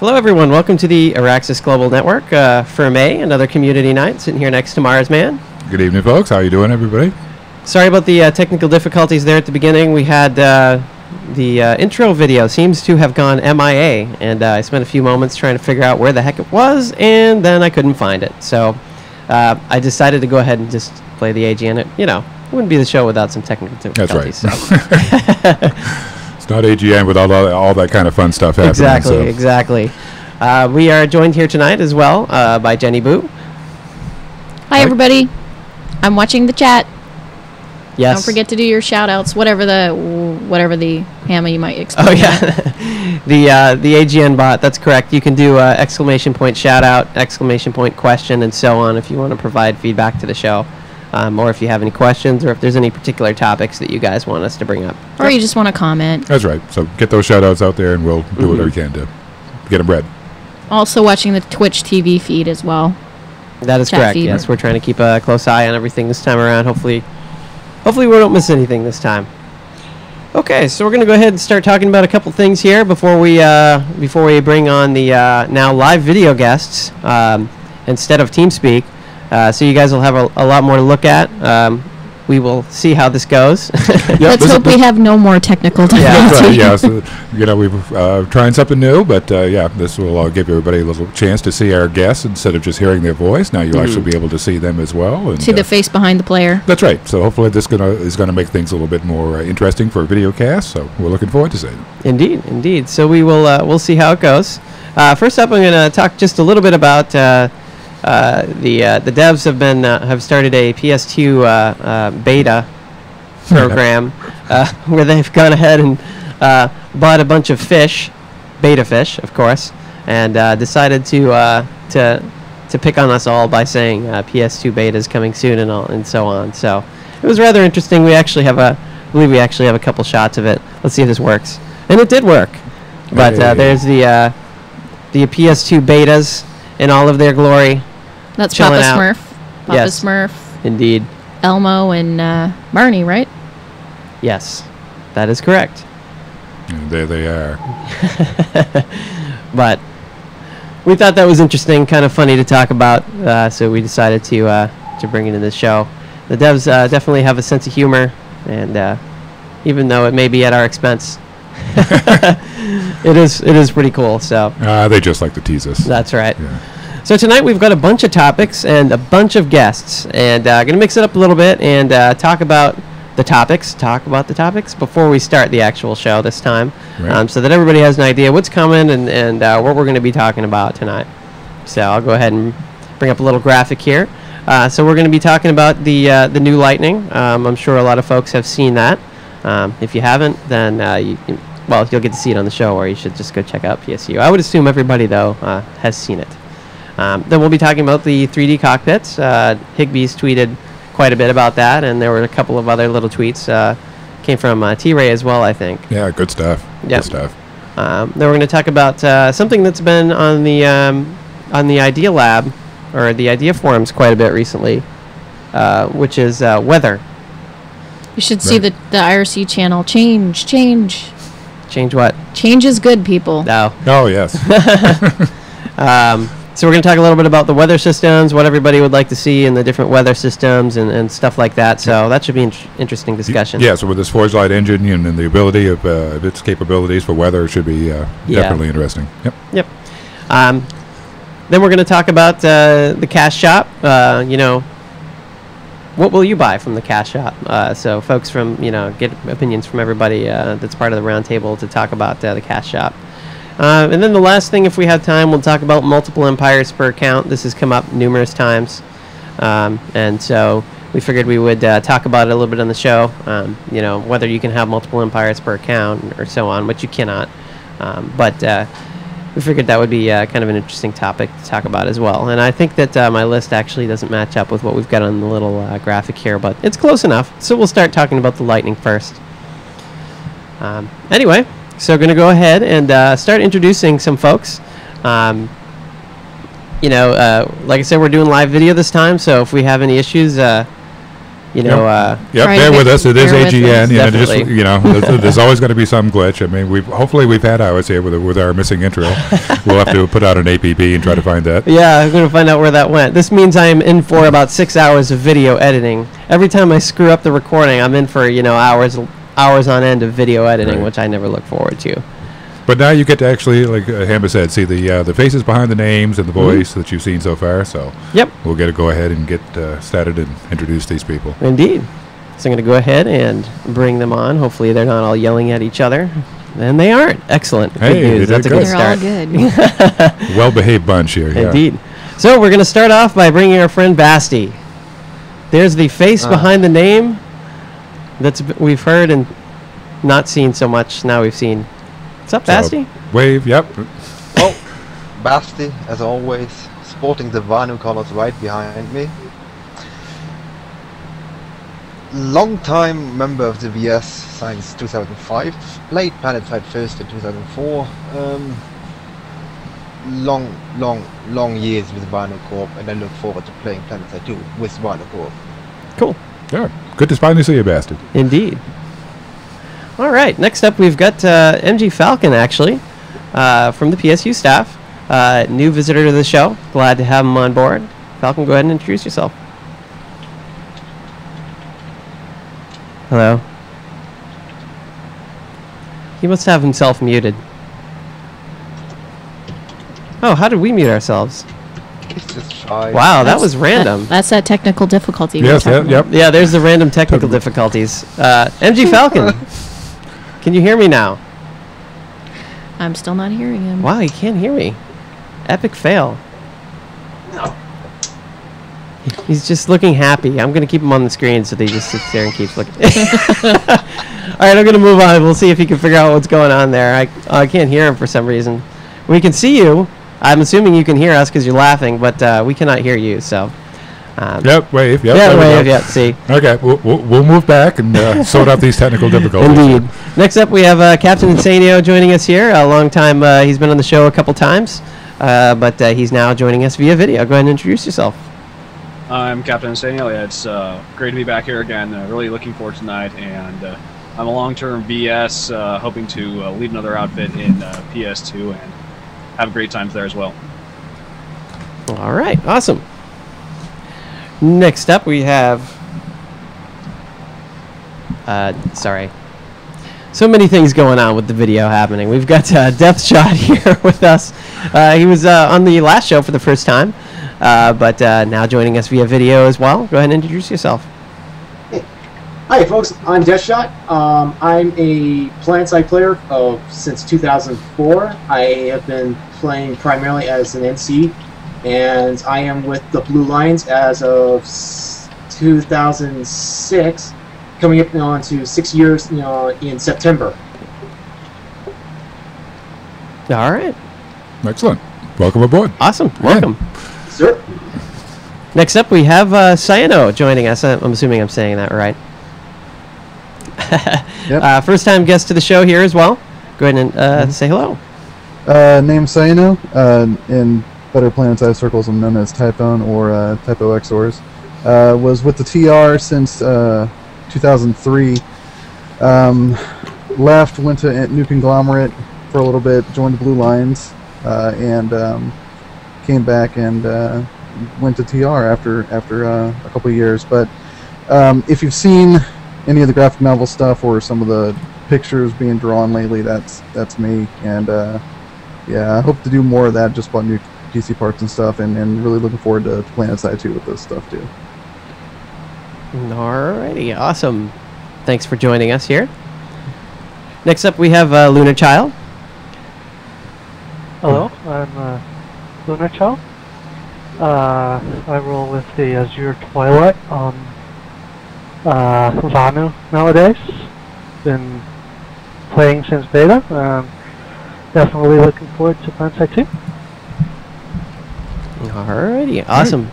Hello, everyone. Welcome to the Araxis Global Network for May, another community night. Sitting here next to Mars Man. Good evening, folks. How you doing, everybody? Sorry about the technical difficulties there at the beginning. We had the intro video seems to have gone MIA, and I spent a few moments trying to figure out where the heck it was, and then I couldn't find it. So I decided to go ahead and just play the AGN. It wouldn't be the show without some technical difficulties. That's right. So. Not AGN with all that kind of fun stuff happening. Exactly. We are joined here tonight as well by Jenny Boo. Hi, everybody. I'm watching the chat. Yes. Don't forget to do your shout-outs, whatever the hammer you might expect. Oh, yeah. the AGN bot, that's correct. You can do exclamation point shout-out, exclamation point question, and so on if you want to provide feedback to the show. Or if you have any questions, or if there's any particular topics that you guys want us to bring up. Or you just want to comment. That's right. So get those shout-outs out there, and we'll do whatever we can to get them read. Also watching the Twitch TV feed as well. That is correct, yes. We're trying to keep a close eye on everything this time around. Hopefully we don't miss anything this time. Okay, so we're going to go ahead and start talking about a couple things here before we bring on the now live video guests instead of TeamSpeak. So you guys will have a lot more to look at. We will see how this goes. Let's hope we have no more technical difficulties. Yeah, so, we're trying something new, but this will give everybody a little chance to see our guests instead of just hearing their voice. Now you'll actually be able to see them as well. And, see the face behind the player. That's right. So hopefully this is gonna make things a little bit more interesting for a video cast. So we're looking forward to seeing it. Indeed. So we'll see how it goes. First up, I'm going to talk just a little bit about. The devs have started a PS2 beta program where they've gone ahead and bought a bunch of beta fish, of course, and decided to pick on us all by saying PS2 beta is coming soon and so on. So it was rather interesting. I believe we actually have a couple shots of it. Let's see if this works, and it did work. But there's the PS2 betas in all of their glory. That's Papa Smurf. Papa Smurf. Indeed. Elmo and Barney, right? Yes, that is correct. And there they are. But we thought that was interesting, kind of funny to talk about, so we decided to bring it in the show. The devs definitely have a sense of humor, and even though it may be at our expense, it is pretty cool. So they just like to tease us. That's right. Yeah. So tonight we've got a bunch of topics and a bunch of guests, and going to mix it up a little bit and talk about the topics before we start the actual show this time, right. So that everybody has an idea what's coming and what we're going to be talking about tonight. So I'll go ahead and bring up a little graphic here. So we're going to be talking about the new Lightning. I'm sure a lot of folks have seen that. If you haven't, then you'll get to see it on the show, or you should just go check out PSU. I would assume everybody, though, has seen it. Then we'll be talking about the 3D cockpits. Higbee's tweeted quite a bit about that, and there were a couple of other little tweets. Came from T-Ray as well, I think. Yeah, good stuff. Yep. Good stuff. Then we're going to talk about something that's been on the Idea Lab, or the Idea Forums quite a bit recently, which is weather. You should see the IRC channel. Change. Change what? Change is good, people. No. Oh, yes. So we're going to talk a little bit about the weather systems, what everybody would like to see in the different weather systems and stuff like that. So that should be an interesting discussion. Yeah, so with this Forge Light engine and the ability of its capabilities for weather should be definitely interesting. Yep. Then we're going to talk about the cash shop. What will you buy from the cash shop? So folks get opinions from everybody that's part of the roundtable to talk about the cash shop. And then the last thing, if we have time, we'll talk about multiple empires per account. This has come up numerous times. And so we figured we would talk about it a little bit on the show, whether you can have multiple empires per account or so on, which you cannot. But we figured that would be kind of an interesting topic to talk about as well. And I think that my list actually doesn't match up with what we've got on the little graphic here, but it's close enough. So we'll start talking about the Lightning first. Anyway. So going to go ahead and start introducing some folks. Like I said, we're doing live video this time, so if we have any issues, you know, Yep, Try to bear with us. It is bear with AGN. us. You know, just Definitely. you know, there's always going to be some glitch. I mean, hopefully we've had hours here with our missing intro. We'll have to put out an APB and try to find that. yeah, I'm going to find out where that went. This means I am in for about 6 hours of video editing. Every time I screw up the recording, I'm in for, you know, hours on end of video editing, Right. which I never look forward to. But now you get to actually, like Hamba said, see the faces behind the names and the voice that you've seen so far. So Yep, we'll get to go ahead and get started and introduce these people. indeed. So I'm going to go ahead and bring them on. Hopefully they're not all yelling at each other. And they aren't. Excellent. Hey, Good news. they That's a did good good. They're all start. good. Well-behaved bunch here. Yeah. Indeed. So we're going to start off by bringing our friend Basti. There's the face behind the name we've heard and not seen so much. Now we've seen. What's up, So, Basti? wave. Yep. Oh, Basti, as always, sporting the Vanu colors right behind me. Long-time member of the VS since 2005. Played PlanetSide first in 2004. Long years with Vanu Corp, and I look forward to playing PlanetSide 2 with Vanu Corp. Cool. Yeah. Good to finally see you, bastard. Indeed. All right. Next up, we've got MG Falcon, actually, from the PSU staff. New visitor to the show. Glad to have him on board. Falcon, go ahead and introduce yourself. Hello. He must have himself muted. Oh, how did we mute ourselves? He's just shy. Wow, that was random. That's that technical difficulty. we were Yes. talking Yep. about. Yeah, there's the random technical difficulties. MG Falcon, can you hear me now? I'm still not hearing him. Wow, he can't hear me. Epic fail. He's just looking happy. I'm going to keep him on the screen so that he just sits there and keeps looking. All right, I'm going to move on. We'll see if he can figure out what's going on there. I can't hear him for some reason. We can see you. I'm assuming you can hear us because you're laughing, but we cannot hear you. So. Yep. Wave. Yep. Yeah, there we wave. go. Yeah, see. Okay. We'll move back and sort out these technical difficulties. Indeed. Next up, we have Captain Insanio joining us here. A long time. He's been on the show a couple times, but he's now joining us via video. Go ahead and introduce yourself. I'm Captain Insanio. Yeah, it's great to be back here again. Really looking forward to tonight, and I'm a long-term VS, hoping to lead another outfit in PS2 and have great times there as well. All right, awesome. Next up, we have. Sorry. So many things going on with the video happening. We've got Death Shot here with us. He was on the last show for the first time, but now joining us via video as well. Go ahead and introduce yourself. Hi folks, I'm Deathshot. I'm a PlanetSide player since 2004. I have been playing primarily as an NC, and I am with the Blue Lions as of 2006, coming up on to 6 years in September. All right, Excellent. Welcome aboard. awesome. Welcome. Sir? Next up, we have Cyano joining us. I'm assuming I'm saying that right. Yep. First time guest to the show here as well. Go ahead and say hello. Name Sayano. In better PlanetSide circles, I'm known as Typhon or Typo XORs. Was with the TR since 2003. Left, went to New Conglomerate for a little bit, joined the Blue Lions, and came back and went to TR after a couple of years. But if you've seen any of the graphic novel stuff or some of the pictures being drawn lately, that's me. And yeah, I hope to do more of that, just about new PC parts and stuff, and really looking forward to PlanetSide 2 with this stuff too. Alrighty, awesome. Thanks for joining us here. Next up, we have Lunar Child. Hello, I'm Lunar Child. I roll with the Azure Twilight on Vanu nowadays. Been playing since beta. Definitely looking forward to PlanetSide 2. Alrighty, awesome.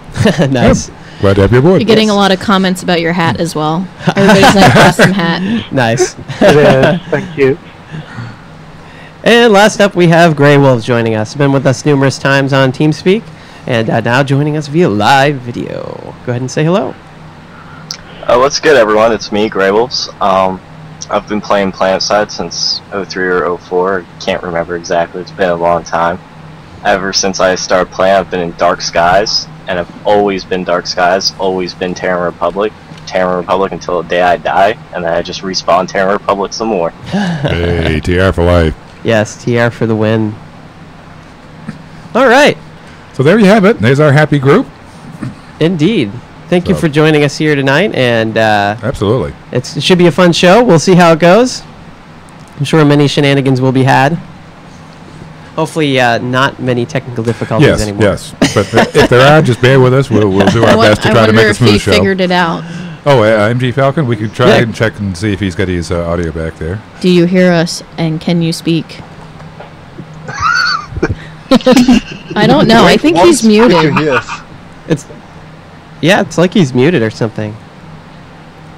Nice. Glad to have you aboard. You're getting a lot of comments about your hat as well. Everybody's like, awesome hat. Nice. It is, thank you. And last up, we have Grey Wolves joining us. Been with us numerous times on TeamSpeak, and now joining us via live video. Go ahead and say hello. What's good, everyone? It's me, Grables. I've been playing PlanetSide since 03 or 04. Can't remember exactly. It's been a long time. Ever since I started playing, I've been in Dark Skies, and I've always been Dark Skies, always been Terran Republic until the day I die, and then I just respawn Terran Republic some more. Hey, TR for life. Yes, TR for the win. All right. So there you have it. There's our happy group. Indeed. Thank you for joining us here tonight, and absolutely, it should be a fun show. We'll see how it goes. I'm sure many shenanigans will be had. Hopefully, not many technical difficulties anymore. Yes, but if there are, just bear with us. We'll do our best to try to make a smooth show. I wonder if he figured it out. Oh, MG Falcon, we could try and check and see if he's got his audio back there. Do you hear us, and can you speak? I don't know. I think he's muted. It's like he's muted or something.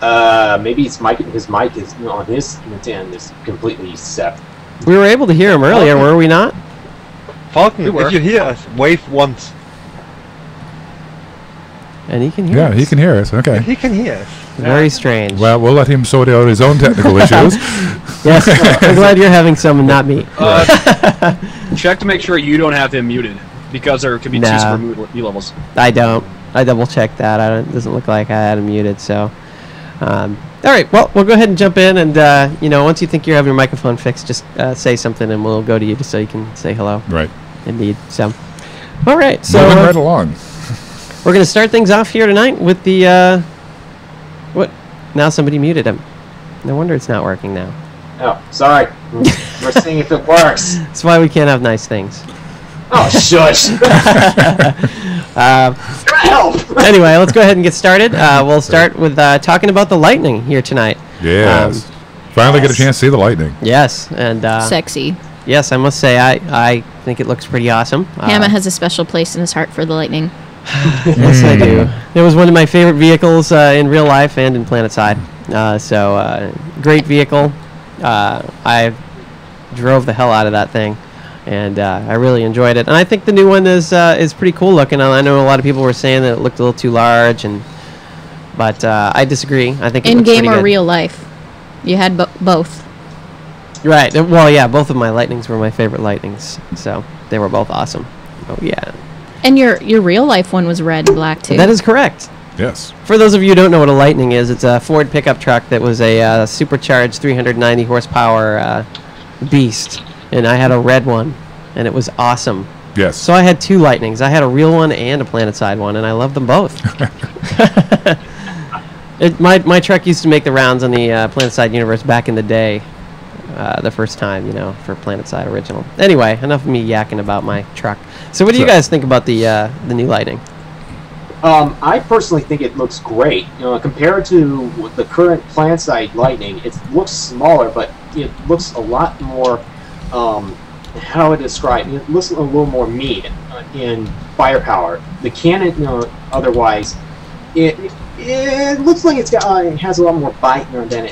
Maybe his mic is on his end is completely set. We were able to hear him earlier, were we not? Falcon, if you hear us, wave once. And he can hear us. Yeah, he can hear us. Okay. He can hear us. Very strange. Well, we'll let him sort out his own technical issues. Yes, I'm glad you're having some and not me. Check to make sure you don't have him muted, because there could be two separate mute levels. I don't. I double checked that. It doesn't look like I had him muted. So, all right. Well, we'll go ahead and jump in, and once you think you have your microphone fixed, just say something, and we'll go to you just so you can say hello. Right. Indeed. So, all right. So moving right along. We're going to start things off here tonight with the what? Now somebody muted him. No wonder it's not working now. Oh, sorry. We're seeing if it works. That's why we can't have nice things. Oh, shush. Anyway, let's go ahead and get started. We'll start with talking about the lightning here tonight. Yes. Finally get a chance to see the lightning. Yes. And sexy. Yes, I must say I think it looks pretty awesome. Hammett has a special place in his heart for the lightning. Yes, I do. It was one of my favorite vehicles in real life and in PlanetSide. Great vehicle. I drove the hell out of that thing, and I really enjoyed it. And I think the new one is pretty cool looking. I know a lot of people were saying that it looked a little too large, but I disagree. I think it looks in-game pretty or good. real life, you had both. Right. Well, yeah, both of my lightnings were my favorite lightnings, so they were both awesome. Oh yeah. And your real life one was red and black too. That is correct. Yes. For those of you who don't know what a Lightning is, it's a Ford pickup truck that was a supercharged 390 horsepower beast, and I had a red one, and it was awesome. Yes. So I had two Lightnings. I had a real one and a PlanetSide one, and I loved them both. My truck used to make the rounds on the PlanetSide universe back in the day, the first time, for PlanetSide original. Anyway, enough of me yakking about my truck. So what do you guys think about the new Lightning? I personally think it looks great. Compared to the current PlanetSide Lightning, it looks smaller, but it looks a lot more, how to describe it, it looks a little more mean in firepower. The cannon, otherwise, it looks like it has a lot more bite than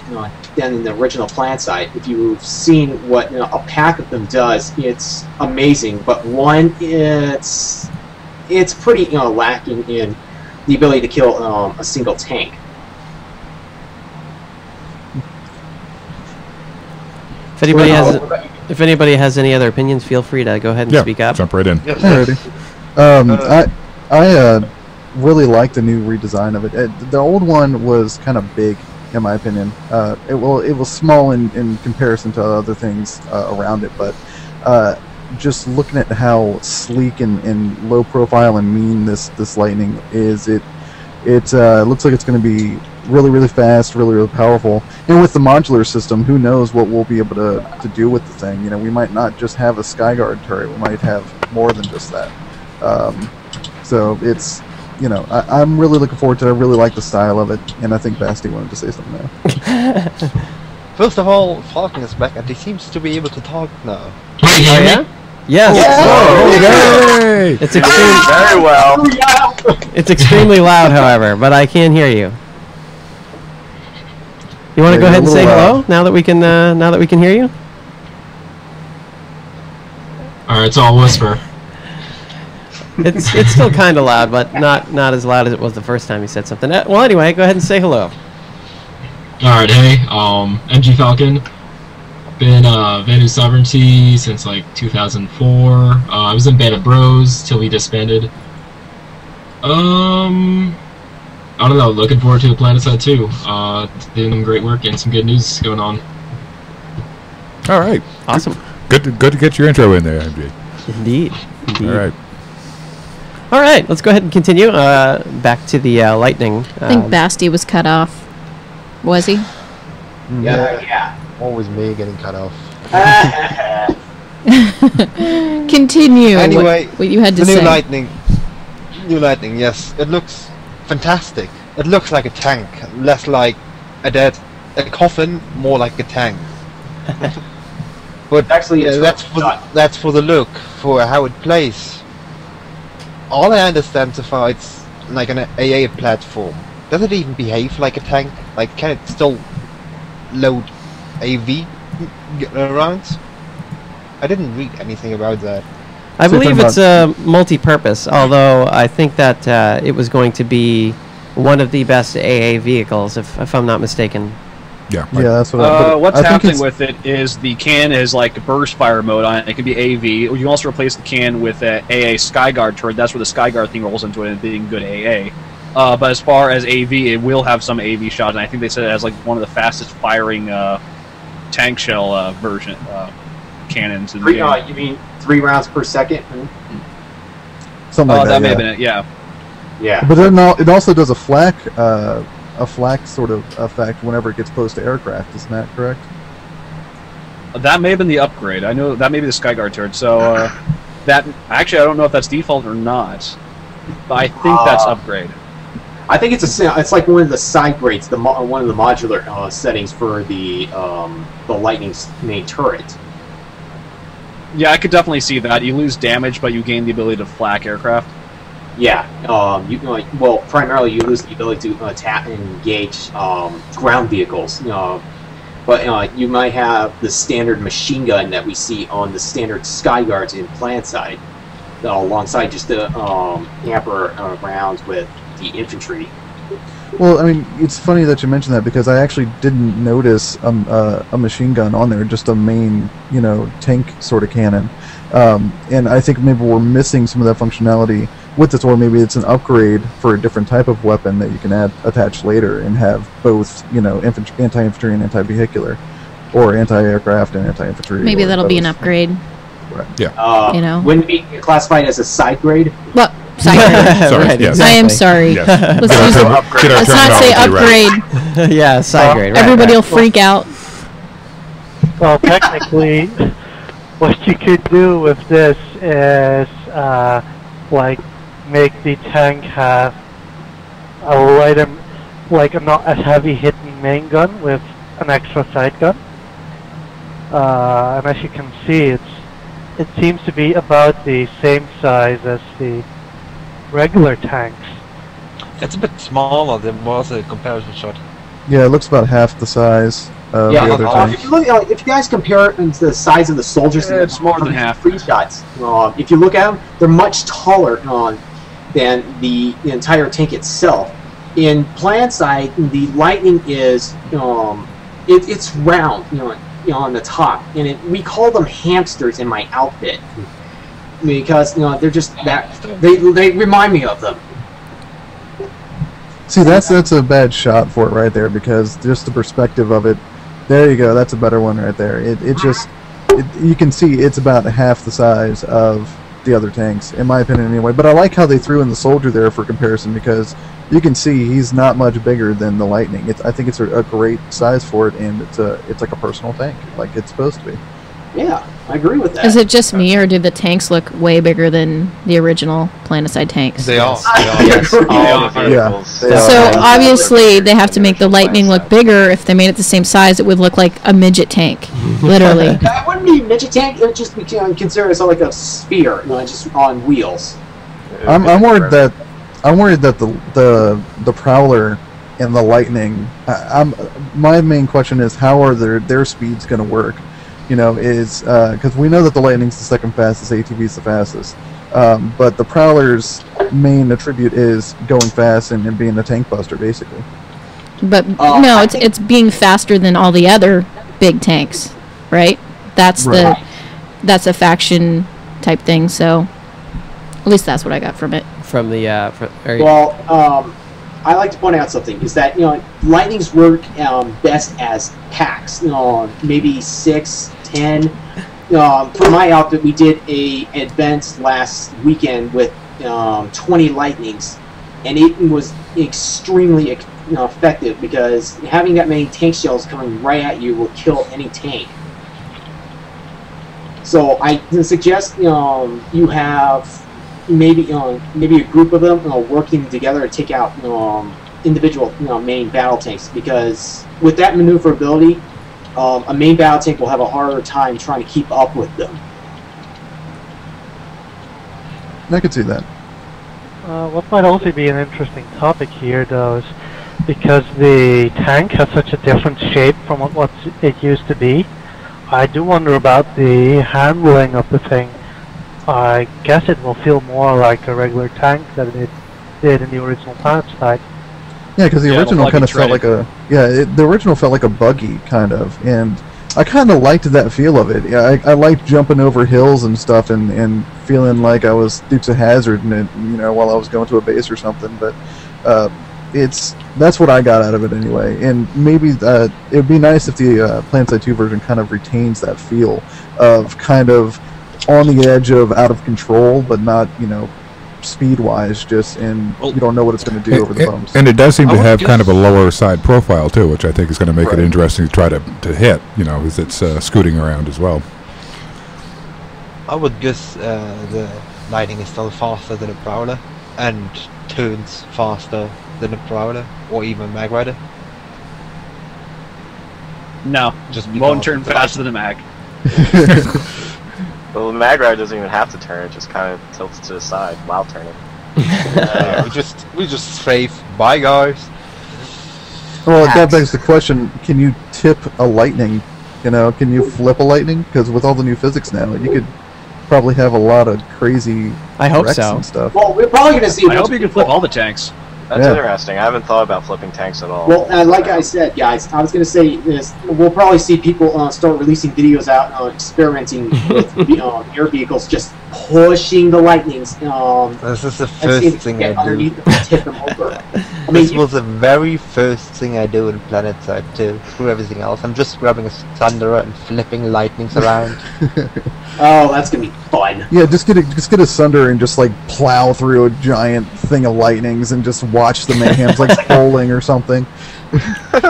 in the original PlanetSide. If you've seen what a pack of them does, it's amazing. But one, it's pretty lacking in the ability to kill a single tank. If anybody has any other opinions, feel free to go ahead and speak up. Jump right in. I really like the new redesign of it. The old one was kind of big, in my opinion. It was small in comparison to other things around it, but just looking at how sleek and low profile and mean this Lightning is, it looks like it's going to be really fast, really powerful. And with the modular system, who knows what we'll be able to do with the thing. We might not just have a Skyguard turret, we might have more than just that. So it's, I'm really looking forward to it. I really like the style of it, and I think Basti wanted to say something now. First of all, Falcon is back, and he seems to be able to talk now. Oh, yeah? Yes. Yay! It's very well. It's extremely loud, however, but I can hear you. You want to go ahead and say hello now that we can hear you? All right, so I'll whisper. It's still kind of loud, but not as loud as it was the first time you said something. Well, anyway, go ahead and say hello. Alright, hey, MG Falcon. Been Vanu Sovereignty since like 2004. I was in Band of Bros till we disbanded. I don't know, looking forward to the PlanetSide too. Doing great work and some good news going on. All right. Awesome. Good to get your intro in there, MG. Indeed. All right. All right, let's go ahead and continue. Back to the Lightning. I think Basti was cut off. Was he? Yeah. Always me getting cut off. Continue. Anyway, what you had to the say. New Lightning, yes. It looks fantastic. It looks like a tank, less like a coffin, more like a tank. But Actually, yeah, it's that's for the look, for how it plays. All I understand so far, it's like an AA platform. Does it even behave like a tank? Like, can it still load AV around? I didn't read anything about that. I So believe you're it's multi-purpose, although I think that it was going to be one of the best AA vehicles, if I'm not mistaken. Yeah. Yeah, that's what. What's I think happening it's- with it is the can is like burst fire mode on it. It can be AV. Or you can also replace the can with a AA Skyguard turret. That's where the Skyguard thing rolls into it and being good AA. But as far as AV, it will have some AV shots, and I think they said it has like one of the fastest firing tank shell version cannons in the game. You mean 3 rounds per second? Something like that that. may Yeah. have been it. Yeah. Yeah. But then it also does a flak sort of effect whenever it gets close to aircraft. Isn't that correct? That may have been the upgrade. I know that may be the Skyguard turret. So that actually, I don't know if that's default or not. But I think that's upgrade. I think it's like one of the side grades, one of the modular settings for the Lightning's main turret. Yeah, I could definitely see that. You lose damage, but you gain the ability to flak aircraft. Yeah. Well, primarily you lose the ability to attack and engage ground vehicles. But you might have the standard machine gun that we see on the standard Skyguards in PlanetSide, alongside just the hamper rounds with the infantry. Well, I mean, it's funny that you mentioned that because I actually didn't notice a machine gun on there, just a main, tank sort of cannon. And I think maybe we're missing some of that functionality with this, or maybe it's an upgrade for a different type of weapon that you can attach later and have both, anti-infantry and anti-vehicular, or anti-aircraft and anti-infantry. Maybe or that'll be an both. upgrade. Right. Yeah. Wouldn't it be classified as a side grade? Well, side grade. Sorry. Right, Yes. I am exactly. sorry. Yes. Let's Get our use term- it. get our Let's not say terminology right. upgrade. Yeah, side grade. Right, Everybody will right. freak out. Well, technically, what you could do with this is, make the tank have a lighter, a not as heavy hitting main gun with an extra side gun. And as you can see, it seems to be about the same size as the regular tanks. It's a bit smaller than was a comparison shot. Yeah, it looks about half the size of the other tank. If you look, if you guys compare it to the size of the soldiers, Yeah, it's more than half. Free shots. If you look at them, they're much taller than the entire tank itself. In PlanetSide, the Lightning is it's round, on the top, and we call them hamsters in my outfit because they're just that they remind me of them. See, that's a bad shot for it right there because just the perspective of it. There you go. That's a better one right there. You can see it's about half the size of the other tanks, in my opinion, anyway. But I like how they threw in the soldier there for comparison because you can see he's not much bigger than the Lightning. I think it's a great size for it, and it's like a personal tank, like it's supposed to be. Yeah, I agree with that. Is it just me, or do the tanks look way bigger than the original PlanetSide tanks? They are. Yes, all the vehicles. Yeah, they So are. obviously they have to make the Lightning look bigger. If they made it the same size, it would look like a midget tank, literally. That wouldn't be a midget tank. It would just be considered as like a sphere, just on wheels. I'm worried that the Prowler and the Lightning. My main question is how are their speeds going to work? Is because we know that the Lightning's the second fastest, ATV's the fastest, but the Prowler's main attribute is going fast and being a tank buster, basically. But no, it's being faster than all the other big tanks, right? That's that's a faction type thing. So at least that's what I got from it. From the I like to point out something is that lightnings work best as packs. Maybe 6, 10. For my outfit, we did a event last weekend with 20 lightnings, and it was extremely effective because having that many tank shells coming right at you will kill any tank. So I suggest you have maybe a group of them working together to take out individual main battle tanks, because with that maneuverability, a main battle tank will have a harder time trying to keep up with them. I could see that. What might also be an interesting topic here, though, is because the tank has such a different shape from what it used to be, I do wonder about the handling of the thing. I guess it will feel more like a regular tank than it did in the original PlanetSide. Yeah, because the original kind of felt like the original felt like a buggy kind of, and I kind of liked that feel of it. Yeah, I liked jumping over hills and stuff, and feeling like I was Dukes of Hazzard, and while I was going to a base or something. But that's what I got out of it anyway. And maybe it would be nice if the PlanetSide 2 version kind of retains that feel of kind of on the edge of out of control, but not speed-wise, and you don't know what it's going to do over the bumps. And it does seem to have kind of a lower side profile too, which I think is going to make it interesting to try to hit, as it's scooting around as well. I would guess the lightning is still faster than a Prowler, and turns faster than a Prowler, or even Mag Rider. No, just won't turn faster than a Mag. Well, the Mag Rider doesn't even have to turn; it just kind of tilts to the side while turning. We just strafe by, guys. Well, that begs the question: can you tip a lightning? Can you flip a lightning? Because with all the new physics now, you could probably have a lot of crazy wrecks and stuff. Well, we're probably going to see. I hope you can flip all the tanks. That's interesting. I haven't thought about flipping tanks at all. Well, like I said, guys, I was going to say this. We'll probably see people start releasing videos out experimenting with air vehicles, just pushing the lightnings. This is the first thing I do. Tip them over. This was the very first thing I do in PlanetSide too. Screw everything else. I'm just grabbing a Thunderer and flipping lightnings around. Oh, that's gonna be fun. Yeah, just get a Sunder and just like plow through a giant thing of lightnings and just watch the mayhems like bowling or something.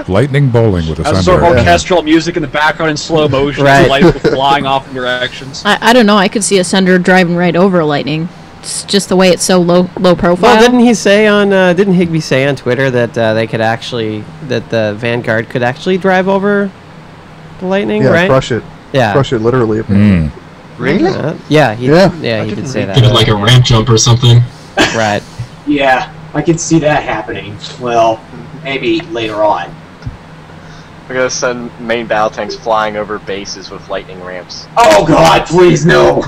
Lightning bowling with a Sunder. Sort of orchestral music in the background in slow motion, the lights flying off in directions. I don't know. I could see a Sunder driving right over a lightning. It's just the way it's so low profile. Well, didn't Higbee say on Twitter that they could actually the Vanguard could actually drive over the lightning? Yeah, right? Crush it. Yeah, crush it literally. Really? Yeah, he did say that. Did like a ramp jump or something. Right. Yeah, I can see that happening. Well, maybe later on. We're gonna send main battle tanks flying over bases with lightning ramps. Oh God, please no!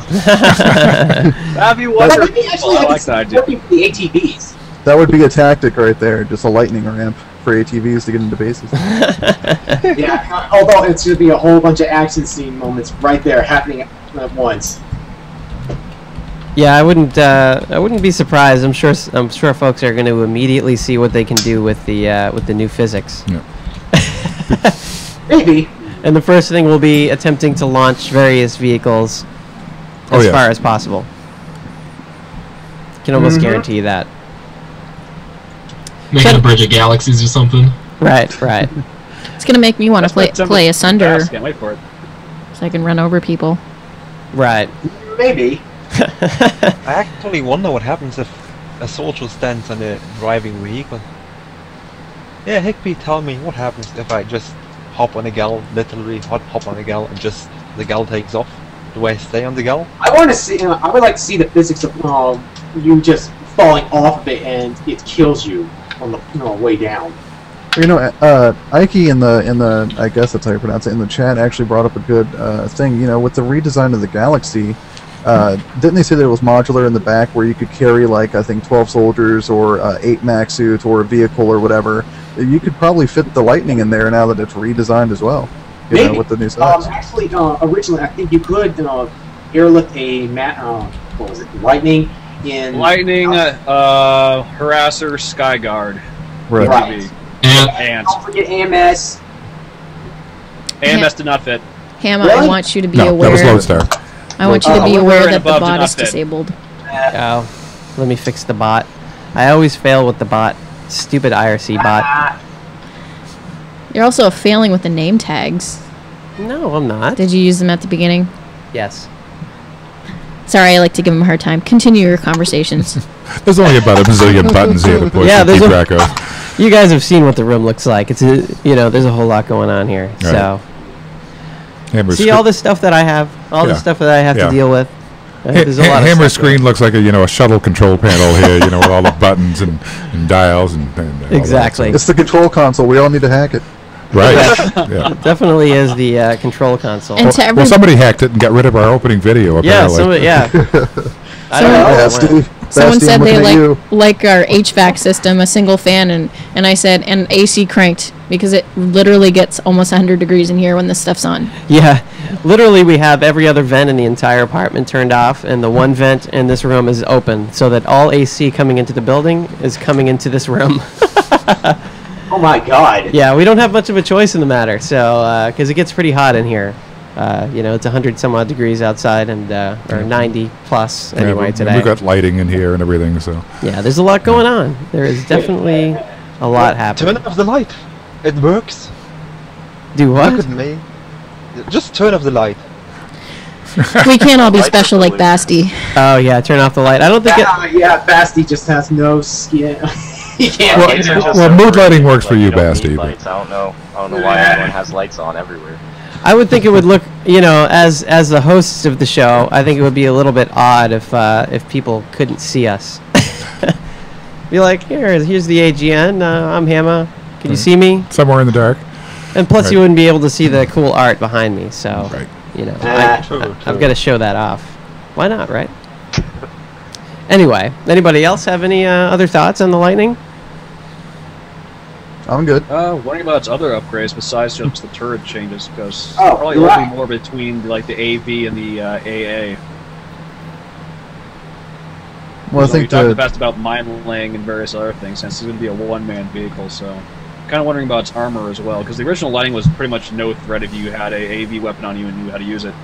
That'd be wonderful. I like that idea. Working for the ATVs. That would be a tactic right there, just a lightning ramp for ATVs to get into bases. Yeah, although it's going to be a whole bunch of action scene moments right there happening at once. Yeah, I wouldn't be surprised. I'm sure folks are going to immediately see what they can do with the new physics. Yeah. Maybe. And the first thing will be attempting to launch various vehicles as far as possible. Can almost guarantee that. Making a bridge of galaxies or something. Right. It's gonna make me want to play a Sunder. Can't wait for it. So I can run over people. Right. Maybe. I actually wonder what happens if a soldier stands on a driving vehicle. Yeah, Higbee, tell me what happens if I just hop on a gal, literally hop on a gal, and just the gal takes off. Do I stay on the gal? I want to see. I would like to see the physics of you just falling off of it and it kills you on the way down. Ike in the I guess that's how you pronounce it, in the chat actually brought up a good thing. With the redesign of the Galaxy, didn't they say that it was modular in the back where you could carry like I think 12 soldiers or 8 mech suits or a vehicle or whatever? You could probably fit the Lightning in there now that it's redesigned as well. You know, with the new size. Actually, originally I think you could airlift a what was it, Lightning in Lightning, Harasser, Skyguard. Right. And don't forget AMS. AMS did not fit. Hammer, Really? I want you to be No, aware. that was Lodestar. I want you to be Lower aware and that the above did bot not is fit. disabled. Oh, let me fix the bot. I always fail with the bot. Stupid IRC bot. You're also failing with the name tags. No, I'm not. Did you use them at the beginning? Yes. Sorry, I like to give them a hard time. Continue your conversations. There's only about a bazillion buttons here to push Yeah, to keep there's track of. You guys have seen what the room looks like. It's there's a whole lot going on here. Right. So Hammer's see all the stuff that I have, all the Yeah. stuff that I have Yeah. to deal with. There's a lot of Hammer's stuff going screen looks like a shuttle control panel here, with all the buttons and dials and all that Exactly. It's the control console. We all need to hack it. Right. on. Yeah. It definitely is the control console. And to Well, every somebody hacked it and got rid of our opening video. Yeah, Apparently. I don't know. Basti, someone Basti, said I'm they looking at you. like our HVAC system, a single fan, and I said, and AC cranked, because it literally gets almost 100 degrees in here when this stuff's on. Yeah, literally we have every other vent in the entire apartment turned off, and the one vent in this room is open, so that all AC coming into the building is coming into this room. Oh my God. Yeah, we don't have much of a choice in the matter, so because it gets pretty hot in here. It's 100 some odd degrees outside, and or 90 plus Yeah, anyway today. We've got lighting in here and everything, so. Yeah, there's a lot going on. There is definitely a lot happening. Turn off the light. It works. Do what? Look at me. Just turn off the light. We can't all be Lights are special like blue. Basti. Oh yeah, turn off the light. I don't think it. Yeah, Basti just has no skin. He can't Well, get it well, out. well, mood lighting works for Like, you, don't need Basti, but- lights. I don't know why everyone has lights on everywhere. I would think it would look, as the hosts of the show, I think it would be a little bit odd if people couldn't see us. Be like, here's the AGN. I'm Hammer. Can you see me? Somewhere in the dark. And plus, Right. you wouldn't be able to see the cool art behind me. So, Right. I've got to show that off. Why not, right? Anyway, anybody else have any other thoughts on the Lightning? I'm good. Wondering about its other upgrades besides just the turret changes, because Oh, probably you're looking right. more between like the AV and the AA. Well, I So we think talked in the the past about mine laying and various other things, since it's going to be a one-man vehicle, so kind of wondering about its armor as well, because the original Lightning was pretty much no threat if you had a AV weapon on you and knew how to use it.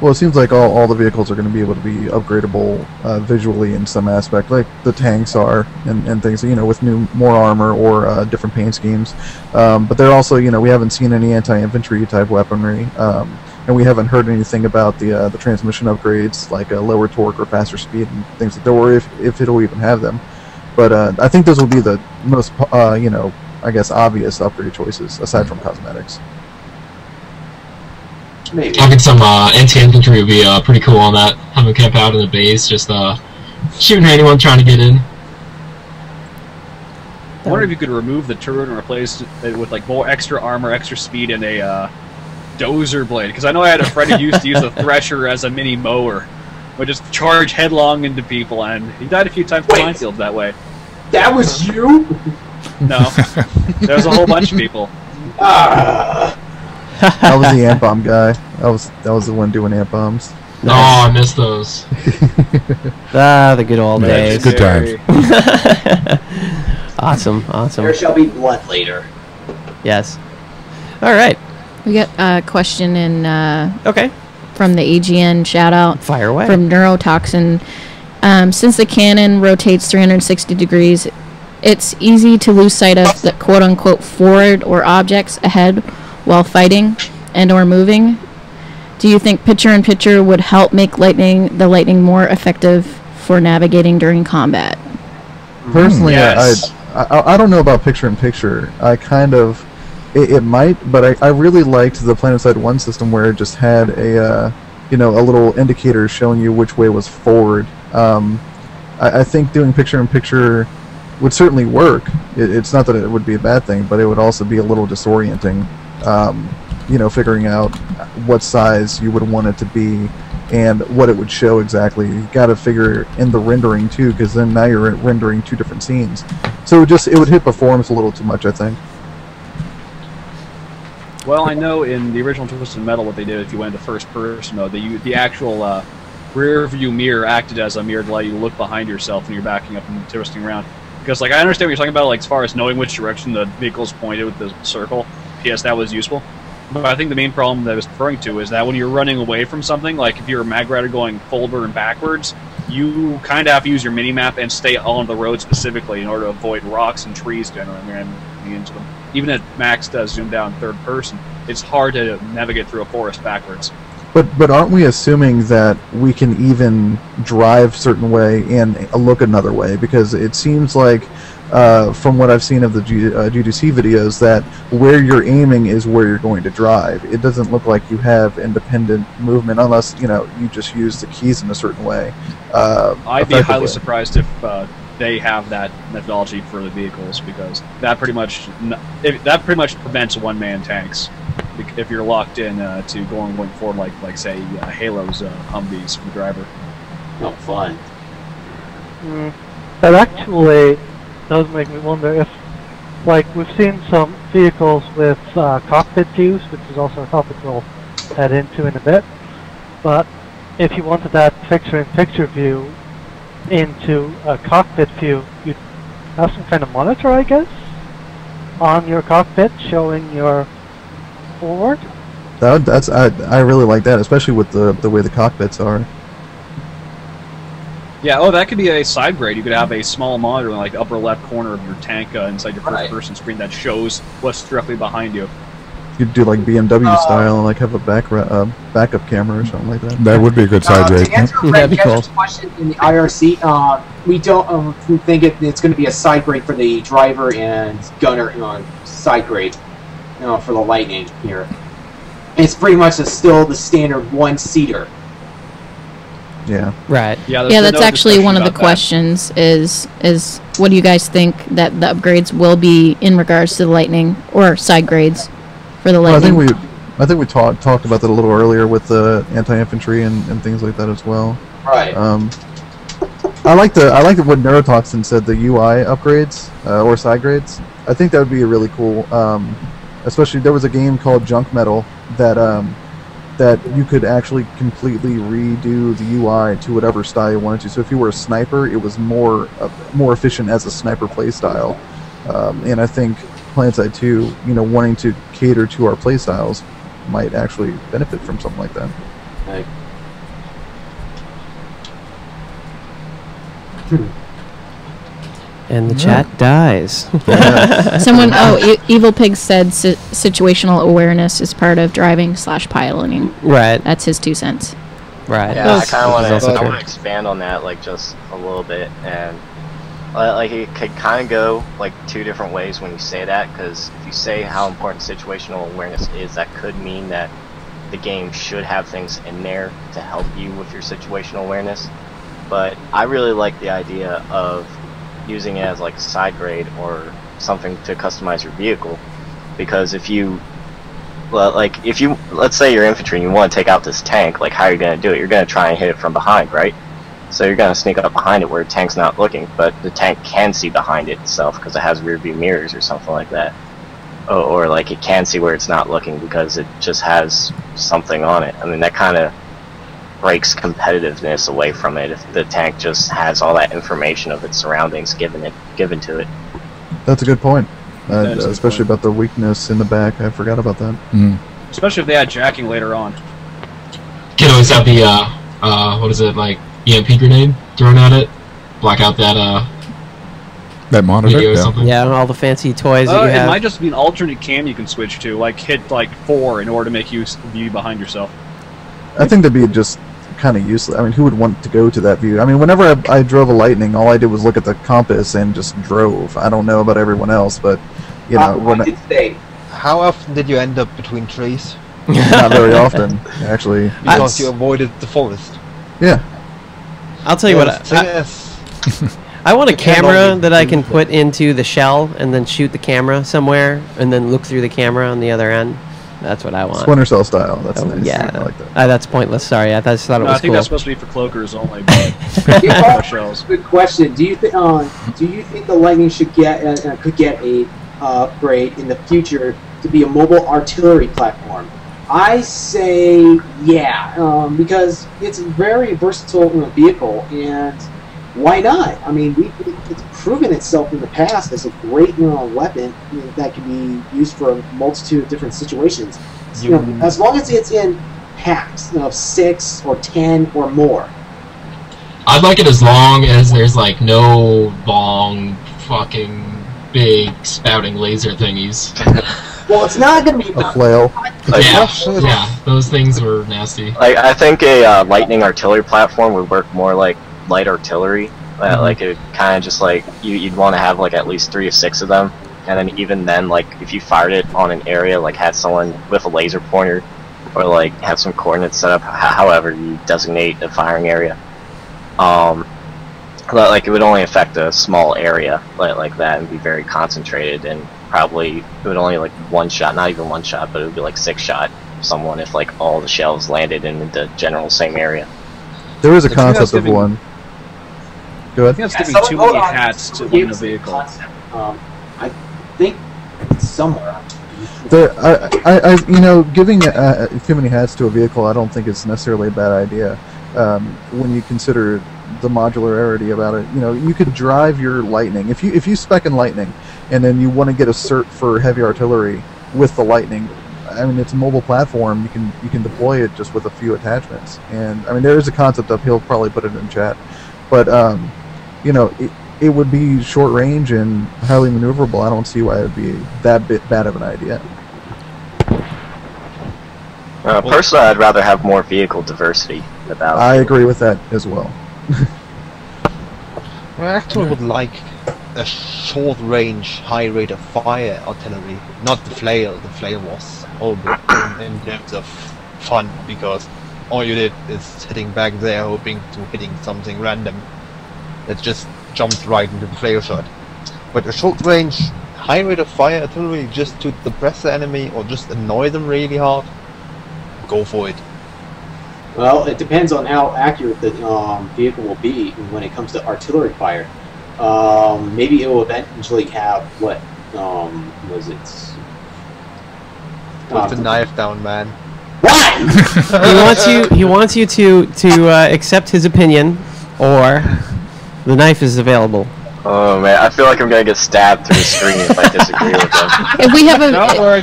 Well, it seems like all the vehicles are going to be able to be upgradable visually in some aspect, like the tanks are and things, with more armor or different paint schemes. But they're also, we haven't seen any anti-infantry type weaponry, and we haven't heard anything about the transmission upgrades, like lower torque or faster speed and things like that, or if it'll even have them. But I think those will be the most, I guess, obvious upgrade choices aside from cosmetics. Maybe. Having some anti-infantry would be pretty cool on that. Having camp out in the base, just shooting at anyone trying to get in. I wonder if you could remove the turret and replace it with like more extra armor, extra speed, and a dozer blade. Because I know I had a friend who used to use a thresher as a mini mower, would just charge headlong into people, and he died a few times in minefields that way. That was you? No, there was a whole bunch of people. I was the ant bomb guy. That was the one doing ant bombs. Oh, I miss those. The good old Yeah, days. good times. Awesome. There shall be blood later. Yes. All right. We got a question Okay. from the AGN shout out Fire away. from Neurotoxin. Since the cannon rotates 360 degrees, it's easy to lose sight of the quote-unquote forward or objects ahead while fighting and or moving. Do you think picture-in-picture would help make the lightning more effective for navigating during combat? Personally, Yes. I don't know about picture-in-picture. I kind of... It might, but I really liked the PlanetSide 1 system where it just had a little indicator showing you which way was forward. I think doing picture-in-picture would certainly work. It's not that it would be a bad thing, but it would also be a little disorienting. Figuring out what size you would want it to be and what it would show exactly. You got to figure in the rendering too, because then now you're rendering 2 different scenes. So it would hit performance a little too much, I think. Well, I know in the original Twisted Metal what they did, if you went into first person mode, the actual rear view mirror acted as a mirror to let you look behind yourself when you're backing up and twisting around. Because, like, I understand what you're talking about, like, as far as knowing which direction the vehicle's pointed with the circle. Yes, that was useful. But I think the main problem that I was referring to is that when you're running away from something, like if you're a mag rider going forward and backwards, you kind of have to use your mini-map and stay on the road specifically in order to avoid rocks and trees generally running into them. Even if Max does zoom down third person, it's hard to navigate through a forest backwards. But aren't we assuming that we can even drive certain way and look another way? Because it seems like, from what I've seen of the GDC videos, that where you're aiming is where you're going to drive. It doesn't look like you have independent movement unless, you know, you just use the keys in a certain way. I'd be highly surprised if they have that methodology for the vehicles, because that pretty much prevents one-man tanks. If you're locked in to going forward, like say Halo's Humvees from the driver. Oh, fun. That actually does make me wonder if, like, we've seen some vehicles with cockpit views, which is also a topic we'll head into in a bit. But if you wanted that picture-in-picture view into a cockpit view, you'd have some kind of monitor, I guess, on your cockpit showing your forward. I really like that, especially with the way the cockpits are. Yeah, that could be a side grade. You could have a small monitor in like the upper left corner of your tank inside your first person screen that shows what's directly behind you. You'd do like BMW style and like have a backup camera or something like that. That would be a good side grade. To answer Frank Kesher's question in the IRC, we don't think it's going to be a side grade for the driver and gunner side grade for the Lightning here. It's pretty much still the standard one-seater. Yeah. Right. Yeah, that's actually one of the questions is what do you guys think that the upgrades will be in regards to the Lightning, or side grades for the Lightning? Well, I think we talked about that a little earlier with the anti-infantry and things like that as well. Right. I like what Neurotoxin said, the UI upgrades or side grades. I think that would be really cool. Especially there was a game called Junk Metal that you could actually completely redo the UI to whatever style you wanted to. So if you were a sniper, it was more efficient as a sniper playstyle. And I think PlanetSide 2, wanting to cater to our playstyles, might actually benefit from something like that. Right. And the chat dies. Someone, Evil Pig said situational awareness is part of driving/piloting. Right. That's his 2 cents. Right. Yeah, I kind of want to expand on that, like, just a little bit, and like it could kind of go like 2 different ways when you say that, because if you say how important situational awareness is, that could mean that the game should have things in there to help you with your situational awareness. But I really like the idea of using it as like a side grade or something to customize your vehicle, because if you let's say you're infantry and you want to take out this tank, like, how are you going to do it? You're going to try and hit it from behind, right? So you're going to sneak up behind it where the tank's not looking, but the tank can see behind it itself because it has rear view mirrors or something like that. Or like it can see where it's not looking because it just has something on it. I mean, that kind of breaks competitiveness away from it if the tank just has all that information of its surroundings given to it. That's a good point. Especially about the weakness in the back. I forgot about that. Especially if they add jacking later on. Can always have the what is it, like EMP grenade thrown at it, block out that monitor. Or something. Yeah, all the fancy toys that you have. It might just be an alternate cam you can switch to, like hit like 4 in order to make you view behind yourself. I think that'd be just kind of useless. I mean, who would want to go to that view? I mean, whenever I drove a Lightning, all I did was look at the compass and just drove. I don't know about everyone else, but how often did you end up between trees? Not very often, actually. Because you avoided the forest. Yeah. I'll tell you what. I want a camera that I can put into the shell and then shoot the camera somewhere and then look through the camera on the other end. That's what I want. Splinter Cell style. That's Oh, nice. yeah. I like that. That's pointless. Sorry, I just thought it No, was I think cool. that's supposed to be for cloakers only. But shells. Good question. Do you think the Lightning should could get a upgrade in the future to be a mobile artillery platform? I say yeah, because it's a very versatile vehicle, and why not? I mean, it's proven itself in the past as a great weapon that can be used for a multitude of different situations. As long as it's in packs, 6 or 10 or more. I'd like it as long as there's like no long fucking big spouting laser thingies. Well, it's not going to be A flail. Yeah, those things were nasty. Like, I think a lightning artillery platform would work more like light artillery. Like, it kind of just like you'd want to have like at least 3 or 6 of them, and then even then, like if you fired it on an area, like had someone with a laser pointer, or like have some coordinates set up, however you designate a firing area. Like it would only affect a small area like that and be very concentrated, and probably it would only like one shot, not even one shot, but it would be like 6 shot someone if like all the shells landed in the general same area. There is a concept of one. Go I ahead. think that's giving too many hats to one vehicle. I think it's somewhere. Giving too many hats to a vehicle, I don't think it's necessarily a bad idea. When you consider the modularity about it, you could drive your Lightning if you spec in Lightning, and then you want to get a cert for heavy artillery with the Lightning. I mean, it's a mobile platform. You can deploy it just with a few attachments. And I mean, there is a concept up. He'll probably put it in chat, but it would be short range and highly maneuverable. I don't see why it would be that bad of an idea. Personally, I'd rather have more vehicle diversity. I agree with that as well. I actually would like a short-range, high-rate of fire artillery, not the flail. The flail was horrible in terms of fun, because all you did is sitting back there hoping to hitting something random that just jumped right into the flail shot. But a short-range, high-rate of fire artillery just to depress the enemy or just annoy them really hard, go for it. Well, it depends on how accurate the vehicle will be when it comes to artillery fire. Maybe it will eventually have what was it? Put the knife down, man. What? He wants you to accept his opinion, or the knife is available. Oh man, I feel like I'm gonna get stabbed through the screen if I disagree with them. If we have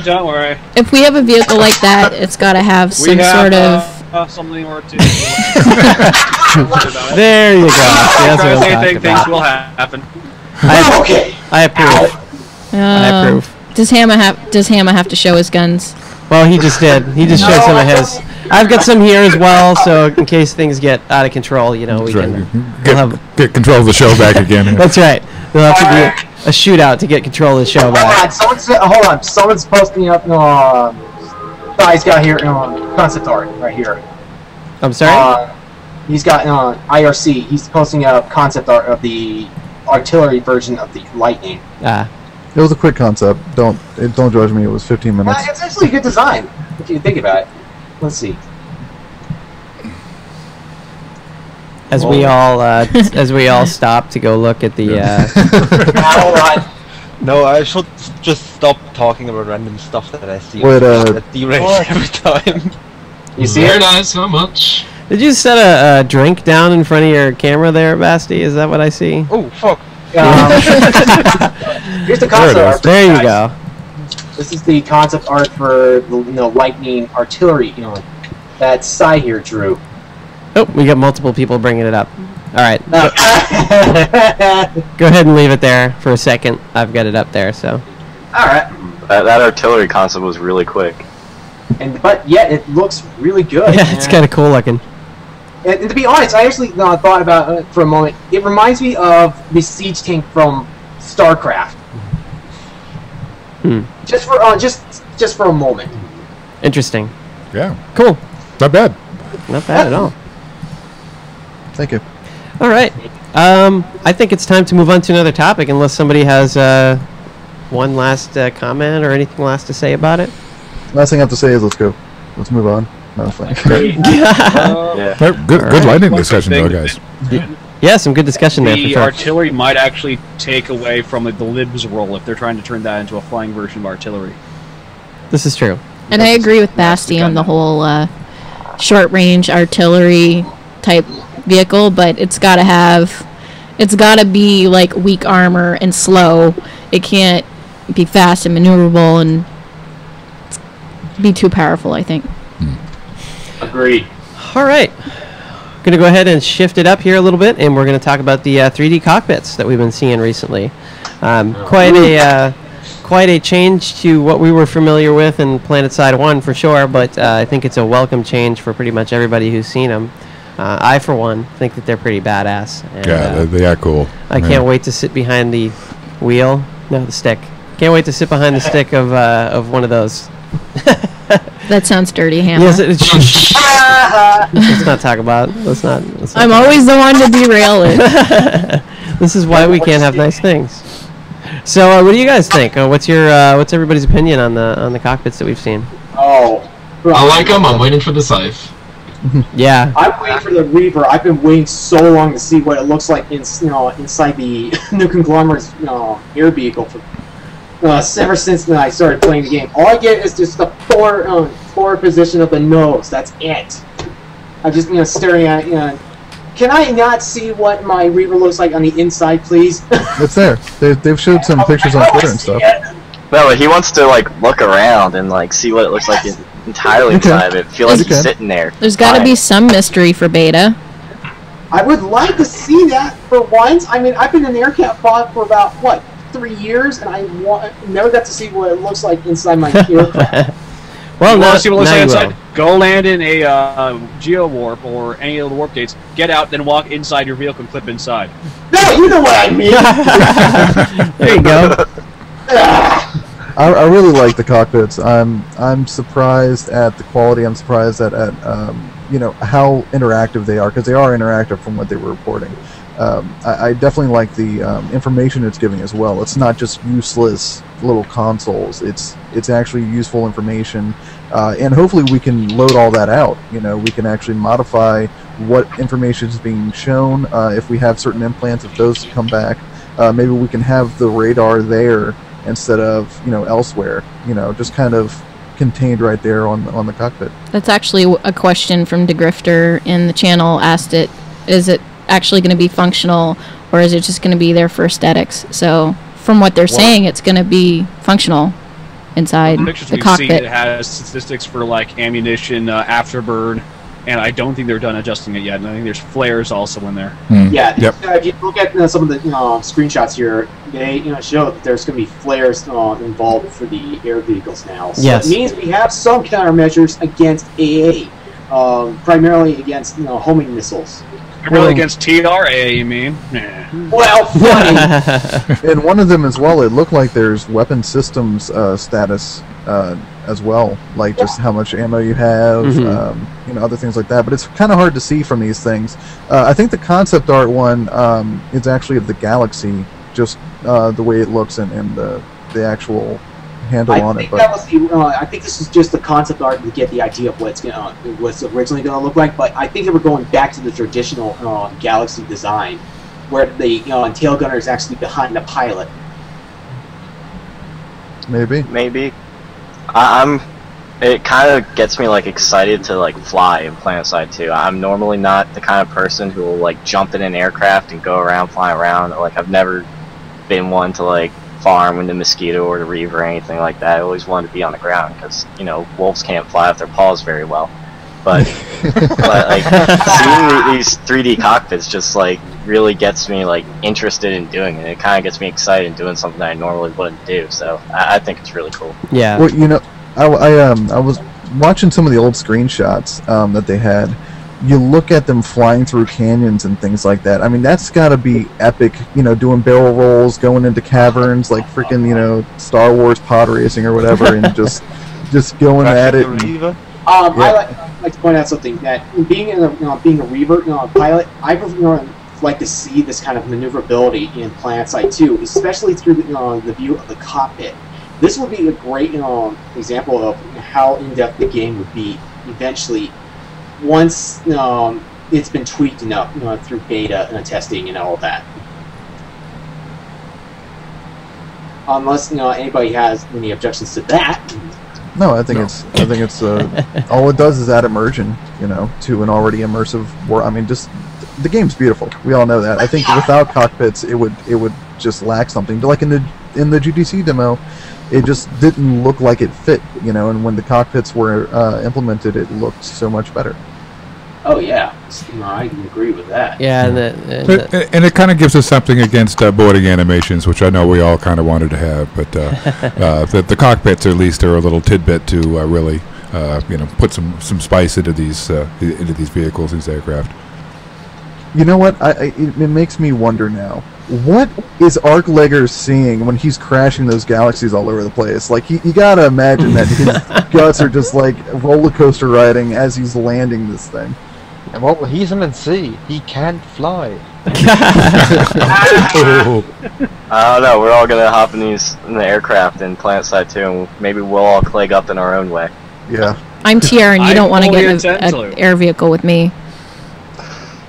Don't worry. If we have a vehicle like that, it's got to have some sort of. Something or two. There you go. That's what I'm talking Things about. will happen. I approve. I approve. Does Hammer have to show his guns? Well, he just did. He just showed some of his. I've got some here as well, so in case things get out of control, we can get control of the show back again. That's right. There'll have to be a shootout to get control of the show back. Hold on. Someone's posting up. He's got here concept art right here. I'm sorry? He's got IRC. He's posting a concept art of the artillery version of the Lightning. It was a quick concept. Don't judge me. It was 15 minutes. It's actually a good design if you think about it. Let's see. As we all stop to go look at the. Hold on. No, I should just stop talking about random stuff that I see. That derails every time. You see Very it? nice, so much. Did you set a drink down in front of your camera there, Basti? Is that what I see? Oh, fuck. Here's the concept art. There you go. This is the concept art for the Lightning artillery. That Sai here drew. Oh, we got multiple people bringing it up. All right. Go ahead and leave it there for a second. I've got it up there, so. All right. That artillery concept was really quick. But yet it looks really good. Yeah, it's kind of cool looking. And to be honest, I actually thought about it for a moment. It reminds me of the siege tank from StarCraft. Just for a moment. Interesting. Yeah. Cool. Not bad. Not bad at all. Thank you. All right. I think it's time to move on to another topic, unless somebody has one last comment or anything last to say about it. Last thing I have to say is let's go. Let's move on. No, it's fine. Yeah. Good lightning discussion, though, guys. Yeah, some good discussion there. For The sure. artillery might actually take away from the libs role if they're trying to turn that into a flying version of artillery. This is true. And I agree with Basti on the whole short-range artillery type vehicle, but it's got to be like weak armor and slow. It can't be fast and maneuverable and be too powerful, I think. Agreed. All right. Going to go ahead and shift it up here a little bit, and we're going to talk about the 3D cockpits that we've been seeing recently. Quite a change to what we were familiar with in PlanetSide 1 for sure, but I think it's a welcome change for pretty much everybody who's seen them. I, for one, think that they're pretty badass. And, Yeah, they are cool. I can't wait to sit behind the wheel. No, the stick. Can't wait to sit behind the stick of one of those. That sounds dirty, Hannah. Yes, let's not talk about it. Let's not I'm always the one to derail it. This is why we can't have nice things. So, what do you guys think? What's everybody's opinion on the cockpits that we've seen? Oh. I like them. I'm waiting for the Scythe. Yeah. I'm waiting for the Reaver. I've been waiting so long to see what it looks like inside the new conglomerate's air vehicle for ever since I started playing the game. All I get is just the forward position of the nose. That's it. I'm just staring at Can I not see what my Reaver looks like on the inside, please? It's there. They've showed some pictures on Twitter and stuff. No, but he wants to like look around and like see what it looks like entirely inside of it. Feel like he's sitting there. There's got to be some mystery for beta. I would like to see that for once. I mean, I've been an AirCat bot for about, what, 3 years, and I never got to see what it looks like inside my aircraft. Well, you now, want to see what it looks like now inside? Go land in a geo warp or any of the warp gates. Get out, then walk inside your vehicle and clip inside. No, you know what I mean. There you go. I really like the cockpits. I'm surprised at the quality. I'm surprised at how interactive they are, because they are interactive from what they were reporting. I definitely like the information it's giving as well. It's not just useless little consoles. It's actually useful information, and hopefully we can load all that out. We can actually modify what information is being shown. If we have certain implants, if those come back, maybe we can have the radar there instead of elsewhere. Just kind of contained right there on the cockpit. That's actually a question from DeGrifter in the channel. Asked it, is it actually going to be functional, or is it just going to be there for aesthetics? So from what they're saying, it's going to be functional inside The pictures the we've cockpit. seen, it has statistics for like ammunition, afterburn, and I don't think they're done adjusting it yet. And I think there's flares also in there. Yeah, Yep. if you look at some of the screenshots here, they show that there's going to be flares involved for the air vehicles now. So Yes. it means we have some countermeasures against AA, primarily against homing missiles. Really against TRA, you mean? Nah. Well, funny. And one of them as well, it looked like there's weapon systems status as well, like just how much ammo you have, other things like that. But it's kind of hard to see from these things. I think the concept art one is actually of the Galaxy, just the way it looks and the actual handle on it. But I think this is just the concept art to get the idea of what's originally going to look like. But I think they were going back to the traditional Galaxy design, where the tail gunner is actually behind the pilot. Maybe. It kind of gets me like excited to like fly in PlanetSide 2. I'm normally not the kind of person who will like jump in an aircraft and go around flying around. Like I've never been one to like farm in the Mosquito or the Reaver or anything like that. I always wanted to be on the ground because wolves can't fly with their paws very well. But like seeing these 3D cockpits just like really gets me like interested in doing it. It kind of gets me excited in doing something that I normally wouldn't do. So I think it's really cool. Yeah. Well, I was watching some of the old screenshots that they had. You look at them flying through canyons and things like that. I mean, that's got to be epic. Doing barrel rolls, going into caverns like freaking Star Wars pod racing or whatever, and just going at it. I like to point out something that being a Reaver pilot, I like to see this kind of maneuverability in PlanetSide 2, especially through the view of the cockpit. This would be a great example of how in-depth the game would be eventually once it's been tweaked enough through beta and testing and all that. Unless anybody has any objections to that. No, I think it's all it does is add immersion, to an already immersive world. I mean, just the game's beautiful. We all know that. I think without cockpits, it would just lack something. Like in the GDC demo, it just didn't look like it fit, And when the cockpits were implemented, it looked so much better. Oh yeah, I can agree with that. Yeah, and it kind of gives us something against boarding animations, which I know we all kind of wanted to have. But the cockpits, at least, are a little tidbit to really, put some spice into these vehicles, these aircraft. You know what? It makes me wonder now. What is Arclegger seeing when he's crashing those galaxies all over the place? Like, you gotta imagine that his guts are just like roller coaster riding as he's landing this thing. And what will he's in sea? He can't fly. I don't know. We're all gonna hop in the aircraft in PlanetSide 2, and maybe we'll all cleg up in our own way. Yeah. I'm TR, and you don't want to get intend an air vehicle with me.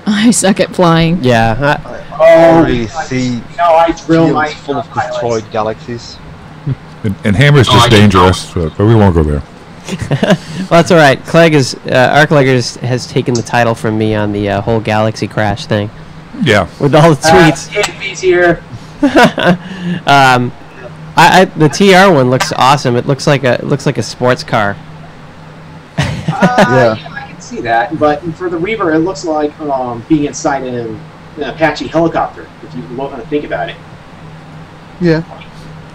I suck at flying. Yeah. Already see I drill my full of destroyed galaxies. And Hammer's just dangerous, but we won't go there. Well, that's all right. Arclegger has taken the title from me on the whole galaxy crash thing. Yeah. With all the tweets. He's here. The TR one looks awesome. It looks like a sports car. Yeah. I can see that, but for the Reaver, it looks like being inside an Apache helicopter. If you want to think about it. Yeah.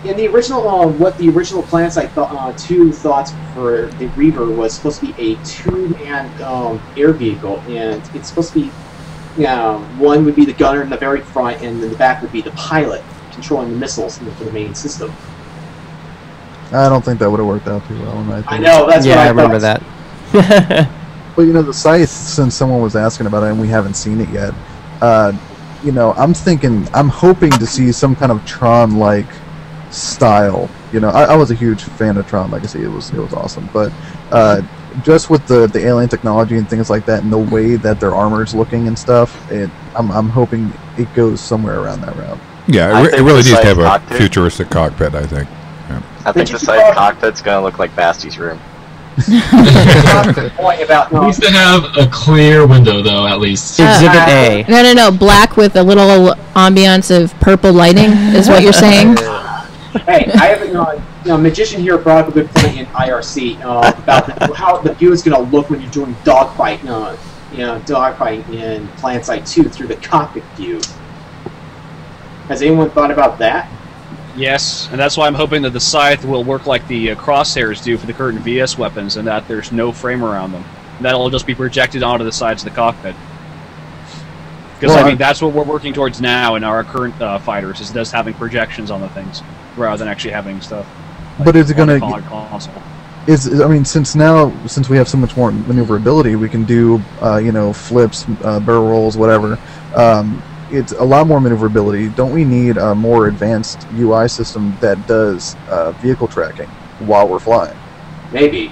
In the original, what the original PlanetSide 2 thoughts for the Reaver was supposed to be a two-man air vehicle, and it's supposed to be, one would be the gunner in the very front, and in the back would be the pilot controlling the missiles for the main system. I don't think that would have worked out too well. I know, that's what I remember thought. that. Well, the Scythe, since someone was asking about it and we haven't seen it yet, I'm hoping to see some kind of Tron-like style. I was a huge fan of Tron Legacy. It was awesome, but just with the alien technology and things like that, and the way that their armor's looking and stuff, I'm hoping it goes somewhere around that route. Yeah, it really needs to have a futuristic cockpit, I think. Yeah. I think the Scythe cockpit's gonna look like Basty's room. Needs to have a clear window, though, at least. Exhibit A. No. Black with a little ambiance of purple lighting is what you're saying. Hey, I have Magician here brought up a good point in IRC about how the view is going to look when you're doing dogfight. Dogfight in PlanetSide 2 through the cockpit view. Has anyone thought about that? Yes, and that's why I'm hoping that the Scythe will work like the crosshairs do for the current VS weapons, and that there's no frame around them. That'll just be projected onto the sides of the cockpit. Because that's what we're working towards now in our current fighters, is just having projections on the things rather than actually having stuff. But is it going to? Console. Since we have so much more maneuverability, we can do flips, barrel rolls, whatever. It's a lot more maneuverability. Don't we need a more advanced UI system that does vehicle tracking while we're flying? Maybe.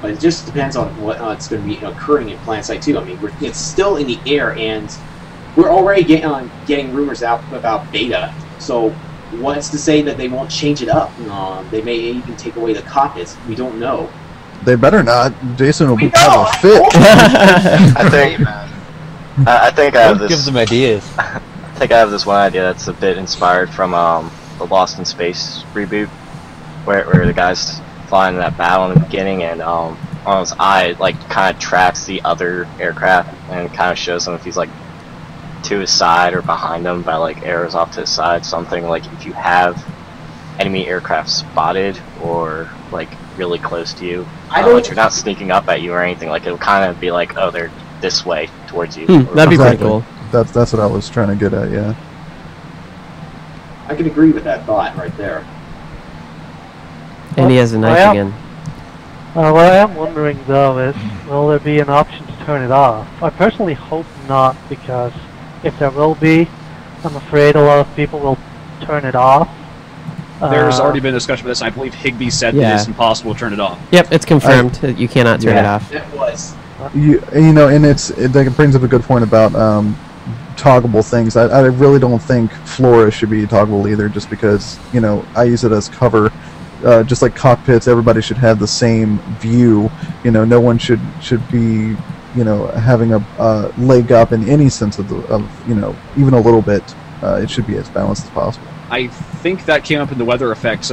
But it just depends on what it's going to be occurring in PlanetSide 2. I mean, it's still in the air, and we're already getting rumors out about beta. So what's to say that they won't change it up? They may even take away the cockpits. We don't know. They better not. Jason will have a fit. I think I have this. Give them ideas. I think I have this one idea that's a bit inspired from the Lost in Space reboot, where the guy's flying that battle in the beginning, and on his eye, kind of tracks the other aircraft, and kind of shows him if he's to his side or behind him by arrows off to his side, something if you have enemy aircraft spotted or really close to you, you're not sneaking up at you or anything. It'll kind of be oh, they're this way towards you. That'd be pretty cool. That's what I was trying to get at. Yeah. I can agree with that thought right there. And he has a knife again. What I am wondering though is, will there be an option to turn it off? I personally hope not, because if there will be, I'm afraid a lot of people will turn it off There's already been a discussion about this, and I believe Higby said that it's impossible to turn it off. Yep, it's confirmed that you cannot turn it off. It was. You know, and it brings up a good point about toggleable things. I really don't think Flora should be toggleable either, just because, you know, I use it as cover. Just like cockpits, everybody should have the same view. You know, no one should be, you know, having a leg up in any sense of you know, even a little bit. It should be as balanced as possible. I think that came up in the weather effects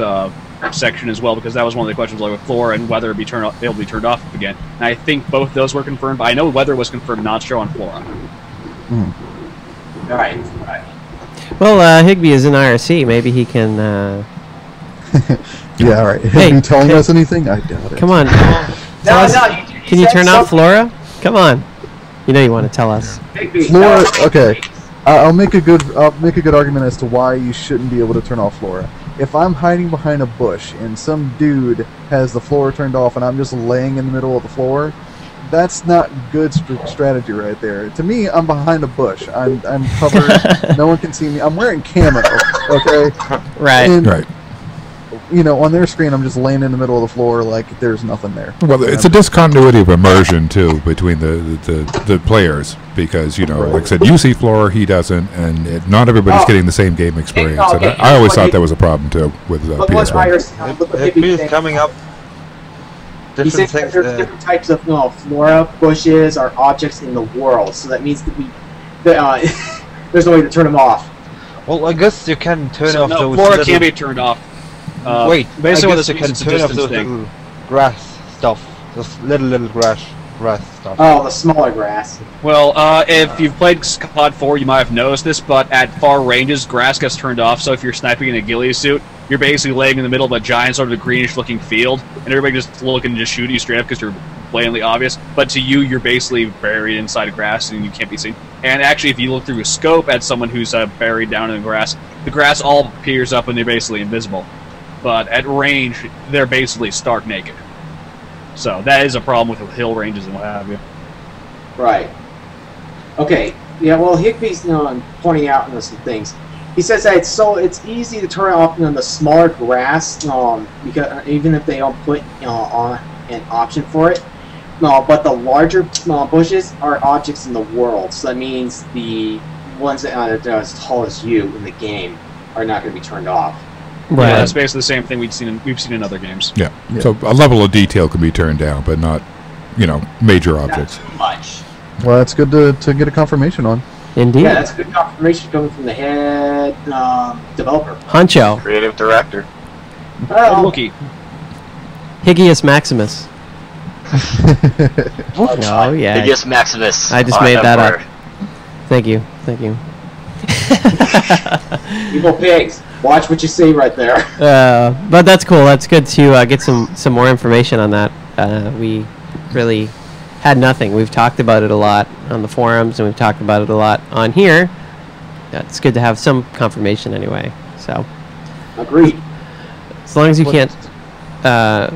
section as well, because that was one of the questions, like with Flora and weather be able to be turned off again. And I think both those were confirmed, but I know weather was confirmed, not sure on Flora. Right. Well, Higby is in IRC. Maybe he can. Yeah, all right. Have you telling us anything? I doubt it. Come on. Can you turn off Flora? Come on. You know you want to tell us. Flora. Okay. I'll make a good argument as to why you shouldn't be able to turn off Flora. If I'm hiding behind a bush and some dude has the Flora turned off and I'm just laying in the middle of the floor, that's not good strategy right there. To me, I'm behind a bush. I'm covered. No one can see me. I'm wearing camo. Okay. Right. And, Right. You know, on their screen, I'm just laying in the middle of the floor like there's nothing there. Well, it's a discontinuity of immersion too between the players, because, you know, like I said, you see Flora, he doesn't, and not everybody's getting the same game experience. And I always thought that was a problem too with PS1. Higby is coming up. He said that there's different types of flora, bushes, or objects in the world, so that means that there's no way to turn them off. Well, I guess you can turn off those. Flora can't be turned off. Wait, basically, I guess you can turn off those little grass stuff, those little grass stuff. Oh, the smaller grass. Well, if you've played COD 4, you might have noticed this, but at far ranges, grass gets turned off, so if you're sniping in a ghillie suit, you're basically laying in the middle of a giant sort of greenish-looking field, and everybody just looking to just shoot you straight up because you're blatantly obvious, but to you, you're basically buried inside of grass and you can't be seen. And actually, if you look through a scope at someone who's buried down in the grass all appears up and they're basically invisible. But at range, they're basically stark naked. So that is a problem with hill ranges and what have you. Right. Okay. Yeah. Well, Higby's pointing out some things. He says that it's easy to turn off the smaller grass, because even if they don't put on an option for it. But the larger bushes are objects in the world. So that means the ones that are as tall as you in the game are not going to be turned off. Right. Yeah, that's basically the same thing we've seen in other games. Yeah. So a level of detail can be turned down, but not, you know, major objects. Not too much. Well, that's good to get a confirmation on. Indeed. Yeah, that's good confirmation coming from the head developer. Honcho. Creative director. Wookie. Higius Maximus. Oh, yeah. Higius Maximus. I just made that up. Thank you. Evil pigs. Watch what you say right there. But that's cool. That's good to get some more information on that. We really had nothing. We've talked about it a lot on the forums, and we've talked about it a lot on here. It's good to have some confirmation anyway. So, agreed. As long as you can't, yeah,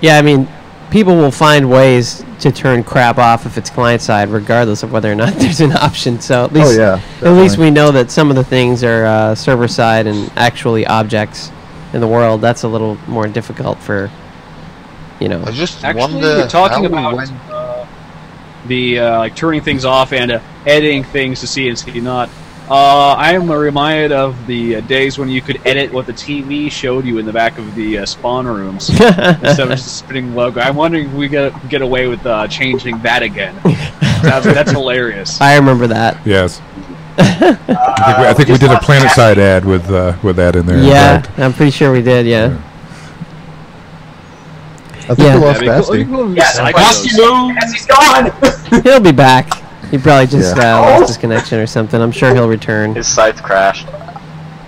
I mean, people will find ways to turn crap off if it's client side, regardless of whether or not there's an option. So at least, at least we know that some of the things are server side and actually objects in the world. That's a little more difficult for, you know. I just actually, wonder you're talking about the like turning things off and editing things to see and see not. I am reminded of the days when you could edit what the TV showed you in the back of the spawn rooms instead of just a spinning logo. I'm wondering if we get away with changing that again. That's hilarious. I remember that. Yes. I think we did a PlanetSide ad with that in there. Yeah, I'm pretty sure we did. Yeah. I think we lost Basti. Basti's gone. He'll be back. He probably just lost his connection or something. I'm sure he'll return. His site's crashed.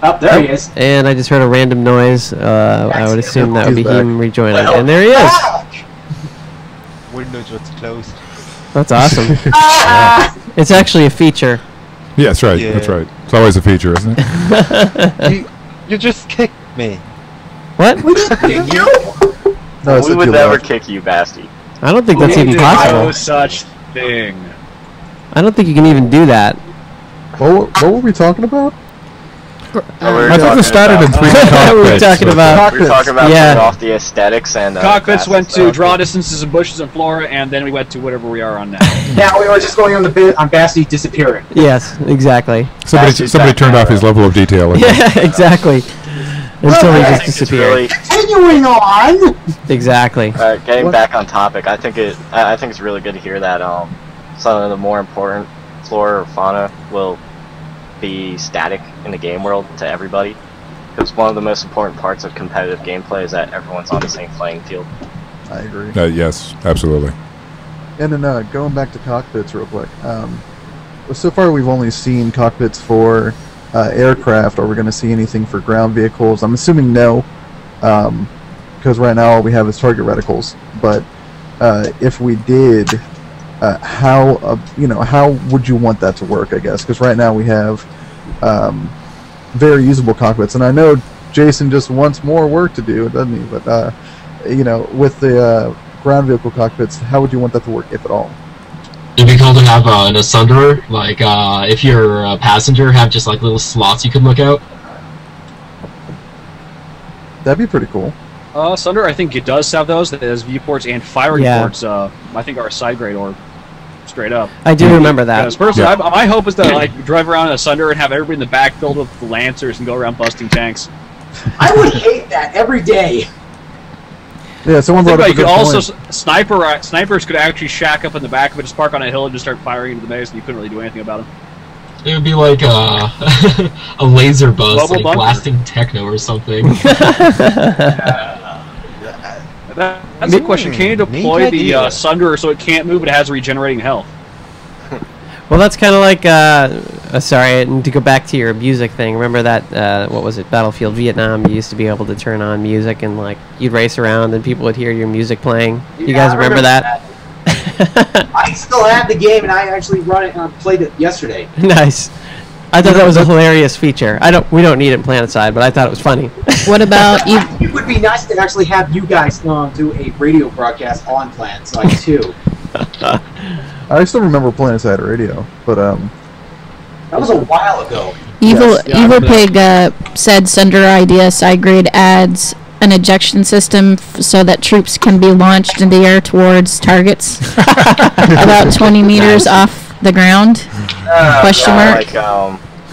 Up there he is. And I just heard a random noise. I would assume that would be him rejoining. And there he is. Windows was closed. That's awesome. It's actually a feature. Yeah, that's right. Yeah. That's right. It's always a feature, isn't it? you just kicked me. What? No, we would never kick you, Basti. I don't think that's even possible. No such thing. I don't think you can even do that. What were we talking about? I thought it started in 3D cockpits. We were talking about We were talking about Yeah. turning off the aesthetics and Cockpits went graphics to stuff. draw distances and bushes and flora, and then we went to whatever we are on now. Now we were just going on the bit on Basti disappearing. Yes, exactly. Somebody turned off his level of detail. Yeah, exactly. Until he I just think it's disappeared. really, Continuing on. Exactly. getting back on topic, I think it's really good to hear that some of the more important flora or fauna will be static in the game world to everybody. Because one of the most important parts of competitive gameplay is that everyone's on the same playing field. I agree. Yes, absolutely. And then going back to cockpits real quick. So far we've only seen cockpits for aircraft. Are we going to see anything for ground vehicles? I'm assuming no, because right now all we have is target reticles. But if we did, how would you want that to work? I guess because right now we have very usable cockpits, and I know Jason just wants more work to do, doesn't he? But with the ground vehicle cockpits, how would you want that to work, if at all? It'd be cool to have an Asunder, like if you're a passenger, have just like little slots you could look out. That'd be pretty cool. Sunder, I think it does have those. It has viewports and firing Yeah. ports. I think are a side grade or straight up. I do remember that. Because personally, my hope is to like drive around in a Sunder and have everybody in the back filled with Lancers and go around busting tanks. I would hate that every day. Yeah, someone brought up a You could good also point. snipers could actually shack up in the back of it, just park on a hill and just start firing into the base, and you couldn't really do anything about them. It would be like a a laser bus, Global like bunker. blasting techno or something. That's a question. Can you deploy the Sunder so it can't move but it has regenerating health? Well, that's kind of like, sorry, and to go back to your music thing, remember that, what was it, Battlefield Vietnam, you used to be able to turn on music and, like, you'd race around and people would hear your music playing. You Yeah, guys I remember that? I still have the game, and I actually run it and played it yesterday. Nice. I thought that was a hilarious feature. We don't need it in PlanetSide, but I thought it was funny. What about It would be nice to actually have you guys do a radio broadcast on PlanetSide too. I still remember PlanetSide radio, but That was a while ago. Evil Yeah, Pig said Sunder idea side grade adds an ejection system so that troops can be launched in the air towards targets about 20 meters off the ground. Question mark.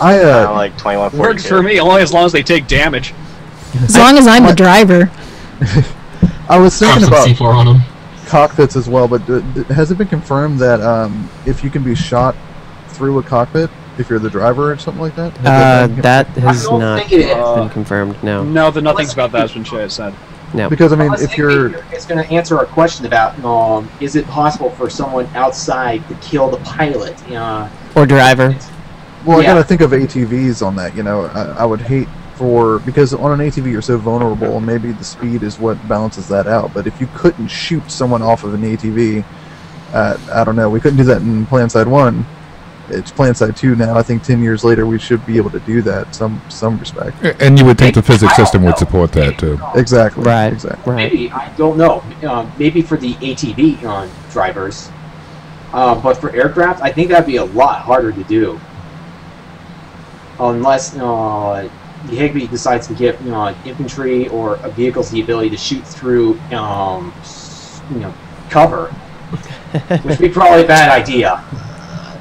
Like 2142. Works for me, only as long as they take damage. As long as I'm the driver. I was Drop thinking some about C4 on them. cockpits as well, but has it been confirmed that if you can be shot through a cockpit, if you're the driver or something like that? That has I don't not think it is. been confirmed, no. No, nothing's about that has been said. No. Because I mean, Unless if you're it's going to answer our question about is it possible for someone outside to kill the pilot? Or driver. well, I Yeah. gotta think of ATVs on that. I would hate because on an ATV you're so vulnerable, and maybe the speed is what balances that out. But if you couldn't shoot someone off of an ATV, I don't know. We couldn't do that in PlanetSide 1. It's PlanetSide 2 now. I think 10 years later we should be able to do that. Some respect. And you would think the physics system would support that too. Exactly. Right. Exactly. Right. Maybe, I don't know. Maybe for the ATV drivers. But for aircraft, I think that'd be a lot harder to do. Unless the Higby decides to give infantry or vehicles the ability to shoot through cover, which would be probably a bad idea.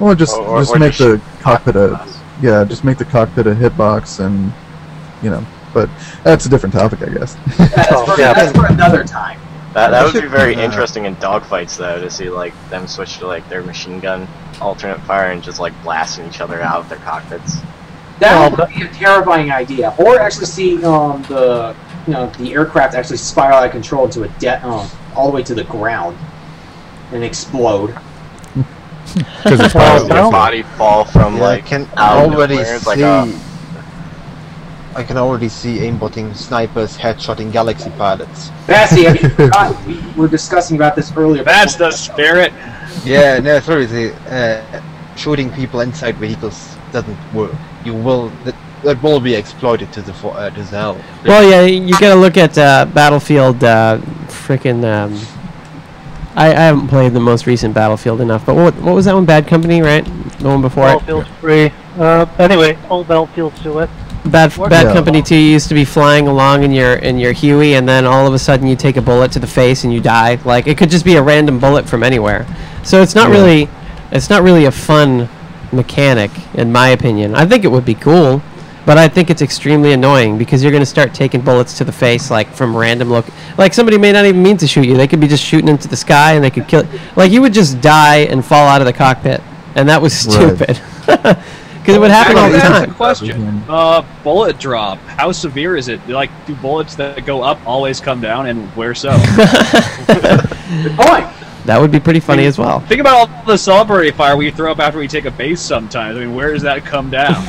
Well, just Or make just the cockpit just make the cockpit a hitbox, and But that's a different topic, I guess. That's for another time. That would be very interesting in dogfights, though, to see like them switch to like their machine gun alternate fire and just like blasting each other out of their cockpits. That would be a terrifying idea. Or actually see the aircraft actually spiral out of control into all the way to the ground and explode. Because it's Their body fall from I like can out of already nowhere. It's see. like a I can already see aimbotting snipers headshotting Galaxy pilots. Bassy, have you forgotten? We were discussing about this earlier. That's the spirit. Yeah, no, sorry. Shooting people inside vehicles doesn't work. That will be exploited to the hell. Well, yeah, you gotta look at Battlefield. I haven't played the most recent Battlefield enough, but what was that one? Bad Company, right? The one before it. Battlefield's free. Anyway, all Battlefield's do it. Bad Yeah. Company 2 used to be flying along in your Huey, and then all of a sudden you take a bullet to the face and you die. Like, it could just be a random bullet from anywhere. So it's not really a fun mechanic, in my opinion. I think it would be cool, but I think it's extremely annoying because you're going to start taking bullets to the face, like, from random like, somebody may not even mean to shoot you. They could be just shooting into the sky and they could kill. Like, you would just die and fall out of the cockpit, and that was stupid. Because it would happen all the time. Question. Bullet drop. How severe is it? Like, do bullets that go up always come down, and where so? Good point. That would be pretty funny as well. Think about all the celebrity fire we throw up after we take a base sometimes. I mean, where does that come down?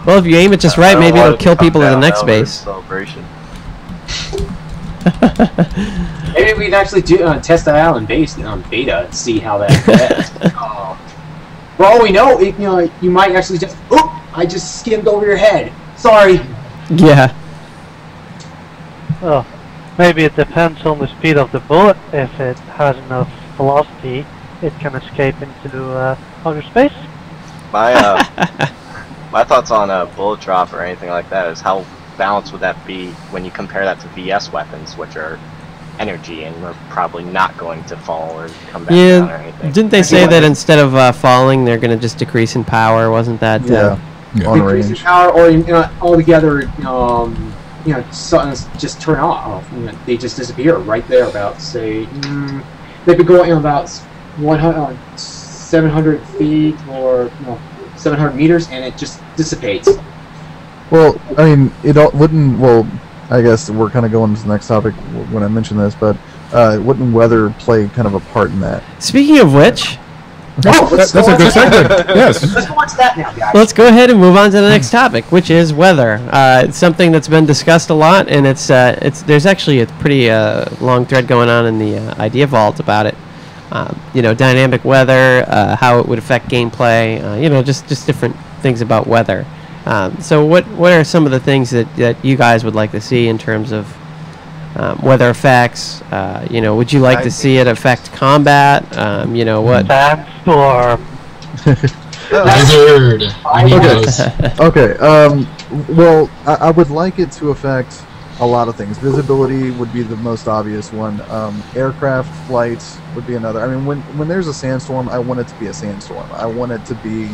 Well, if you aim it just right, maybe it'll kill people at the next base. Celebration. Maybe we can actually do test that out in beta and see how that goes. For all we know, you might actually just. Oop! I just skimmed over your head. Sorry. Yeah. Well, maybe it depends on the speed of the bullet. If it has enough velocity, it can escape into outer space. My my thoughts on a bullet drop or anything like that is how balanced would that be when you compare that to VS weapons, which are energy and we're probably not going to fall or come back down or anything. Didn't they say that instead of falling, they're going to just decrease in power? Wasn't that? Decrease in power, or altogether, just turn off. They just disappear right there. About say, they could go about 700 feet or 700 meters, and it just dissipates. Well, I mean, wouldn't. Well, I guess we're kind of going to the next topic when I mention this, but wouldn't weather play kind of a part in that? Speaking of which, that's a good segment. Yes. Let's go on to that now, guys. Let's go ahead and move on to the next topic, which is weather. It's something that's been discussed a lot, and there's actually a pretty long thread going on in the Idea Vault about it. Dynamic weather, how it would affect gameplay. Just different things about weather. So what are some of the things that you guys would like to see in terms of weather effects? Would you like to see it affect combat? What? Sandstorm. Blizzard. Okay. Well, I would like it to affect a lot of things. Visibility would be the most obvious one. Aircraft flights would be another. I mean, when there's a sandstorm, I want it to be a sandstorm. I want it to be,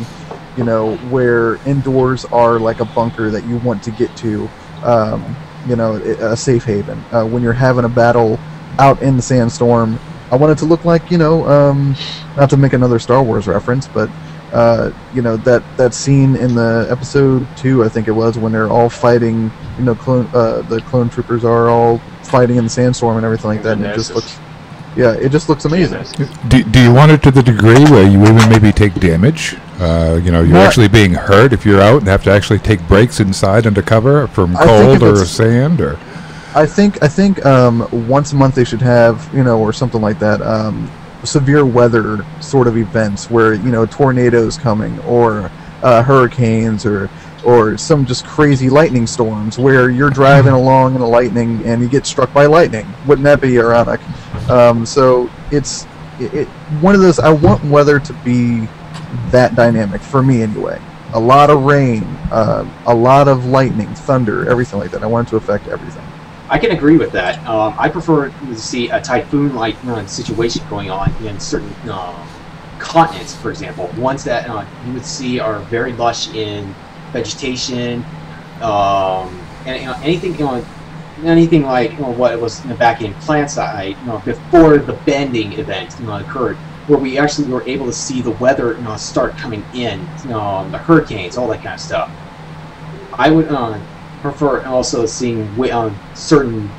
where indoors are like a bunker that you want to get to, a safe haven. When you're having a battle out in the sandstorm, I want it to look like, not to make another Star Wars reference, but that scene in the episode 2, I think it was, when they're all fighting, the clone troopers are all fighting in the sandstorm and everything like that, and it just looks amazing. Do you want it to the degree where you even maybe take damage? You're actually being hurt if you're out and have to actually take breaks inside under cover from cold or sand, or. I think once a month they should have, or something like that, severe weather sort of events where, tornadoes coming, or hurricanes, or some just crazy lightning storms where you're driving along in a lightning and you get struck by lightning. Wouldn't that be ironic? So it's one of those. I want weather to be that dynamic for me anyway. A lot of rain, a lot of lightning, thunder, everything like that. I want it to affect everything. I can agree with that. I prefer to see a typhoon-like situation going on in certain continents, for example. Ones that you would see are very lush in vegetation, and anything like what it was back in PlanetSide, before the bending event occurred, where we actually were able to see the weather start coming in, the hurricanes, all that kind of stuff. I would prefer also seeing certain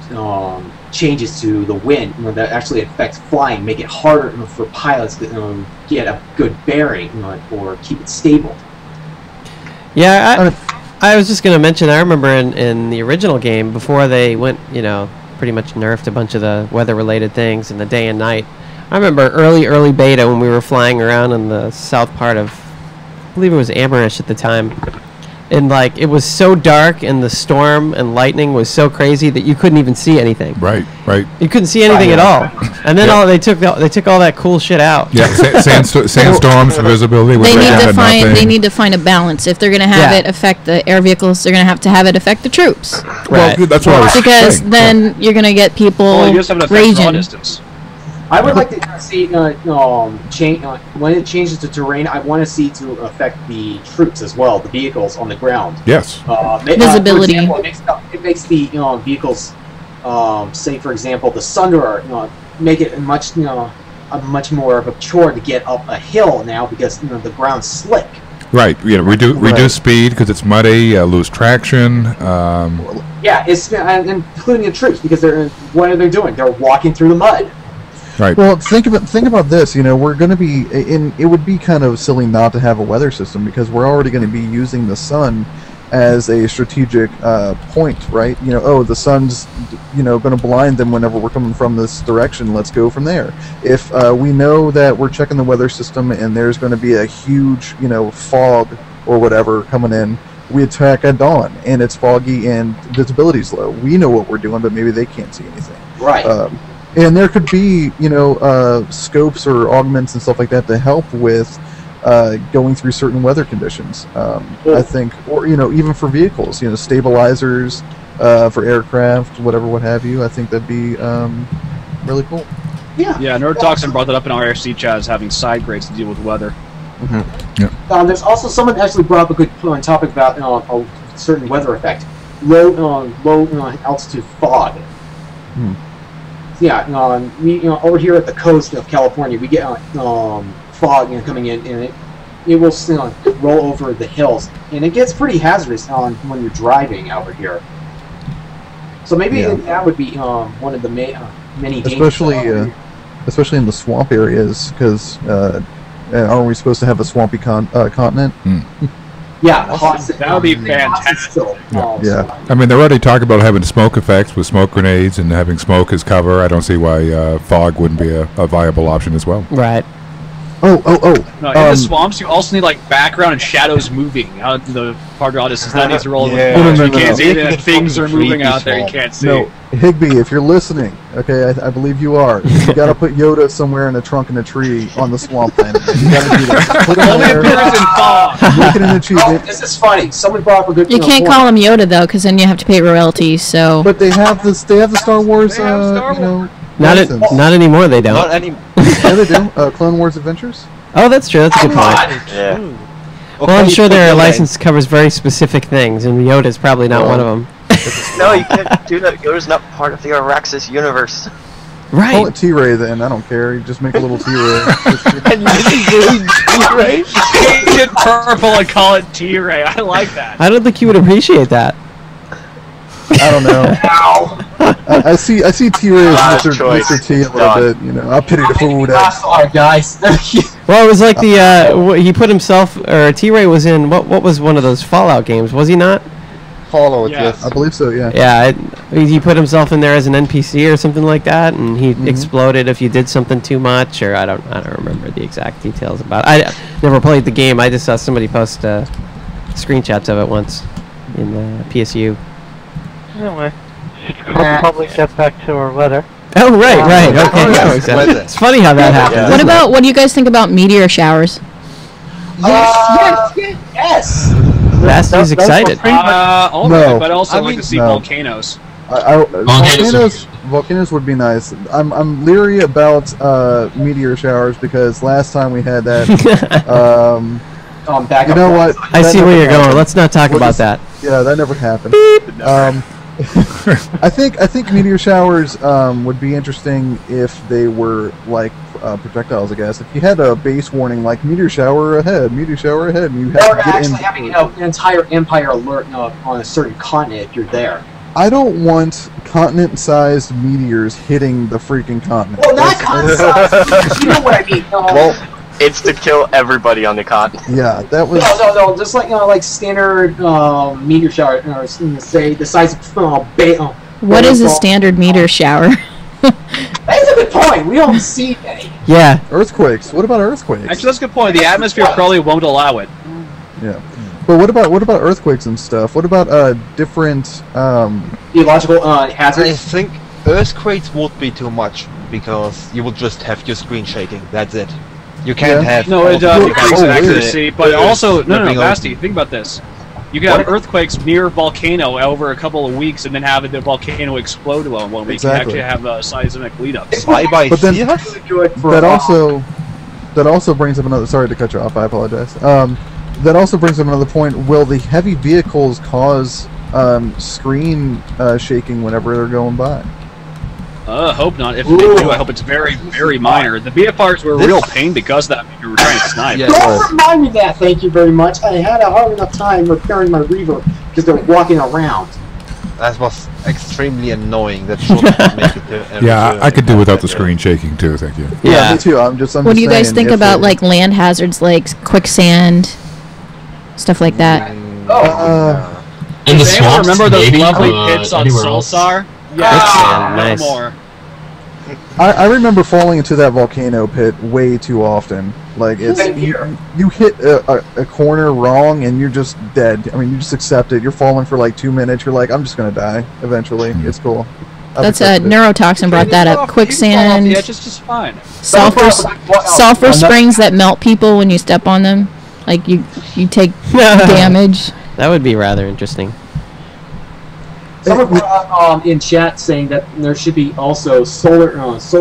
changes to the wind that actually affects flying, make it harder for pilots to get a good bearing or keep it stable. Yeah, I was just going to mention, I remember in the original game, before they went, pretty much nerfed a bunch of the weather-related things in the day and night. I remember early beta when we were flying around in the south part of, I believe it was Amherst at the time. and like it was so dark, and the storm and lightning was so crazy that you couldn't even see anything. Right. You couldn't see anything at all. And then they took all that cool shit out. Yeah, sandstorms, visibility. They need to find a balance. If they're going to have it affect the air vehicles, they're going to have it affect the troops. Right. Well, that's what I was because saying. then you're going to get people raging. I would like to see change when it changes to terrain. I want to see to affect the troops as well, the vehicles on the ground. Yes. Visibility. For example, it makes the vehicles, say for example, the Sunderer, make it a much more of a chore to get up a hill now because the ground's slick. Right. Reduce speed because it's muddy. Lose traction. Yeah, it's including the troops because what are they doing? They're walking through the mud. Right. Well, think about this. We're going to be in. It would be kind of silly not to have a weather system because we're already going to be using the sun as a strategic point, right? The sun's going to blind them whenever we're coming from this direction. Let's go from there. If we know that we're checking the weather system and there's going to be a huge fog or whatever coming in, we attack at dawn and it's foggy and visibility's low. We know what we're doing, but maybe they can't see anything. Right. And there could be, scopes or augments and stuff like that to help with going through certain weather conditions. I think, or even for vehicles, stabilizers for aircraft, whatever, what have you. I think that'd be really cool. Yeah. Yeah, Nerdtoxin brought that up in our IRC chat as having side grades to deal with weather. Mm-hmm. Yeah. There's also someone actually brought up a good topic about a certain weather effect, low altitude fog. Yeah, we over here at the coast of California, we get fog coming in, and it will roll over the hills, and it gets pretty hazardous when you're driving over here. So maybe that would be one of the many dangers. Especially in the swamp areas, because aren't we supposed to have a swampy continent? Yeah, that would be fantastic. Yeah. I mean, they're already talking about having smoke effects with smoke grenades and having smoke as cover. I don't see why fog wouldn't be a viable option as well. Right. No, in the swamps, you also need background and shadows moving. The part of this is that needs to roll. You can't see that things are moving out there. You can't see. No, Higby, if you're listening, okay, I believe you are. You got to put Yoda somewhere in a trunk in a tree on the swamp planet. You got to do that. Put him there. Make it an achievement. This is funny. Someone brought up a good. You can't call him Yoda though, because then you have to pay royalties. So. But they have this. They have the Star Wars. Not anymore. They don't. Not anymore. Yeah, they do. Clone Wars Adventures. Oh, that's true. That's a good point. Yeah. Well, I'm sure their license covers very specific things, and Yoda's probably not one of them. No, you can't do that. Yoda's not part of the Araxis universe. Right. Call it T-Ray then. I don't care. You just make a little T-Ray. And T-Ray? Paint it purple and call it T-Ray. I like that. I don't think you would appreciate that. I don't know. I see T-Ray as Mr. T a little bit. I pity the fool. Alright, guys. Well, it was like he put himself, or T-Ray was in, what was one of those Fallout games, was he not? Fallout, yes. I believe so, yeah. Yeah, he put himself in there as an NPC or something like that, and he exploded if you did something too much, or I don't remember the exact details about it. I never played the game. I just saw somebody post screenshots of it once in PSU. Anyway, should probably get back to our weather. Oh, right, okay. It's funny how that happens. What do you guys think about meteor showers? Yes! Basty's excited. But also I'd like to see volcanoes. Volcanoes would be nice. I'm leery about meteor showers because last time we had that. You know what? I see where you're going. Let's not talk about that. Yeah, that never happened. I think meteor showers would be interesting if they were like projectiles, I guess. If you had a base warning like meteor shower ahead, and you had to get in. Having an entire empire alert on a certain continent if you're there. I don't want continent-sized meteors hitting the freaking continent. Well, not continent-sized. You know what I mean? Well, it's to kill everybody on the continent. Yeah, that was. No. Just like standard meteor shower, or say the size of What is a standard meteor shower? That's a good point. We don't see any. Yeah. Earthquakes. What about earthquakes? Actually, that's a good point. The atmosphere probably won't allow it. Yeah. But what about earthquakes and stuff? What about different Geological I hazards. think earthquakes would be too much because you will just have your screen shaking. That's it. You can't Yeah. have. No, it all the increases effects of accuracy, the but earth also no, flipping Basti, open. think about this. You can have earthquakes near a volcano over a couple of weeks, and then have the volcano explode in 1 week. Exactly. You actually have seismic lead-ups. Bye-bye But then- CS? Good for that also brings up another. Sorry to cut you off. I apologize. That also brings up another point. Will the heavy vehicles cause screen shaking whenever they're going by? Hope not. If they do, I hope it's very, very minor. The BFRs were a real pain because of that. We were trying to snipe. Yeah. Don't remind me of that. Thank you very much. I had a hard enough time repairing my reverb because they're walking around. That was extremely annoying. That should not make it. Yeah, I could do without the screen shaking too. Thank you. Yeah, me too. I'm just. What do you guys saying, think if about they- like land hazards, like quicksand, stuff like that? In the Does anyone swamps, remember those maybe, lovely but pits on anywhere else. Solstar? Quicksand, no nice. more. I remember falling into that volcano pit way too often. Like it's you hit a corner wrong and you're just dead. I mean, you just accept it. You're falling for like 2 minutes. You're like, I'm just gonna die eventually. It's cool. I've That's accepted it. neurotoxin brought that up. Quicksand, Yeah, just fine. sulfur springs that melt people when you step on them. Like you take damage. That would be rather interesting. Someone in chat saying that there should be also solar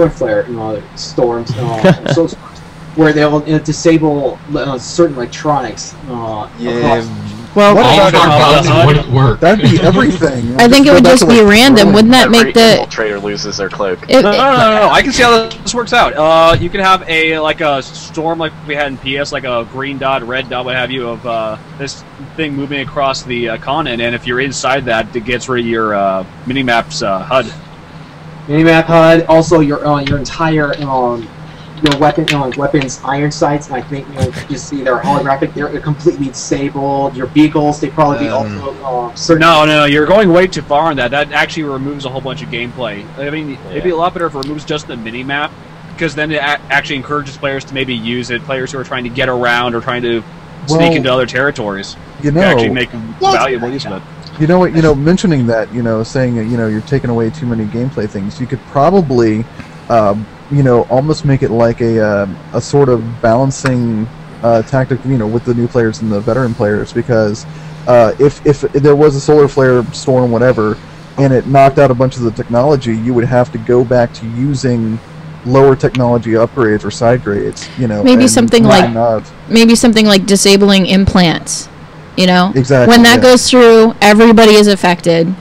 flare storms, where they'll disable certain electronics. Well, All farm wouldn't work. That'd be everything. I think it would just be random. Wouldn't that Every make the infiltrator loses their cloak. No, I can see how this works out. You can have a storm like we had in PS, like a green dot, red dot, what have you, of this thing moving across the continent, and if you're inside that, it gets rid of your minimap's HUD. Minimap HUD, also your entire your weapons iron sights, and I think you see they're holographic. They're completely disabled. Your vehicles, they probably be also certain. No, you're going way too far on that. That actually removes a whole bunch of gameplay. I mean, it'd be a lot better if it removes just the mini-map, because then it actually encourages players to maybe use it. Players who are trying to get around or trying to sneak into other territories. You know, actually make valuable use of it. You know what? mentioning that, saying that, you're taking away too many gameplay things. You could probably, almost make it like a sort of balancing tactic, with the new players and the veteran players, because if there was a solar flare storm, whatever, and it knocked out a bunch of the technology, you would have to go back to using lower technology upgrades or side grades, maybe and something not. maybe something like disabling implants. Exactly, when that yeah. goes through, everybody is affected,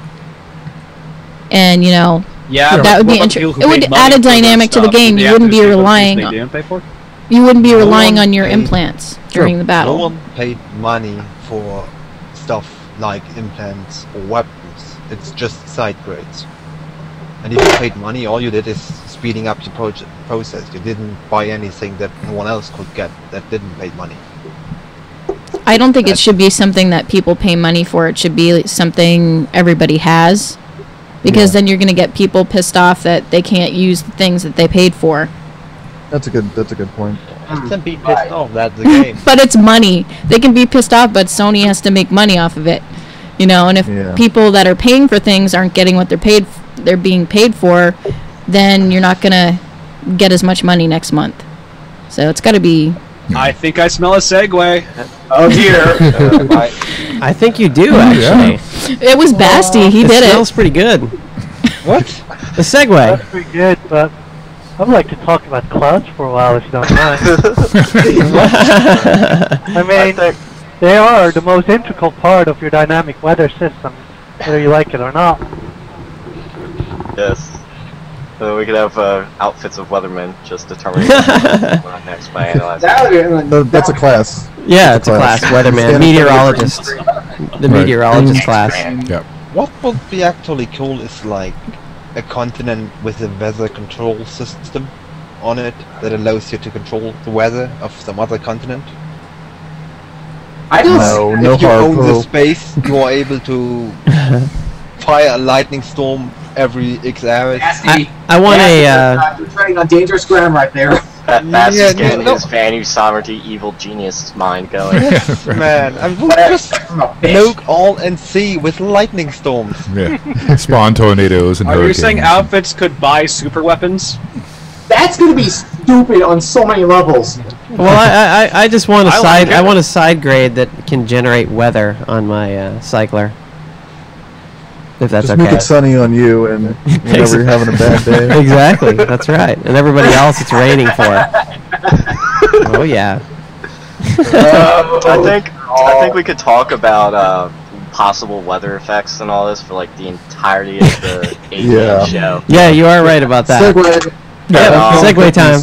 and Yeah, that would be interesting. It would add a dynamic to the game. You wouldn't be relying. You wouldn't be relying on your implants during the battle. No one paid money for stuff like implants or weapons. It's just side grades. And if you paid money, all you did is speeding up the process. You didn't buy anything that no one else could get that didn't pay money. I don't think it should be something that people pay money for. It should be something everybody has, because then you're going to get people pissed off that they can't use the things that they paid for. That's a good point. Let them be pissed off. That's the game. But it's money. They can be pissed off, but Sony has to make money off of it. And if people that are paying for things aren't getting what they're being paid for, then you're not going to get as much money next month. So it's got to be. I think I smell a segue. Oh dear. I think you do, actually. It was Basti. He did It it. smells pretty good. What? The segue. That's pretty good, but I'd like to talk about clouds for a while, if you don't mind. I mean, they are the most integral part of your dynamic weather system, whether you like it or not. Yes. So we could have outfits of weathermen just determining what next by analyzing. That's a class. Yeah, it's a class. Weatherman. Meteorologist. The meteorologist class. Yep. What would be actually cool is like a continent with a weather control system on it that allows you to control the weather of some other continent. I don't No If you own the hard space, you are able to fire a lightning storm every X hours. I want you're treading on dangerous ground right there. That's just getting his Vanu sovereignty evil genius mind going. Yes, man. And we'll just nuke all NC with lightning storms. Yeah. Spawn tornadoes and Are you hurricanes. saying outfits could buy super weapons? That's gonna be stupid on so many levels. Well, I just want a I side. like it. I want a side grade that can generate weather on my cycler. If that's Just okay. make it sunny on you, and whenever you're having a bad day. Exactly. That's right. And everybody else, it's raining for. Oh yeah. I think we could talk about possible weather effects and all this for like the entirety of the AGN show. Yeah, you are right about that. Segue. Yeah, segue time.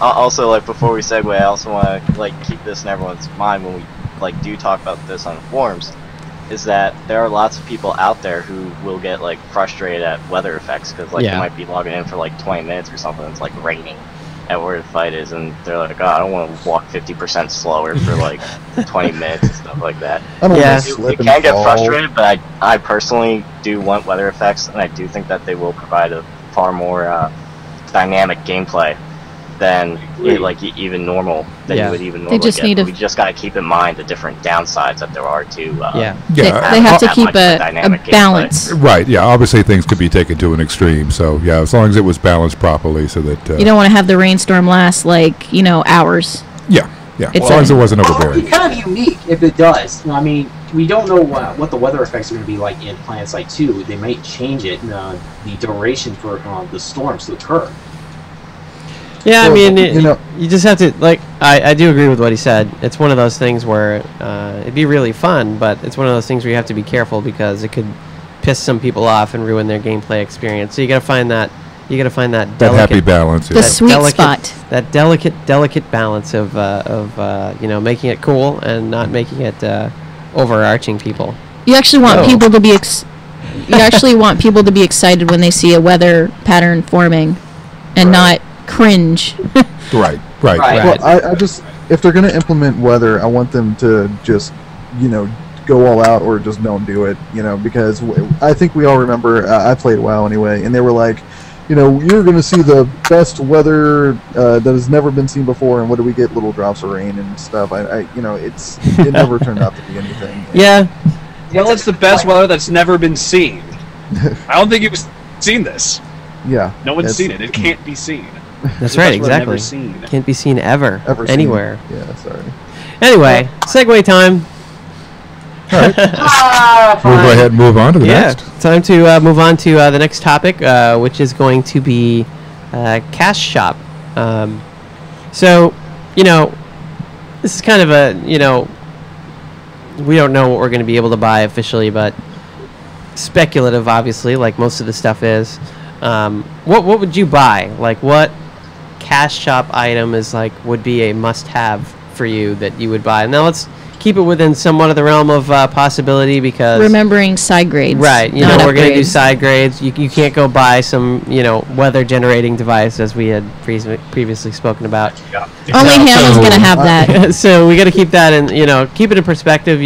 Also, like before we segue, I also want to like keep this in everyone's mind when we like do talk about this on forums, is that there are lots of people out there who will get like frustrated at weather effects because like they might be logging in for like 20 minutes or something. It's like raining at where the fight is, and they're like, "Oh, I don't want to walk 50% slower for like 20 minutes and stuff like that." I don't Yeah. want to slip You and can get fall. frustrated, but I personally do want weather effects, and I do think that they will provide a far more dynamic gameplay than even normal than you would even normally just get. need But a- we just got to keep in mind the different downsides that there are to They have to keep a balance. Right, yeah, obviously things could be taken to an extreme, so yeah, as long as it was balanced properly so that... You don't want to have the rainstorm last like hours. Yeah, as It's long as it wasn't It'd overbearing. be kind of unique if it does. I mean, we don't know what the weather effects are going to be like in PlanetSide 2. They might change it, the duration for the storms to occur. Yeah, I Well, mean, you know- you just have to, like, I do agree with what he said. It's one of those things where it'd be really fun, but it's one of those things where you have to be careful because it could piss some people off and ruin their gameplay experience. So you got to find that, That delicate, happy balance. The Yeah. sweet spot. that delicate balance of making it cool and not making it overarching people. You actually want Oh. people to be you actually want people to be excited when they see a weather pattern forming, and not cringe. Right. Well, I just, if they're going to implement weather, I want them to just, go all out or just don't do it, because I think we all remember, I played WoW anyway, and they were like, you're going to see the best weather that has never been seen before, and what do we get? Little drops of rain and stuff. It never turned out to be anything. Yeah. Well, it's the best weather that's never been seen. I don't think you've seen this. Yeah. No one's it's- seen it. It can't be seen. That's It's right, the best weather exactly. never seen. Can't be seen ever Seen. anywhere. Yeah, sorry. Anyway, segue time. We'll go ahead and move on to the next. Time to move on to the next topic, which is going to be Cash Shop. So, this is kind of a, we don't know what we're going to be able to buy officially, but speculative, obviously, like most of the stuff is. What would you buy? Like, what Cash Shop item is would be a must-have for you that you would buy? Now let's keep it within somewhat of the realm of possibility because Remembering side grades. right, not we're going to do upgrades. side grades. You can't go buy some weather generating device as we had previously spoken about. Only Hannah's gonna have that. So we got to keep that in keep it in perspective.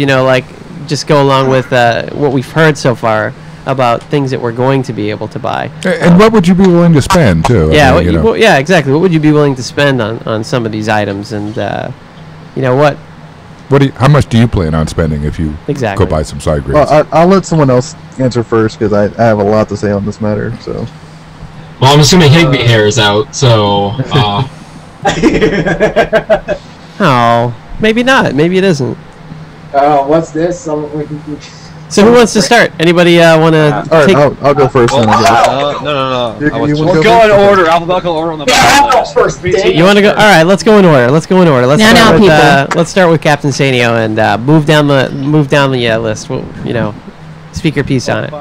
Just go along with what we've heard so far about things that we're going to be able to buy. And what would you be willing to spend, too? Yeah, I mean, yeah, exactly. What would you be willing to spend on some of these items, and what? how much do you plan on spending if you Exactly. go buy some side grades? Well, I'll let someone else answer first because I have a lot to say on this matter. So. Well, I'm assuming Higby hair is out, so Oh, maybe not. Maybe it isn't. What's this? So who wants to start? Anybody want to All right, take? I'll go first. Then, I guess. No. You- I was you just- wanna We'll go go in first? order, alphabetical order on the bottom list. first, Dave. You want to go? All right, let's go in order. Let's Now, start with, people. let's start with Captain Sanio and move down the list. We'll, speak your piece on it.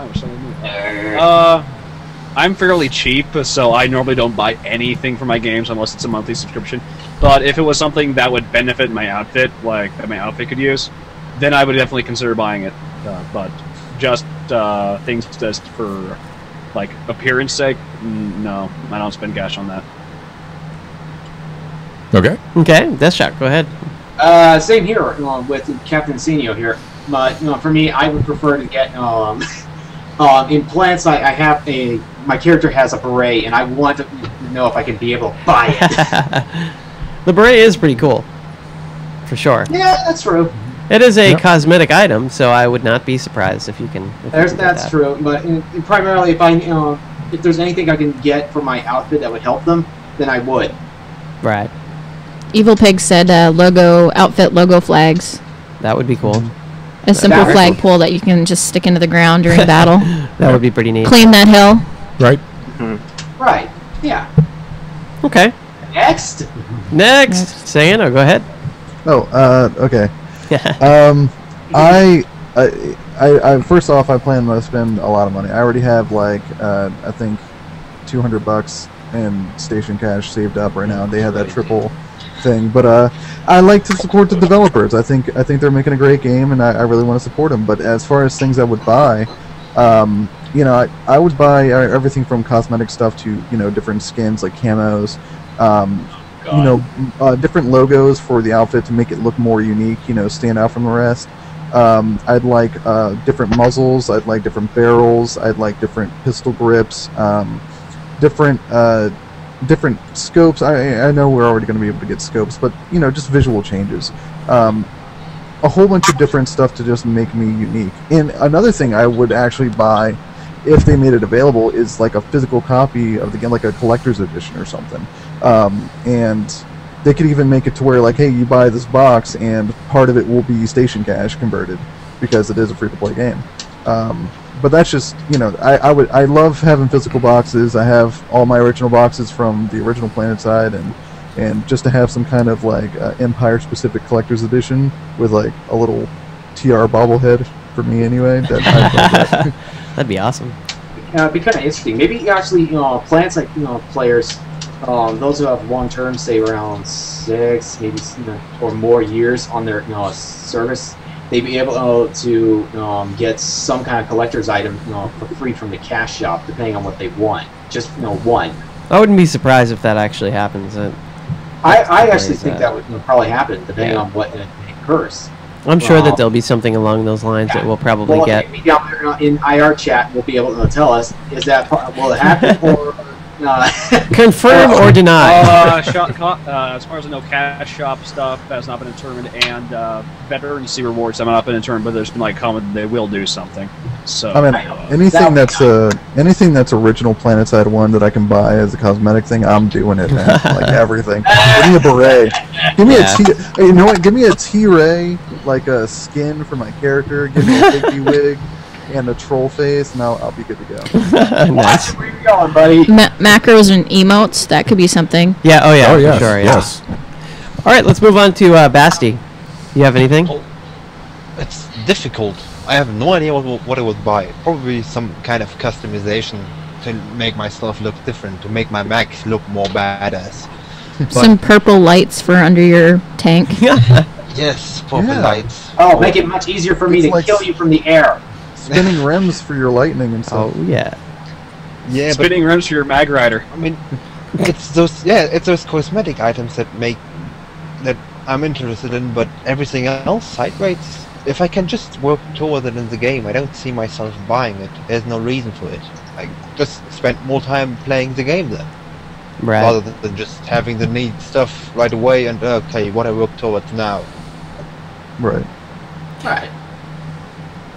I'm fairly cheap, so I normally don't buy anything for my games unless it's a monthly subscription. But if it was something that would benefit my outfit, like that my outfit could use, then I would definitely consider buying it. But just things just for appearance sake, no, I don't spend cash on that. Okay. Okay, Deathshot, go ahead. Same here with Captain Senio here. But for me, I would prefer to get In PlanetSide, I have my character has a beret, and I want to know if I can be able to buy it. The beret is pretty cool, for sure. Yeah, that's true. It is a cosmetic item, so I would not be surprised if you can. That's true, but primarily, if there's anything I can get for my outfit that would help them, then I would. Right. Evil Pig said outfit logo flags. That would be cool. A simple flagpole that you can just stick into the ground during battle. That would be pretty neat. Clean that hill. Right. Right. Yeah. Okay. Next. Sayano, go ahead. Oh, okay. I first off, I plan to spend a lot of money. I already have like I think $200 in station cash saved up right now. They have that triple thing, but I like to support the developers. I think they're making a great game, and I really want to support them. But as far as things I would buy, you know, I would buy everything from cosmetic stuff to, you know, different skins like camos, you know, different logos for the outfit to make it look more unique, you know, stand out from the rest. I'd like different muzzles, I'd like different barrels, I'd like different pistol grips, different scopes. I know we're already going to be able to get scopes, but, you know, just visual changes. A whole bunch of different stuff to just make me unique. And another thing I would actually buy, if they made it available, is like a physical copy of the game, like a collector's edition or something. And they could even make it to where, like, hey, you buy this box and part of it will be station cash converted, because it is a free-to-play game. But that's just, you know, I love having physical boxes. I have all my original boxes from the original PlanetSide, and just to have some kind of like Empire-specific collector's edition with like a little TR bobblehead for me anyway. That'd be awesome. It'd be kind of interesting. Maybe actually, you know, PlanetSide, you know, players, those who have long term, say around 6, maybe, you know, or more years on their, you know, service, they'd be able to get some kind of collector's item, you know, for free from the cash shop, depending on what they want. Just, you know, one. I wouldn't be surprised if that actually happens. I actually think that would probably happen, depending on what occurs. I'm sure that there'll be something along those lines that we'll probably get. Maybe down there in IR chat will be able to tell us, will it happen, or confirm or deny? As far as I know, cash shop stuff has not been determined, and veterancy rewards have not been determined, but there's been like comment they will do something. So I mean, anything that's original PlanetSide 1 that I can buy as a cosmetic thing, I'm doing it, man. Like everything. Give me a beret. Give me you know what? Give me a T-Ray, like a skin for my character. Give me a Bigby wig and a troll face, and I'll be good to go. Nice. Where you going, buddy? Macros and emotes, that could be something. Yeah. Oh yeah. yes, For sure. Yeah. yes. All right. Let's move on to Basti. You have anything? It's difficult. I have no idea what I would buy. Probably some kind of customization to make myself look different, to make my mech look more badass. Some purple lights for under your tank. Yes, purple lights. Oh, make it much easier for me to kill you from the air. Spinning rims for your lightning and stuff. Oh yeah. Yeah, spinning rims for your Mag Rider. I mean, it's those cosmetic items that I'm interested in, but everything else, side rates, if I can just work toward it in the game, I don't see myself buying it. There's no reason for it. I just spent more time playing the game then. Right. Rather than just having the neat stuff right away and, okay, what I work towards now. Right. Right.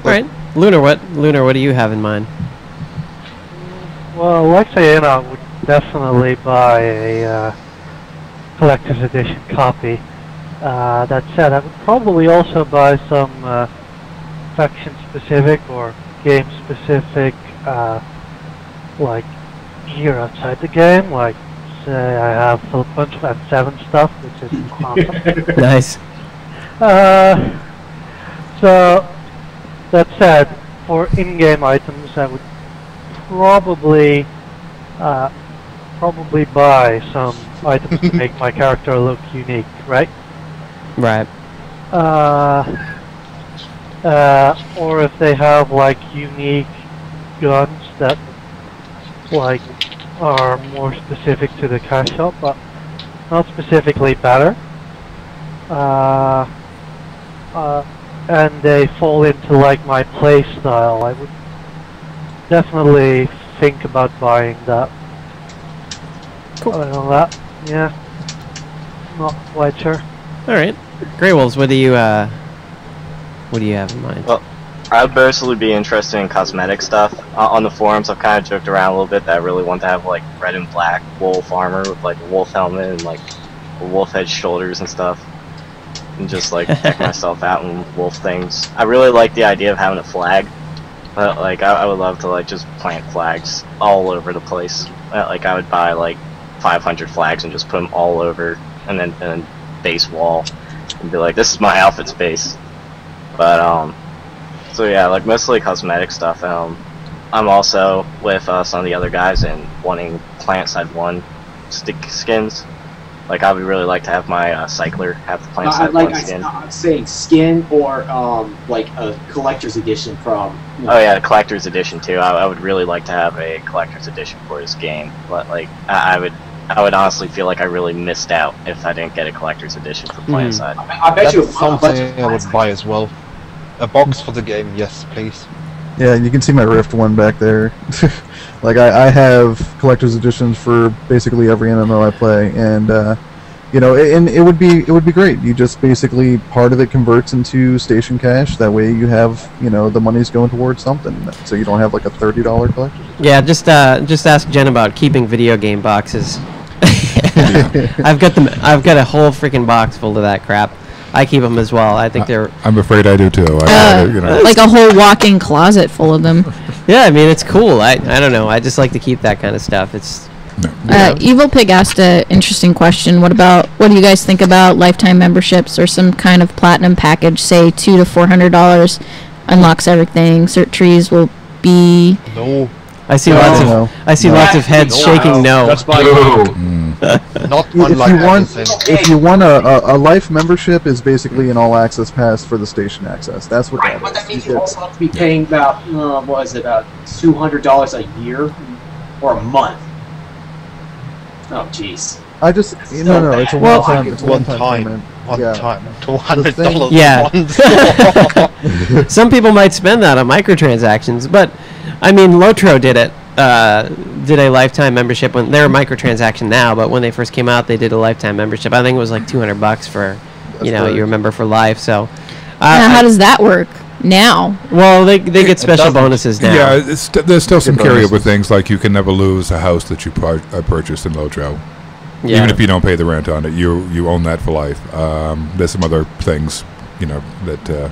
All right. Lunar, what do you have in mind? Well, like Sayana, I would definitely buy a collector's edition copy. That said, I would probably also buy some faction-specific or game-specific like gear outside the game. Like, say, I have a bunch of N7 stuff, which is awesome. Nice. So, that said, for in-game items, I would probably buy some items to make my character look unique, right? Right. Or if they have like unique guns that like are more specific to the cash shop, but not specifically better. And they fall into like my play style. I would definitely think about buying that. Cool. Other than that, yeah, not quite sure. All right, Grey Wolves. What do you have in mind? Well, I'd personally be interested in cosmetic stuff. On the forums, I've kind of joked around a little bit that I really want to have like red and black wolf armor with like a wolf helmet and like wolf head shoulders and stuff, and just like deck myself out in wolf things. I really like the idea of having a flag, but like I would love to like just plant flags all over the place. Like I would buy like 500 flags and just put them all over, and then base wall, and be like, this is my outfit space. But so yeah, like mostly cosmetic stuff. I'm also with some of the other guys and wanting PlanetSide 1 stick skins. Like I would really like to have my cycler have the PlanetSide 1 skin. I'm saying skin or like a collector's edition from. Oh yeah, collector's edition too. I would really like to have a collector's edition for this game, but like I would honestly feel like I really missed out if I didn't get a collector's edition for PlanetSide. I bet That's something I would buy as well. A box for the game, yes, please. Yeah, you can see my Rift one back there. Like I have collector's editions for basically every MMO I play, and you know, and it would be great. You just basically part of it converts into station cash. That way, you have the money's going towards something, so you don't have like a $30 collector's edition. Yeah, just ask Jen about keeping video game boxes. I've got a whole freaking box full of that crap. I keep them as well. I think they're. I'm afraid I do too. Like a whole walk-in closet full of them. Yeah, I mean it's cool. I don't know. I just like to keep that kind of stuff. It's. Evil Pig asked an interesting question. What do you guys think about lifetime memberships or some kind of platinum package? Say $200 to $400 unlocks everything. Cert trees will be. No. I see lots of heads shaking no. That's by Not unlike if you want a life membership is basically an all access pass for the station access. That's what that is. But that means you also have to be paying about about $200 a year or a month. Oh jeez. I just no, it's a one-time. It's a one-time payment. $200 Yeah. Some people might spend that on microtransactions, but I mean, Lotro did it. Did a lifetime membership when they're a microtransaction now, but when they first came out, they did a lifetime membership. I think it was like $200 for, you remember for life. So, now how does that work now? Well, they get special bonuses now. Yeah, there's still some carryover things like you can never lose a house that you purchased in Lotro. Yeah. Even if you don't pay the rent on it, you own that for life. There's some other things, that.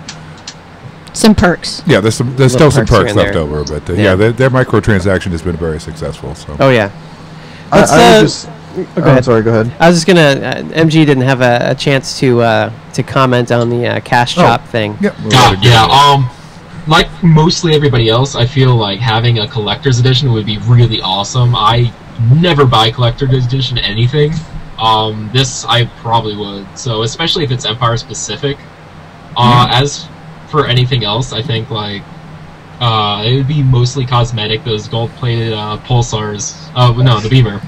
Some perks. Yeah, there's still some perks left there. over, but their microtransaction has been very successful. So. Oh yeah. Sorry, go ahead. I was just gonna. MG didn't have a chance to comment on the cash shop thing. Yeah. Like mostly everybody else, I feel like having a collector's edition would be really awesome. I never buy collector's edition anything. This I probably would. So especially if it's Empire specific. As for anything else, I think like it would be mostly cosmetic. Those gold-plated pulsars. No, the beamer.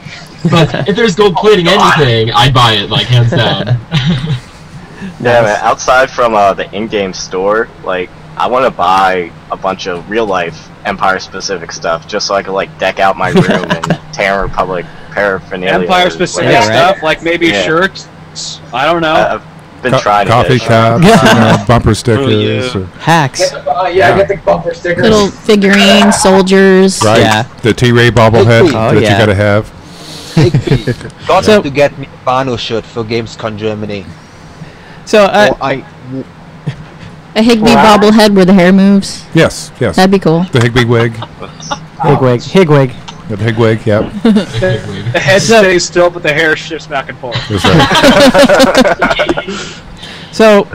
But if there's gold plating anything, I'd buy it like hands down. Yeah, man, outside from the in-game store, like I want to buy a bunch of real-life Empire-specific stuff just so I could like deck out my room and Terran Republic paraphernalia. Empire-specific stuff, like maybe shirts. I don't know. Been trying coffee cups, bumper stickers, hacks. Get the bumper stickers. Little figurines, soldiers. Right. Yeah. The T-Ray bobblehead that you gotta have. Got to get me a Bano shirt for Gamescom Germany. So A Higby bobblehead where the hair moves. Yes. That'd be cool. The Higby wig. Higwig. The Higwig, yep. The head stays still, but the hair shifts back and forth. That's right. So,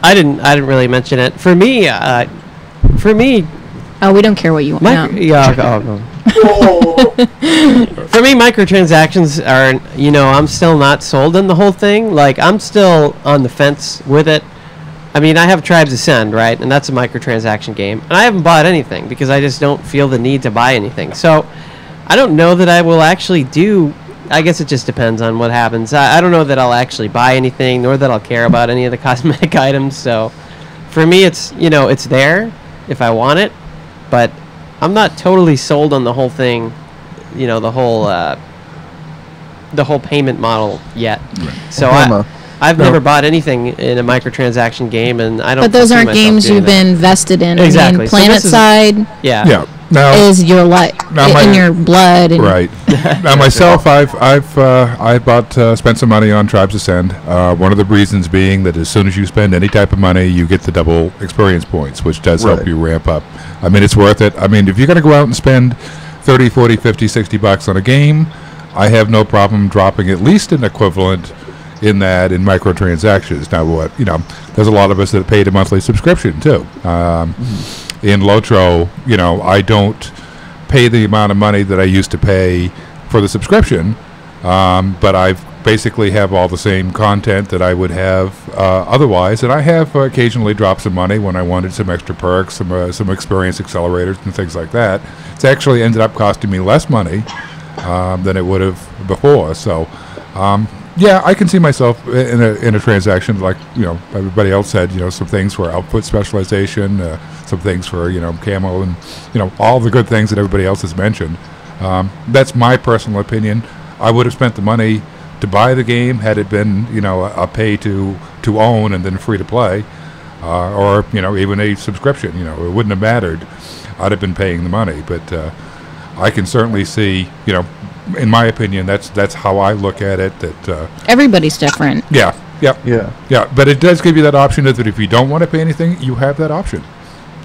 I didn't really mention it. For me. Oh, we don't care what you want. For me, microtransactions are, I'm still not sold on the whole thing. Like, I'm still on the fence with it. I mean, I have Tribes Ascend, right? And that's a microtransaction game. And I haven't bought anything because I just don't feel the need to buy anything. So, I don't know that I will actually do... I guess it just depends on what happens. I don't know that I'll actually buy anything, nor that I'll care about any of the cosmetic items. So, for me, it's, it's there if I want it. But I'm not totally sold on the whole thing, you know, the whole payment model yet. Right. So I've never bought anything in a microtransaction game, and I don't. But those foresee aren't myself games doing you've that. been invested in. Exactly. I So mean, this is- PlanetSide Yeah. Now, is your life in your blood. And right. Now myself, I've spent some money on Tribes Ascend. One of the reasons being that as soon as you spend any type of money, you get the double experience points, which does help Right. you ramp up. I mean, it's worth it. I mean, if you're going to go out and spend 30, 40, 50, 60 bucks on a game, I have no problem dropping at least an equivalent in that in microtransactions. Now, there's a lot of us that paid a monthly subscription too. In Lotro, I don't pay the amount of money that I used to pay for the subscription, but I basically have all the same content that I would have otherwise, and I have occasionally dropped some money when I wanted some extra perks, some experience accelerators and things like that. It's actually ended up costing me less money than it would have before. So, yeah, I can see myself in a transaction like everybody else said. Some things for output specialization, some things for camo, and all the good things that everybody else has mentioned. That's my personal opinion. I would have spent the money to buy the game had it been a pay to own and then free to play, or even a subscription. It wouldn't have mattered. I'd have been paying the money, but I can certainly see in my opinion, that's how I look at it. That everybody's different. Yeah. Yeah. But it does give you that option that if you don't want to pay anything, you have that option.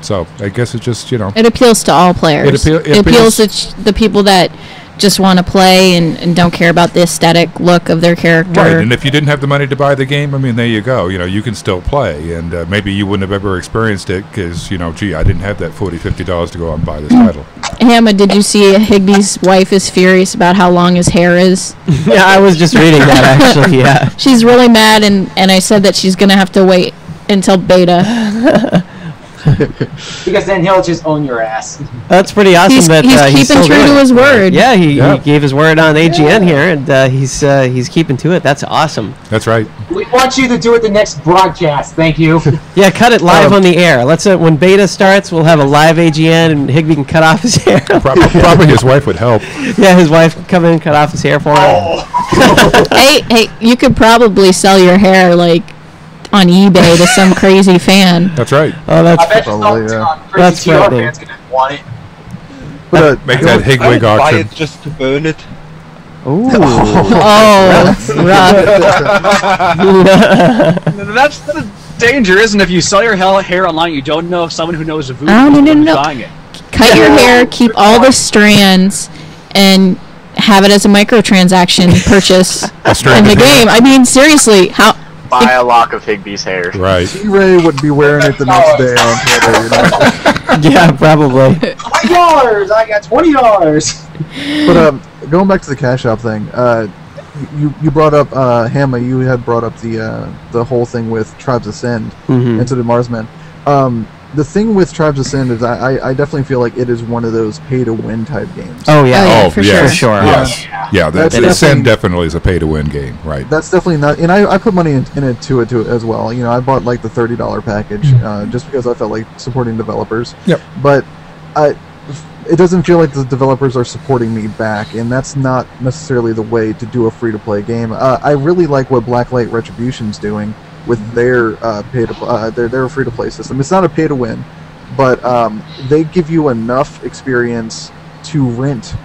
So I guess it's just It appeals to all players. It appeals to the people that just want to play and don't care about the aesthetic look of their character. Right, and if you didn't have the money to buy the game, I mean, there you go. You can still play, and maybe you wouldn't have ever experienced it because, gee, I didn't have that $40, $50 to go out and buy this title. Hamma, did you see Higby's wife is furious about how long his hair is? Yeah, I was just reading that, actually, yeah. She's really mad, and I said that she's going to have to wait until beta. Because then he'll just own your ass. That's pretty awesome. He's keeping still true doing to it. his word. Yeah, he gave his word on AGN here, and he's keeping to it. That's awesome. That's right. We want you to do it the next broadcast. Thank you. Yeah, cut it live on the air. Let's when beta starts, we'll have a live AGN, and Higby can cut off his hair. Probably his wife would help. Yeah, his wife can come in and cut off his hair for him. Hey, you could probably sell your hair on eBay to some crazy fan. That's right. Oh, that's I bet probably, you yeah. That's TR frightening. fans gonna want it. But Make that I Higwig would buy auction. it just to burn it. Ooh. rough. That's the danger, isn't it? If you sell your hair online, you don't know if someone who knows a voodoo is buying it. Cut your hair, keep all the strands, and have it as a microtransaction purchase in the game. I mean, seriously, how? Buy a lock of Higby's hair. Right. T-Ray would be wearing it the next day on Twitter. Yeah, probably. $20! I got $20! But going back to the cash out thing, you brought up Hamma. You had brought up the whole thing with Tribes Ascend into the Marsmen. The thing with Tribes Ascend is I definitely feel like it is one of those pay-to-win type games. Oh yeah, for yes. sure. Yes. Yeah, That's Ascend definitely- definitely is a pay-to-win game, right? That's definitely not, and I put money in it to it as well. I bought like the $30 package just because I felt like supporting developers. Yep. But it doesn't feel like the developers are supporting me back, and that's not necessarily the way to do a free-to-play game. I really like what Blacklight Retribution's doing with their their free-to-play system. It's not a pay-to-win, but they give you enough experience to rent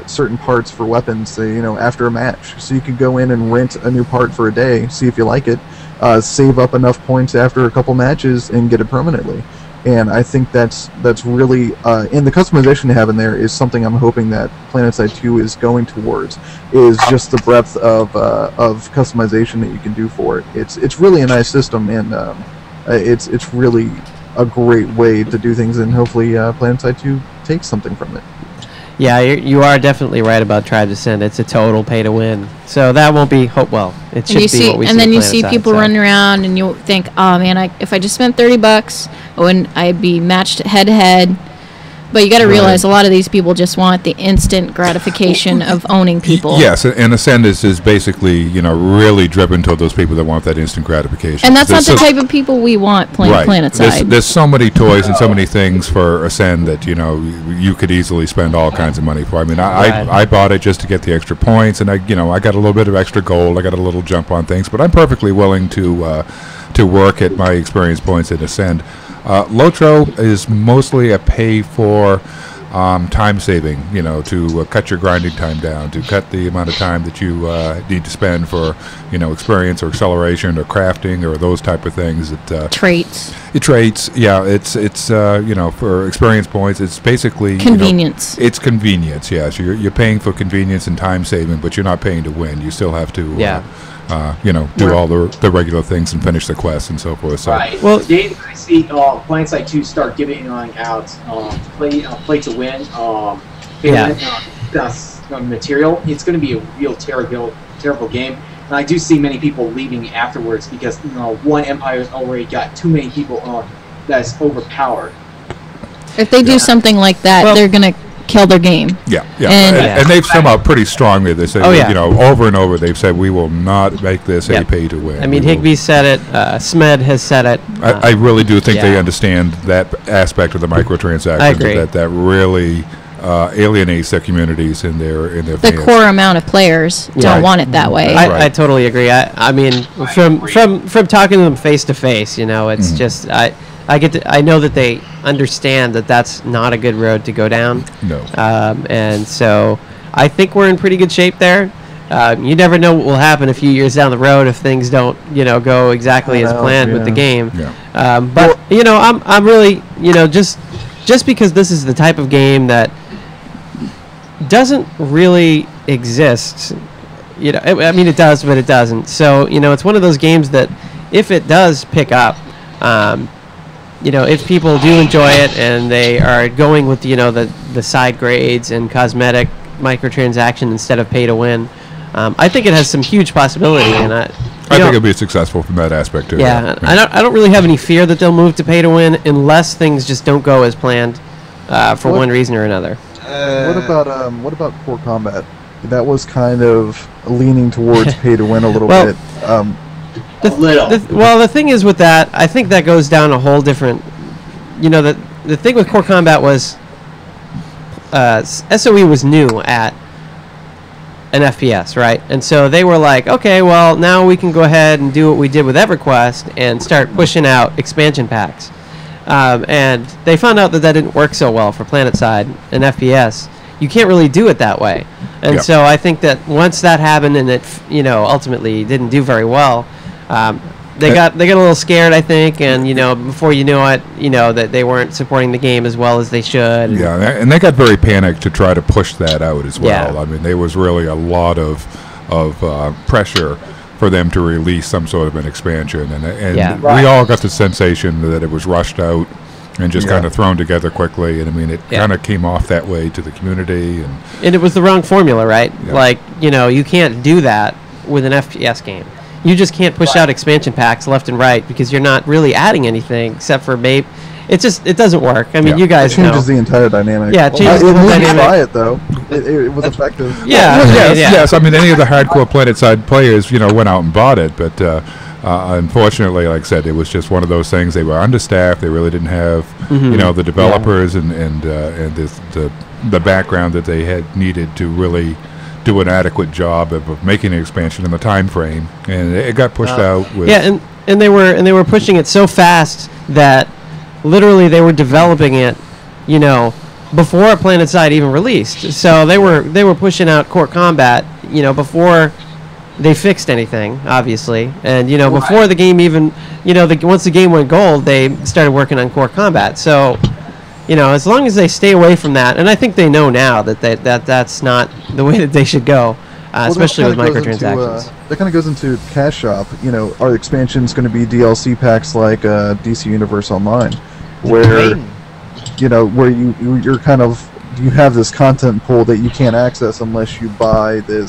certain parts for weapons, after a match. So you could go in and rent a new part for a day, see if you like it, save up enough points after a couple matches, and get it permanently. And I think that's really, and the customization they have in there is something I'm hoping that PlanetSide 2 is going towards, is just the breadth of customization that you can do for it. It's really a nice system, and it's really a great way to do things, and hopefully PlanetSide 2 takes something from it. Yeah, you are definitely right about Tribes Ascend. It's a total pay to win. So that won't be it should be what we see. And then you with see PlanetSide, people so. running around, and you think, oh man, if I just spent $30, when I'd be matched head to head But you got to realize a lot of these people just want the instant gratification of owning people. Yes, and Ascend is basically, you know, really driven toward those people that want that instant gratification. And that's not the type of people we want playing PlanetSide. There's so many toys and so many things for Ascend that, you know, you could easily spend all kinds of money for. I mean, I bought it just to get the extra points, and I got a little bit of extra gold. I got a little jump on things, but I'm perfectly willing to work at my experience points at Ascend. Lotro is mostly a pay for time saving, you know, to cut your grinding time down, to cut the amount of time that you need to spend for, you know, experience or acceleration or crafting or those type of things. Traits. Traits, yeah. It's you know, for experience points, it's basically convenience. You know, it's convenience, yes. You're paying for convenience and time saving, but you're not paying to win. You still have to. You know, do all the regular things and finish the quests and so forth. So. Right. Well, the day that I see PlanetSide 2 start giving out play to win, material, it's going to be a real terrible game. And I do see many people leaving afterwards because, you know, one empire has already got too many people that's overpowered. If they do something like that, they're going to kill their game. Yeah. And they've come out pretty strongly. They say, you know, over and over, they've said, we will not make this a pay to win. I mean, Higby said it. Smed has said it. I really do think they understand that aspect of the microtransactions. I agree. That really alienates their communities and their the fans. core amount of players don't want it that way. I totally agree. I mean, from talking to them face to face, you know, it's just I know that they understand that that's not a good road to go down. No. And so I think we're in pretty good shape there. You never know what will happen a few years down the road if things don't, you know, go exactly as planned with the game. Yeah. But you know, I'm really, you know, just because this is the type of game that doesn't really exist. You know, I mean, it does, but it doesn't. So, you know, it's one of those games that if it does pick up, you know, if people do enjoy it and they are going with, you know, the side grades and cosmetic microtransaction instead of pay to win, I think it has some huge possibility. And I think it'll be successul from that aspect too. Yeah, I don't really have any fear that they'll move to pay to win unless things just don't go as planned for one reason or another. What about Core Combat? That was kind of leaning towards pay to win a little bit. The thing is with that, I think that goes down a whole different. You know, the thing with Core Combat was SOE was new at an FPS, right? And so they were like, okay, well, now we can go ahead and do what we did with EverQuest and start pushing out expansion packs. And they found out that didn't work so well for PlanetSide and FPS. You can't really do it that way. And so I think that once that happened and it, you know, ultimately didn't do very well, they got a little scared, I think, and, you know, before you knew it, you know, that they weren't supporting the game as well as they should. Yeah, and they got very panicked to try to push that out as well. I mean, there was really a lot of pressure for them to release some sort of an expansion, and we all got the sensation that it was rushed out and just kind of thrown together quickly, and I mean, it kind of came off that way to the community, and it was the wrong formula, right? Like, you know, you can't do that with an FPS game. You just can't push out expansion packs left and right because you're not really adding anything except for maybe. It doesn't work. I mean, you guys know. It changes the entire dynamic. Yeah, it changes the dynamic. Try it though. It was effective. Yes. I mean, any of the hardcore PlanetSide players, you know, went out and bought it, but unfortunately, like I said, it was just one of those things. They were understaffed. They really didn't have, you know, the developers and the background that they had needed to really do an adequate job of making an expansion in the time frame, and it got pushed out. And they were pushing it so fast that literally they were developing it, you know, before PlanetSide even released. So they were pushing out Core Combat, you know, before they fixed anything, obviously, and you know, before the game even, you know, once the game went gold, they started working on Core Combat. So, you know, as long as they stay away from that, and I think they know now that that's not the way that they should go, especially with microtransactions. That kind of goes into Cash Shop. You know, are expansions going to be DLC packs like DC Universe Online, where you know, where you're kind of, you have this content pool that you can't access unless you buy the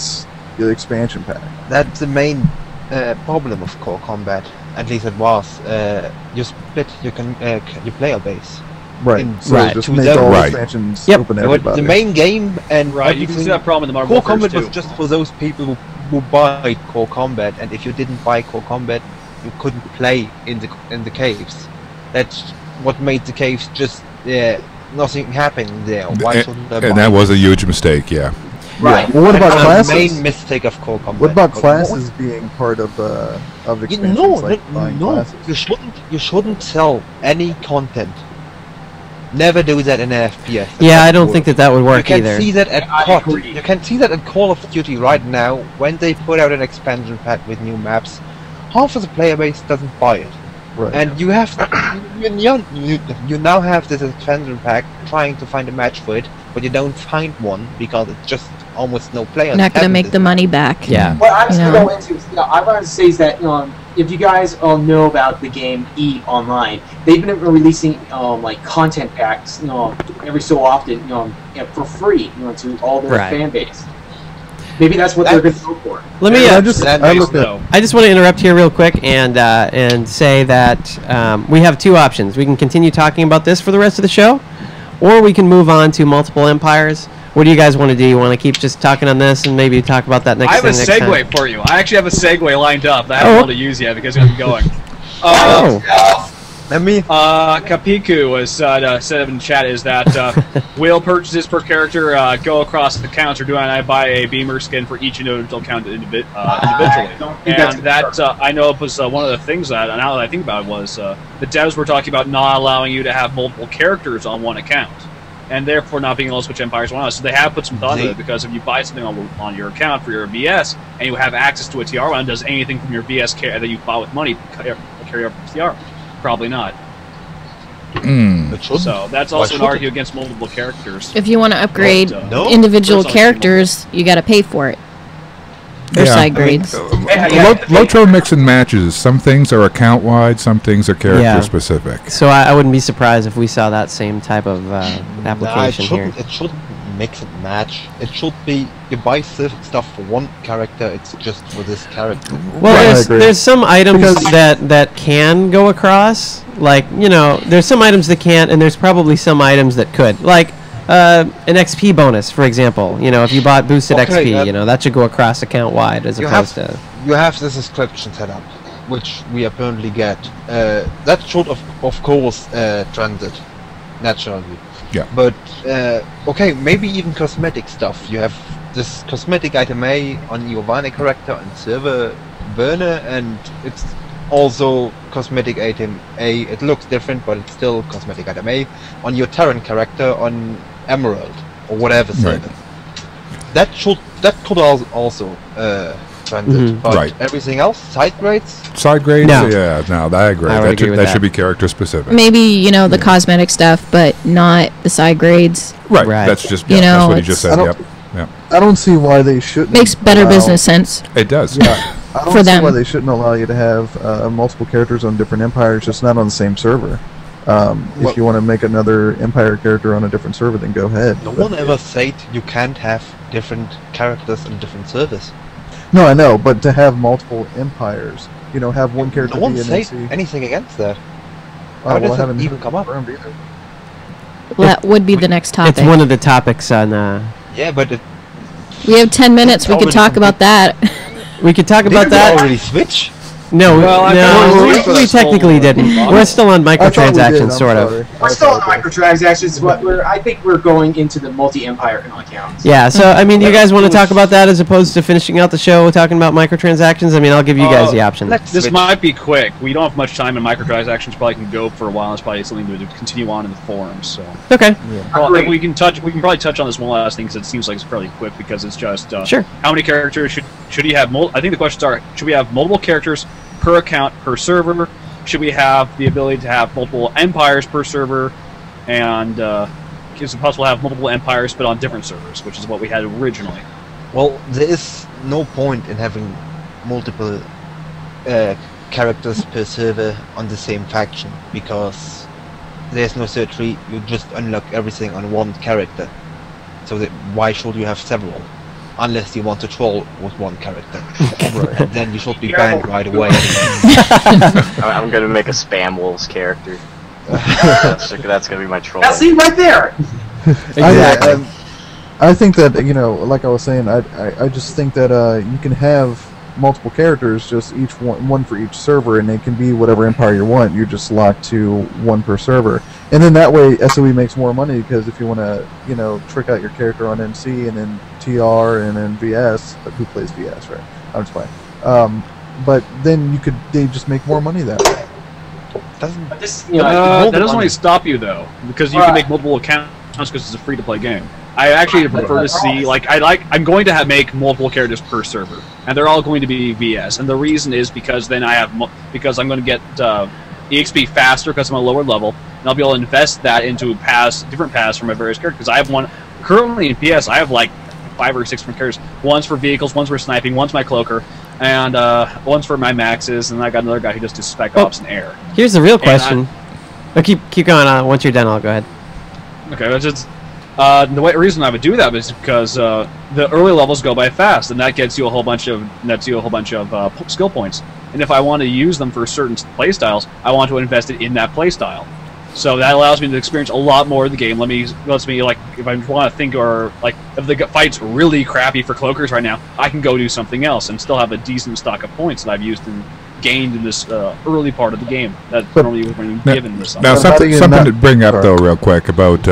expansion pack. That's the main problem of Core Combat. At least it was. You split your player base. Right. in So Right. just two make levels. all Right. expansions Yep. open to But everybody. the main game and Right, you can see everything- that problem in the Marvel Core Warfare Combat was too. just for those people who buy Core Combat, and if you didn't buy Core Combat, you couldn't play in the caves. That's what made the caves just nothing happening there. Why shouldn't I buy And that it? was a huge mistake, yeah. Right. Well, what about That's classes? the main mistake of Core Combat. What about But classes being part of expansions? No, like buying no, classes? you shouldn't sell any content. Never do that in an FPS. Yeah, I don't work. think that would You work can either. see that at I COD. agree. You can see that at Call of Duty right now when they put out an expansion pack with new maps. Half of the player base doesn't buy it, Right. and you have you now have this expansion pack trying to find a match for it, but you don't find one because it's just almost no players. Not gonna having make this the map. money back. Yeah. What I was You going to know. go into is, I wanted to say is that if you guys all know about the game EVE Online, they've been releasing like content packs, every so often, for free, to all their Right. fan base. Maybe that's what they're going to go for. Let me. I Uh, just that I makes looked at No. I just want to interrupt here real quick and say that we have two options. We can continue talking about this for the rest of the show, or we can move on to multiple empires. What do you guys want to do? You want to keep just talking on this and maybe talk about that next I have a thing next segue time? for you. I actually have a segue lined up that I haven't been able to use yet because I'm going. Oh, Let me. Kapiku was said in chat is that will purchases per character go across the counts, or do I buy a Beamer skin for each individual account individually? I don't think that's And that I know it was one of the things that, now that I think about it, was the devs were talking about not allowing you to have multiple characters on one account, and therefore not being able to switch empires one out. So they have put some thought into it, because if you buy something on your account for your VS and you have access to a TR one, does anything from your VS that you bought with money carry over to TR? Probably not. Mm. It shouldn't. So that's Why also an should it? argument against multiple characters. If you want to upgrade But, No. individual Personally, characters, you got to pay for it. Or Yeah. side grades. Lotro mix and matches. Some things are account wide, some things are character Yeah. specific. so I wouldn't be surprised if we saw that same type of application here. It shouldn't mix and match. It should be you buy stuff for one character. It's just for this character. Well, Right, I there's, agree. there's some items Because- that can go across. Like, there's some items that can't, and there's probably some items that could. Like an XP bonus, for example. If you bought boosted Okay, XP, that should go across account wide as You opposed have to. you have the subscription set up, which we apparently get. That should of course transit naturally. Yeah. But okay, maybe even cosmetic stuff. You have this cosmetic item A on your Vine character and server burner, and it's also cosmetic item A. It looks different, but it's still cosmetic item A on your Terran character on Emerald or whatever Right. server. That could also transit, Mhm. but Right. everything else, side grades. Side grades? No. Yeah, no, I agree. I would agree with that that. should be character specific. Maybe, the cosmetic stuff, but not the side grades. Right. Right. That's just You that's know, what he just it's- said. I Yep. don't- I don't see why they shouldn't. Makes better allow- business sense. It does. Yeah, I don't For see them. why they shouldn't allow you to have multiple characters on different empires, just not on the same server. Well- If you want to make another empire character on a different server, then go ahead. No But- one ever said you can't have different characters on different servers. No, I know, but to have multiple empires, have one character No one be an said NC. anything against that. Oh, How does well, I that haven't even come up? confirmed either. That would be the next topic. It's one of the topics on. Yeah, but We have 10 minutes. We could Already talk about that. We could talk about didn't that. we already switch? No, Well, I thought we were for we this technically whole, didn't. box. We're still on I thought we did, microtransactions, I'm sort of. sorry. We're I still on apologize. microtransactions, but I think we're going into the multi-empire accounts. Yeah, so I mean, do you guys want to talk about that as opposed to finishing out the show talking about microtransactions? I mean, I'll give you guys the option. This might be quick. We don't have much time, and microtransactions probably can go for a while. It's probably something to continue on in the forums. So, Okay. well, Agreed. we can probably touch on this one last thing because it seems like it's fairly quick because it's just Sure. how many characters should you have? I think the questions are: should we have multiple characters per account per server? Should we have the ability to have multiple empires per server? And is it possible to have multiple empires but on different servers, which is what we had originally? Well, there is no point in having multiple characters per server on the same faction because there's no third tree. You just unlock everything on one character. So why should you have several? Unless you want to troll with one character. Then you should be banned right away. I'm gonna make a Spam Wolves character. That's gonna be my troll. Now see right there. Exactly. I think that, you know, like I was saying, I just think that you can have multiple characters, just each one for each server, and they can be whatever empire you want. You're just locked to one per server, and then that way SOE makes more money, because if you want to, you know, trick out your character on NC and then TR and then VS, but who plays VS, right? I'm just playing. But then they just make more money that way. But this, that doesn't really stop you though, because you can make multiple accounts because it's a free-to-play game. I actually prefer to see, I'm going to make multiple characters per server, and they're all going to be VS. And the reason is because then because I'm going to get EXP faster because I'm a lower level, and I'll be able to invest that into different paths for my various characters. I have currently in PS, I have like 5 or 6 different characters. One's for vehicles, one's for sniping, one's my cloaker, and one's for my maxes, and I got another guy who just does spec ops and air. Here's the real question. Keep going on. Once you're done, I'll go ahead. Okay, that's just. Reason I would do that is because the early levels go by fast, and that gets you a whole bunch of skill points. And if I want to use them for certain playstyles, I want to invest it in that playstyle. So that allows me to experience a lot more of the game. Lets me like, if I want to think, or like if the fight's really crappy for cloakers right now, I can go do something else and still have a decent stock of points that I've used and gained in this early part of the game. That's normally when you're given this. Now, something to bring up though, real quick, about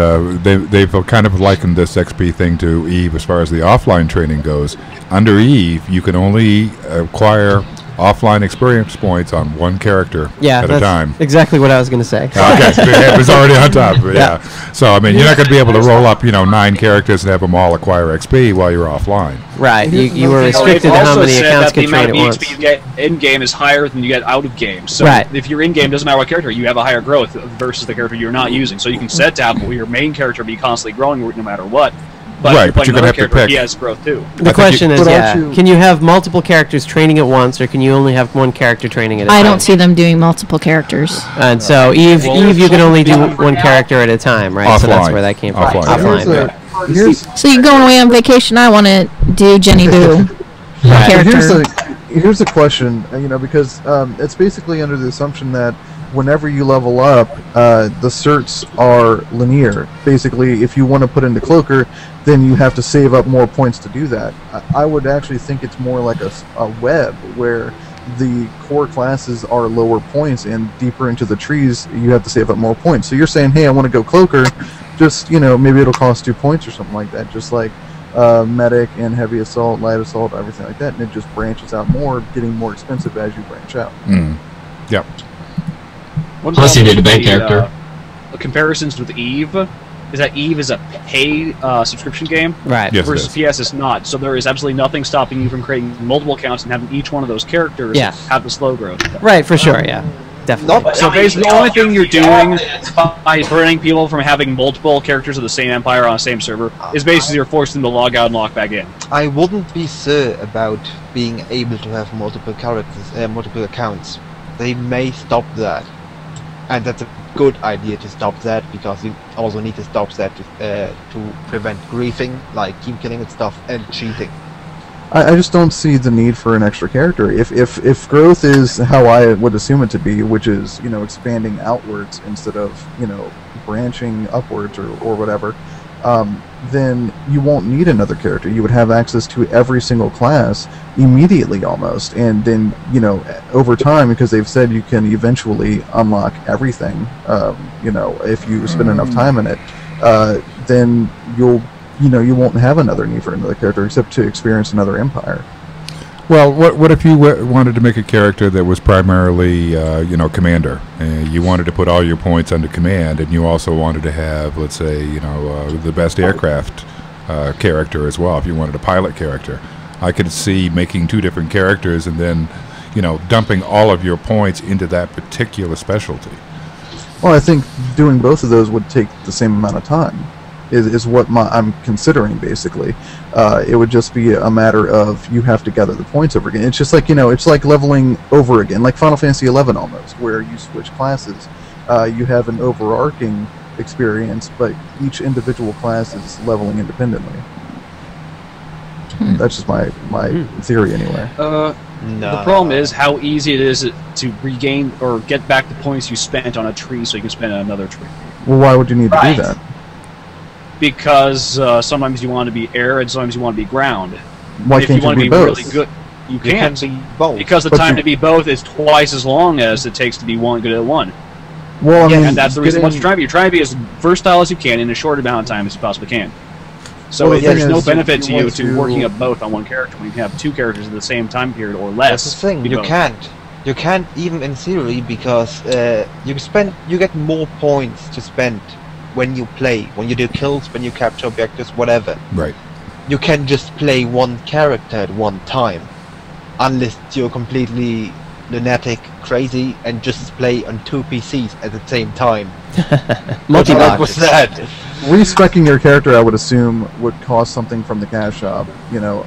they've kind of likened this XP thing to EVE as far as the offline training goes. Under EVE, you can only acquire offline experience points on one character at a time. Exactly what I was going to say. Okay, it was already on top of it. Yeah. So I mean, you're not going to be able to roll up, 9 characters and have them all acquire XP while you're offline. Right. You were restricted to how many accounts can train at once. The amount of XP you get in game is higher than you get out of game. So if you're in game, doesn't matter what character, you have a higher growth versus the character you're not using. So you can set to have your main character be constantly growing no matter what. But but you're going to have to pick. He has growth too. The question is, can you have multiple characters training at once, or can you only have one character training at a time? I don't see them doing multiple characters. And so Eve, you can only do one character at a time, right? Offline. So that's where that came from. Offline. So you're going away on vacation. I want to do Jenny Boo character. Here's a question, because it's basically under the assumption that whenever you level up, the certs are linear. Basically, if you want to put into Cloaker, then you have to save up more points to do that. I would actually think it's more like a web, where the core classes are lower points, and deeper into the trees, you have to save up more points. So you're saying, hey, I want to go Cloaker, just, maybe it'll cost 2 points or something like that, just like medic and heavy assault, light assault, everything like that, and it just branches out more, getting more expensive as you branch out. Yep. Plus you need a bank character. Comparisons with EVE is that EVE is a paid subscription game, right? Yes, versus PS is not. So there is absolutely nothing stopping you from creating multiple accounts and having each one of those characters have the slow growth. Right, for sure, yeah. Definitely. So basically, the only thing you're doing by preventing people from having multiple characters of the same empire on the same server is basically you're forcing them to log out and log back in. I wouldn't be sure about being able to have multiple characters, multiple accounts. They may stop that. And that's a good idea to stop that, because you also need to stop that to prevent griefing, like team killing and stuff, and cheating. I just don't see the need for an extra character. If growth is how I would assume it to be, which is expanding outwards instead of branching upwards or whatever, then you won't need another character. You would have access to every single class immediately almost, and then over time, because they've said you can eventually unlock everything, if you spend enough time in it, then you won't have another need for another character except to experience another empire. Well, what if you wanted to make a character that was primarily, commander, and you wanted to put all your points under command, and you also wanted to have, let's say, the best aircraft character as well, if you wanted a pilot character. I could see making 2 different characters and then, dumping all of your points into that particular specialty. Well, I think doing both of those would take the same amount of time. Is what I'm considering, basically. It would just be a matter of you have to gather the points over again. It's just like, it's like leveling over again, like Final Fantasy XI almost, where you switch classes. You have an overarching experience, but each individual class is leveling independently. That's just my theory, anyway. No. The problem is how easy it is to regain or get back the points you spent on a tree so you can spend on another tree. Well, why would you need to do that? Because sometimes you want to be air and sometimes you want to be ground. Why If can't you want you to be be both? really good, you You can't. can be both. Because the But time you- to be both is twice as long as it takes to be one good at one. Well, I mean, And that's the reason getting- what you're trying to be. You're trying to be as versatile as you can in a short amount of time as you possibly can. So Well, the there's thing no is, benefit you to you want to to- working up both on one character when you can have two characters at the same time period or less. That's the thing. be You both. can't. You can't even in theory because you get more points to spend when you play, when you do kills, when you capture objectives, whatever. Right. You can just play one character at one time, unless you're completely lunatic, crazy, and just play on two PCs at the same time. What was that? Respecing your character, I would assume, would cost something from the cash shop. You know,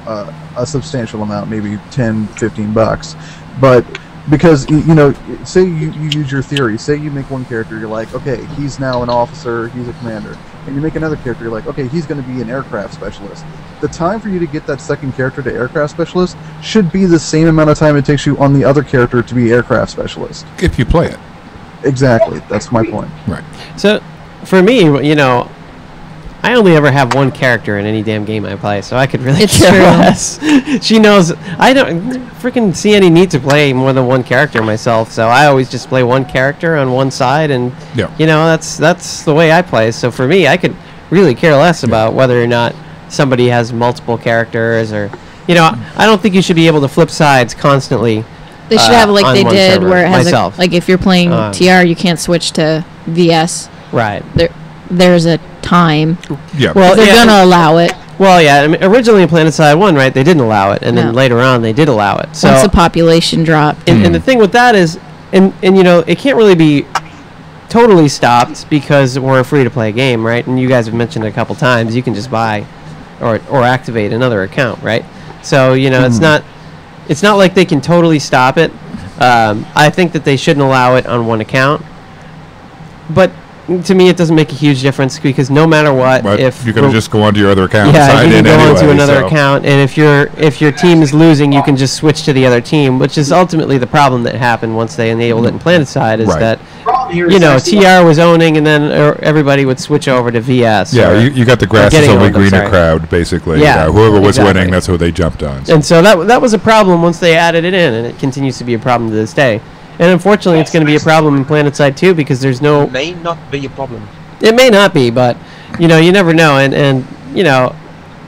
a substantial amount, maybe 10, 15 bucks. But because, you know, say you use your theory. Say you make one character, you're like, okay, he's now an officer, he's a commander. And you make another character, you're like, okay, he's going to be an aircraft specialist. The time for you to get that second character to aircraft specialist should be the same amount of time it takes you on the other character to be aircraft specialist. If you play it. Exactly. That's my point. Right. So, for me, you know, I only ever have one character in any damn game I play, so I could really It's care true. less. She knows I don't freaking see any need to play more than one character myself, so I always just play one character on one side, and Yeah. you know that's the way I play. So for me, I could really care less about whether or not somebody has multiple characters, or you know, I don't think you should be able to flip sides constantly. They should have like on they one did server, where it has myself. like if you're playing TR, you can't switch to VS. Right. There's a time. Yeah. Well, They're yeah. gonna allow it Well, yeah. I mean, originally in PlanetSide 1, right, they didn't allow it, and No. then later on they did allow it. So once the population dropped. And the thing with that is, and you know, it can't really be totally stopped because we're a free-to-play game, right? And you guys have mentioned it a couple times, you can just buy or activate another account, right? So, you know, it's not like they can totally stop it. I think that they shouldn't allow it on one account. But to me, it doesn't make a huge difference because no matter what, But if you're going to just go onto your other account and yeah, sign you can in go anyway. onto another so- account, and if your team is losing, you can just switch to the other team, which is ultimately the problem that happened once they enabled it in PlanetSide. Is Right. that Problem here you is know actually- TR was owning, and then everybody would switch over to VS. Yeah, or- you got the grass is getting only owned, I'm greener sorry. crowd, basically. Yeah, whoever was exactly. winning, that's who they jumped on. And so that was a problem once they added it in, and it continues to be a problem to this day. And unfortunately, it's going to be a problem in PlanetSide too because there's no. May not be a problem. It may not be, but you know, you never know. And you know,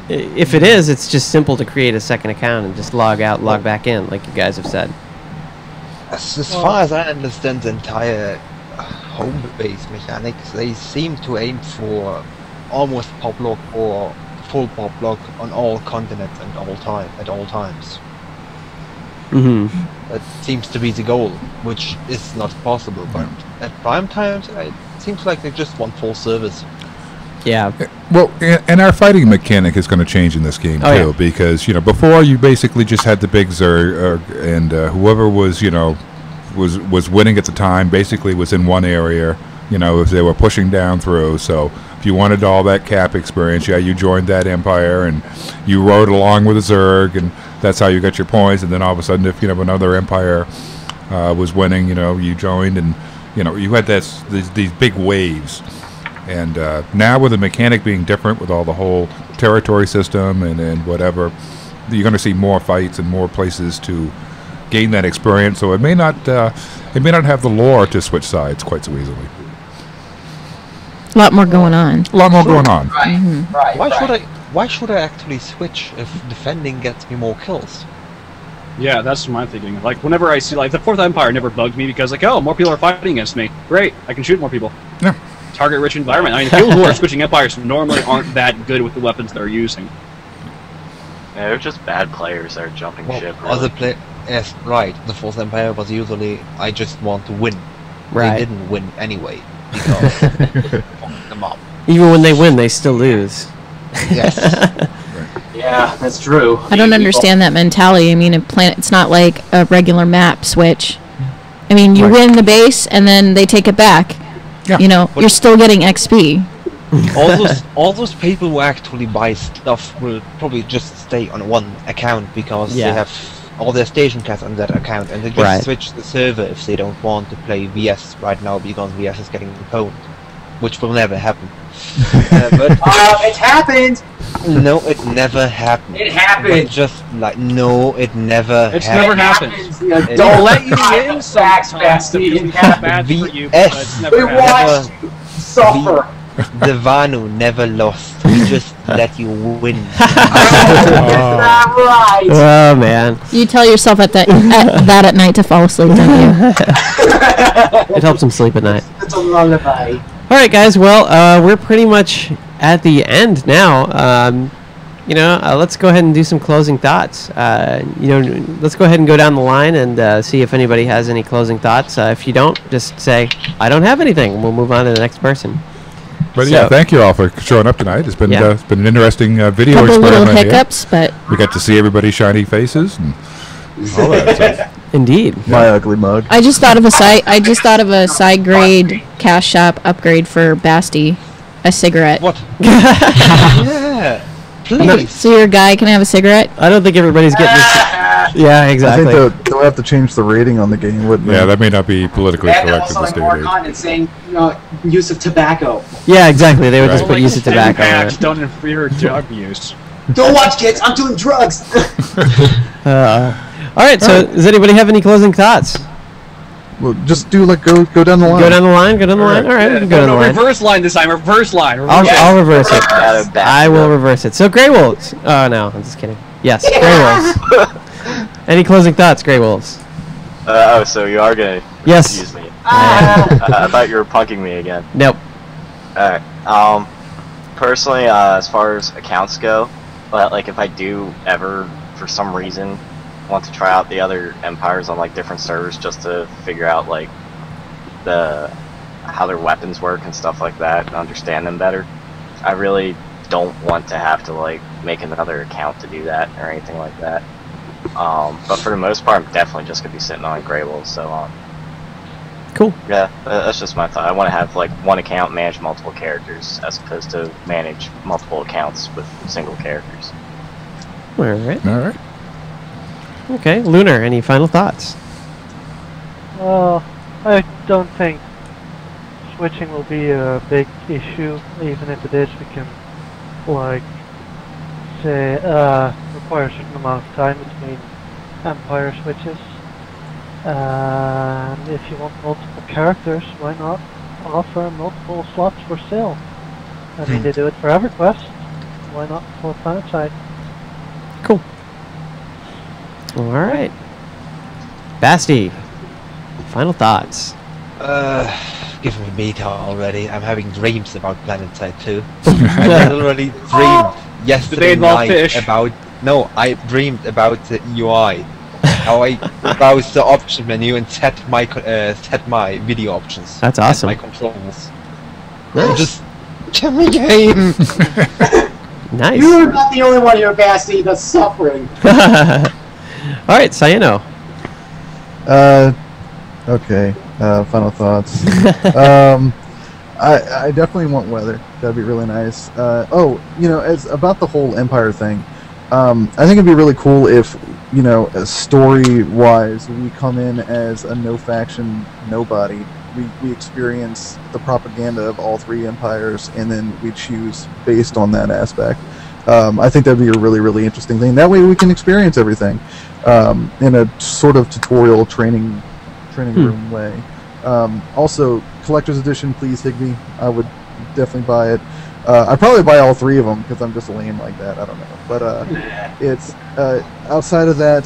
if it is, it's just simple to create a second account and just log out, log back in, like you guys have said. As far as I understand the entire home base mechanics, they seem to aim for almost pop lock or full pop lock on all continents and at all times. Mm-hmm. That seems to be the goal, which is not possible. But at prime times, it seems like they just want full service. Yeah. Well, and our fighting mechanic is going to change in this game Oh, too, yeah. because you know before you basically just had the big Zerg, and whoever was was winning at the time basically was in one area. You know, if they were pushing down through. So if you wanted all that cap experience, yeah, you joined that empire and you rode along with the Zerg, and that's how you got your points. And then all of a sudden, if you know another empire was winning, you know, you joined, and you know you had these big waves. And now with the mechanic being different, with all the whole territory system and whatever, you're going to see more fights and more places to gain that experience. So it may not have the lore to switch sides quite so easily. A lot more going on. A lot more going on. Right. Why should I actually switch if defending gets me more kills? Yeah, that's what I'm thinking. Like, whenever I see, like, the Fourth Empire never bugged me because, like, oh, more people are fighting against me. Great, I can shoot more people. Yeah. Target-rich environment. I mean, people who are switching empires normally aren't that good with the weapons they're using. Yeah, they're just bad players that are jumping ship. Other yes, right. The Fourth Empire was usually I just want to win. Right. They didn't win anyway because fuck them up. Even when they win, they still lose. Yes. Yeah, that's true. I don't understand that mentality. I mean, it's not like a regular map switch. I mean, you win the base and then they take it back. Yeah. You know, you're still getting XP. all those people who actually buy stuff will probably just stay on one account because Yeah. they have all their station cats on that account, and they just Right. switch the server if they don't want to play VS right now because VS is getting pwned, which will never happen. But It happened! no, it never happened. It happened! But just like no, it never. It's happened. never happened. It They'll never- let you in sometimes to feel bad for you, but it's never We happened. watched you suffer! The Vanu never lost. We just let you win. Is that right? Oh man, You tell yourself at that at night to fall asleep, don't you? it helps him sleep at night. It's a lullaby. All right, guys. Well, we're pretty much at the end now. Let's go ahead and do some closing thoughts. Let's go ahead and go down the line and see if anybody has any closing thoughts. If you don't, just say, I don't have anything. We'll move on to the next person. But So- yeah, thank you all for showing up tonight. It's been Yeah. it's been an interesting video Couple little experiment here. hiccups, but We got to see everybody's shiny faces and all that stuff. Indeed. My ugly mug. I just thought of a side grade cash shop upgrade for Basti, a cigarette. What? Yeah. Please. So your guy can have a cigarette? I don't think everybody's getting this. Yeah, I exactly. think they'll have to change the rating on the game, wouldn't Yeah, they? that may not be politically And correct in also this day more and age. content saying, use of tobacco. Yeah, exactly. They would just Right. put use of tobacco on Impact, it. don't interfere with drug use. Don't watch, kids! I'm doing drugs! All right. So, does anybody have any closing thoughts? Well, just do go down the line. Go down the line. Go down the line. All right, we can go down the line. Reverse line this time. Reverse line. I'll reverse it. Gotta back I it will up. reverse it. So, Grey Wolves. Oh no, I'm just kidding. Yes, Grey Wolves. Any closing thoughts, Grey Wolves? So you are gonna Yes. use me. I thought you were punking me again. Nope. Alright. Personally, as far as accounts go, but like if I do ever, for some reason, want to try out the other empires on like different servers just to figure out like how their weapons work and stuff like that, and understand them better, I really don't want to have to like make another account to do that or anything like that. But for the most part, I'm definitely just gonna be sitting on Grey Wolves. So Cool. yeah, that's just my thought. I want to have like one account manage multiple characters as opposed to manage multiple accounts with single characters. All right. All right. Okay, Lunar. Any final thoughts? I don't think switching will be a big issue. Even if it is, we can, like, say, require a certain amount of time between empire switches. And if you want multiple characters, why not offer multiple slots for sale? I mean, they do it for EverQuest. Why not for PlanetSide? Cool. All right. Basti. Final thoughts. Give me beta already. I'm having dreams about PlanetSide 2. I literally dreamed yesterday involve night fish? about. No, I dreamed about the UI. How I browse the option menu and set my video options. That's and awesome. my controls. Nice. Just give me game. Nice. You're not the only one here, Basti, that's suffering. All right, Sayano. Okay. Final thoughts. I definitely want weather. That'd be really nice. As about the whole Empire thing, I think it'd be really cool if, story-wise, we come in as a no-faction nobody. We experience the propaganda of all three empires, and then we choose based on that aspect. I think that'd be a really, really interesting thing. That way we can experience everything in a sort of tutorial training room way. Also, collector's edition, please, Higby. I would definitely buy it. I'd probably buy all three of them because I'm just lame like that. I don't know. But it's outside of that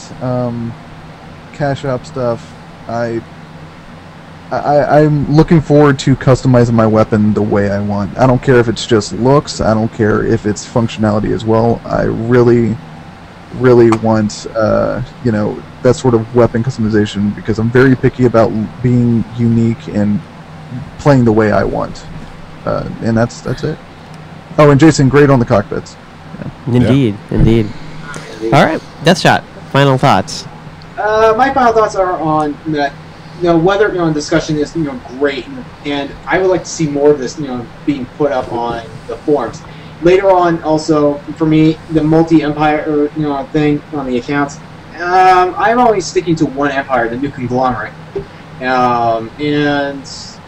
cash shop stuff. I'm looking forward to customizing my weapon the way I want. I don't care if it's just looks. I don't care if it's functionality as well. I really, really want that sort of weapon customization because I'm very picky about being unique and playing the way I want. And that's it. Oh, and Jason, great on the cockpits. Indeed. All right, Deathshot. Final thoughts. My final thoughts are on that. Weather discussion is great, and I would like to see more of this being put up on the forums. Later on, also for me, the multi-empire thing on the accounts. I'm only sticking to one empire, the new conglomerate. As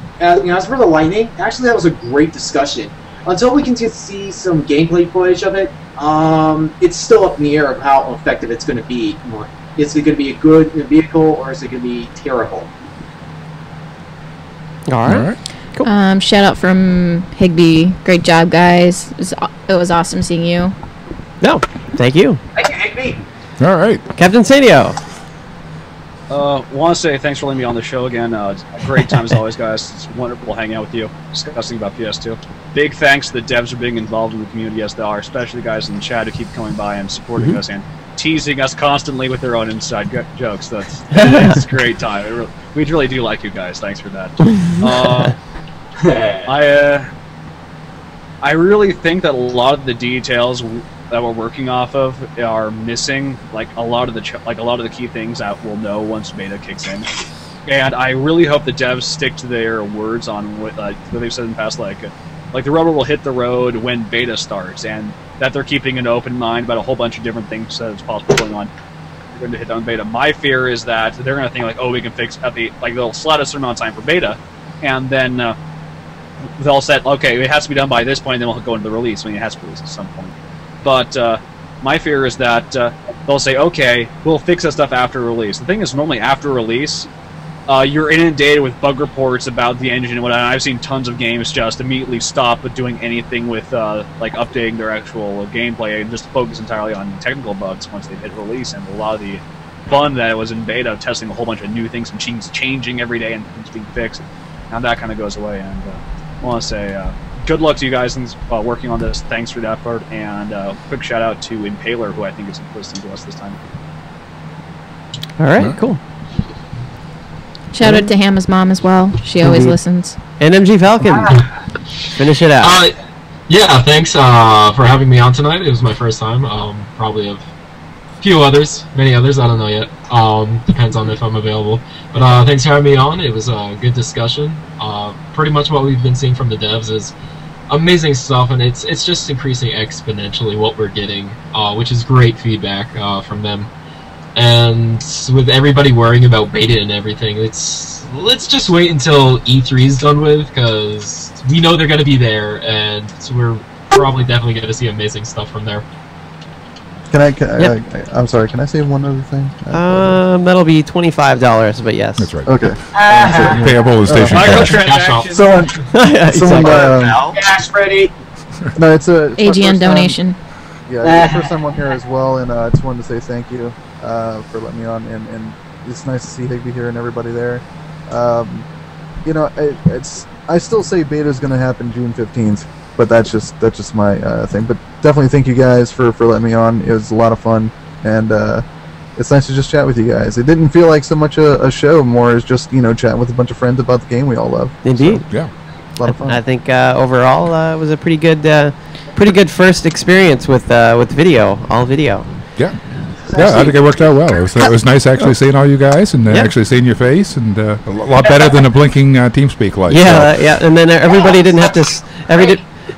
for the lightning, actually that was a great discussion. Until we can just see some gameplay footage of it, it's still up in the air of how effective it's going to be. Is it going to be a good vehicle, or is it going to be terrible? All right. Cool. Shout out from Higby. Great job, guys. It was awesome seeing you. No, thank you. Thank you, Higby. All right. Captain Sanio. Want to say thanks for letting me on the show again. It's a great time as always, guys. It's wonderful hanging out with you, discussing about PS2. Big thanks to the devs for being involved in the community as they are, especially the guys in the chat who keep coming by and supporting us and teasing us constantly with their own inside jokes. It's a great time. We really do like you guys. Thanks for that. I really think that a lot of the details that we're working off of are missing, like a lot of the key things that we'll know once beta kicks in. And I really hope the devs stick to their words on what they've said in the past, like the rubber will hit the road when beta starts, and that they're keeping an open mind about a whole bunch of different things that's possible going on. They're going to hit on beta. My fear is that they're going to think like, oh, we can fix at the they'll slot a certain amount of time for beta, and then they'll say, okay, it has to be done by this point, and then we'll go into the release when it has to be released at some point. But my fear is that they'll say, okay, we'll fix that stuff after release. The thing is, normally after release, you're inundated with bug reports about the engine and whatnot. I've seen tons of games just immediately stop doing anything with like updating their actual gameplay and just focus entirely on technical bugs once they hit release. And a lot of the fun that was in beta, testing a whole bunch of new things, machines changing every day and things being fixed, now that kind of goes away. And I want to say good luck to you guys in working on this. Thanks for that part, and quick shout out to Impaler, who I think is listening to us this time. All right, cool. Shout out to Hamma's mom as well. She always listens. And MG Falcon. Finish it out. Yeah, thanks for having me on tonight. It was my first time. Probably of few others, many others, I don't know yet. Depends on if I'm available. But thanks for having me on. It was a good discussion. Pretty much what we've been seeing from the devs is amazing stuff, and it's just increasing exponentially what we're getting, which is great feedback from them. And with everybody worrying about beta and everything, let's just wait until E3 is done with, because we know they're going to be there, and so we're probably definitely going to see amazing stuff from there. I'm sorry, can I say one other thing? That'll be $25, but yes. That's right. Okay. Payable in station Microtransaction. Someone Cash ready. No, it's my AGN donation. Yeah, it's the first time I'm here as well, and I just wanted to say thank you for letting me on, and it's nice to see Higby here and everybody there. I still say beta is going to happen June 15th, but that's just my thing. But definitely thank you guys for letting me on. It was a lot of fun, and it's nice to just chat with you guys. It didn't feel like so much a show, more as just chatting with a bunch of friends about the game we all love. Indeed, so, yeah, a lot of fun. I think overall it was a pretty good first experience with video, all video. Yeah. Yeah, I think it worked out well. It was nice actually seeing all you guys and actually seeing your face, and a lot better than a blinking TeamSpeak light. Yeah, yeah, and then everybody didn't have to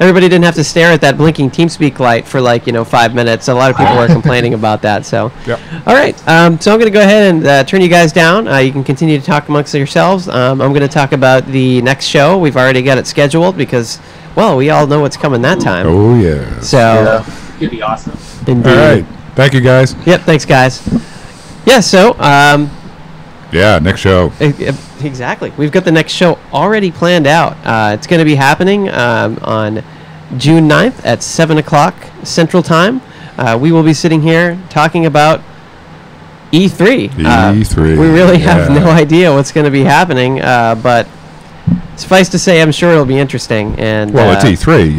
everybody didn't have to stare at that blinking TeamSpeak light for 5 minutes. A lot of people were complaining about that. So, all right. So I'm going to go ahead and turn you guys down. You can continue to talk amongst yourselves. I'm going to talk about the next show. We've already got it scheduled because, well, we all know what's coming that time. Oh yeah. So it's gonna be awesome. Indeed. All right. Thank you, guys. Yep, thanks, guys. Yeah, so... yeah, next show. Exactly. We've got the next show already planned out. It's going to be happening on June 9th at 7 o'clock Central Time. We will be sitting here talking about E3. E3. We really have no idea what's going to be happening, but... Suffice to say, I'm sure it'll be interesting. And well, it's E3,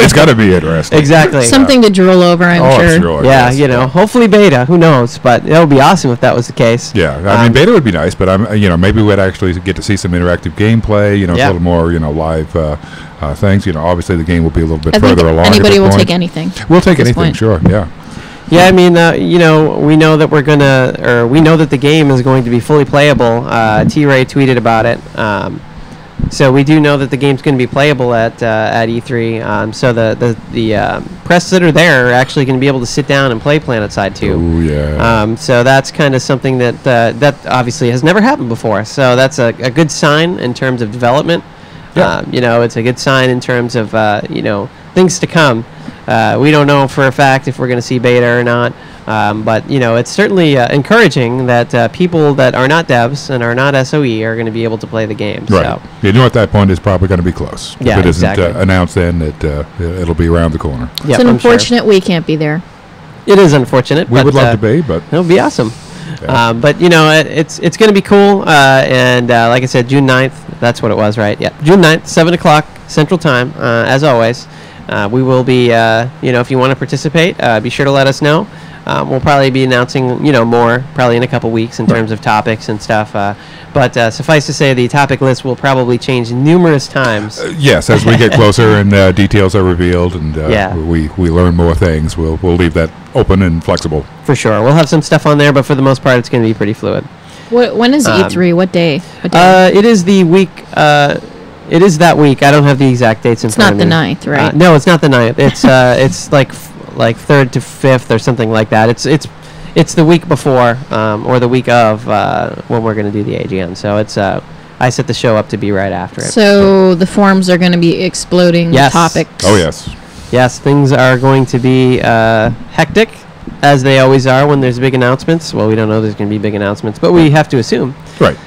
it's got to be interesting. Exactly. Something to drool over, I'm sure. Yeah, hopefully beta. Who knows? But it would be awesome if that was the case. Yeah, I mean, beta would be nice, but maybe we'd actually get to see some interactive gameplay. A little more, live things. Obviously the game will be a little bit further along. Anybody will take anything. We'll take anything, sure. Yeah. Yeah, I mean, we know that we know that the game is going to be fully playable. T-Ray tweeted about it. So we do know that the game's going to be playable at E3. So the press that are there are actually going to be able to sit down and play PlanetSide 2. Oh yeah. So that's kind of something that obviously has never happened before. So that's a good sign in terms of development. Yeah. It's a good sign in terms of things to come. We don't know for a fact if we're going to see beta or not. But it's certainly encouraging that people that are not devs and are not SOE are going to be able to play the game. Right. So. At that point, it's probably going to be close. Yeah, if it isn't exactly. announced, then it'll be around the corner. Yep, It's I'm unfortunate we can't be there. Sure. It is unfortunate. We would love to be, but it would be awesome. Yeah. But it's going to be cool. And like I said, June 9th. That's what it was, right? Yeah, June 9th, 7 o'clock Central Time. As always, we will be. If you want to participate, be sure to let us know. We'll probably be announcing, more probably in a couple weeks in terms of topics and stuff. But suffice to say, the topic list will probably change numerous times. Yes, as we get closer and details are revealed and Yeah. we learn more things, we'll leave that open and flexible. For sure. We'll have some stuff on there, but for the most part, it's going to be pretty fluid. When is E3? What day? What day? It is the week. It is that week. I don't have the exact dates in It's front not of the me. 9th, right? No, it's not the 9th. It's it's like 3rd to 5th or something like that. It's the week before or the week of when we're going to do the AGN. So it's I set the show up to be right after it. So the forums are going to be exploding Yes. with topics. Oh, yes. Yes, things are going to be hectic, as they always are when there's big announcements. Well, we don't know there's going to be big announcements, but we have to assume. Right.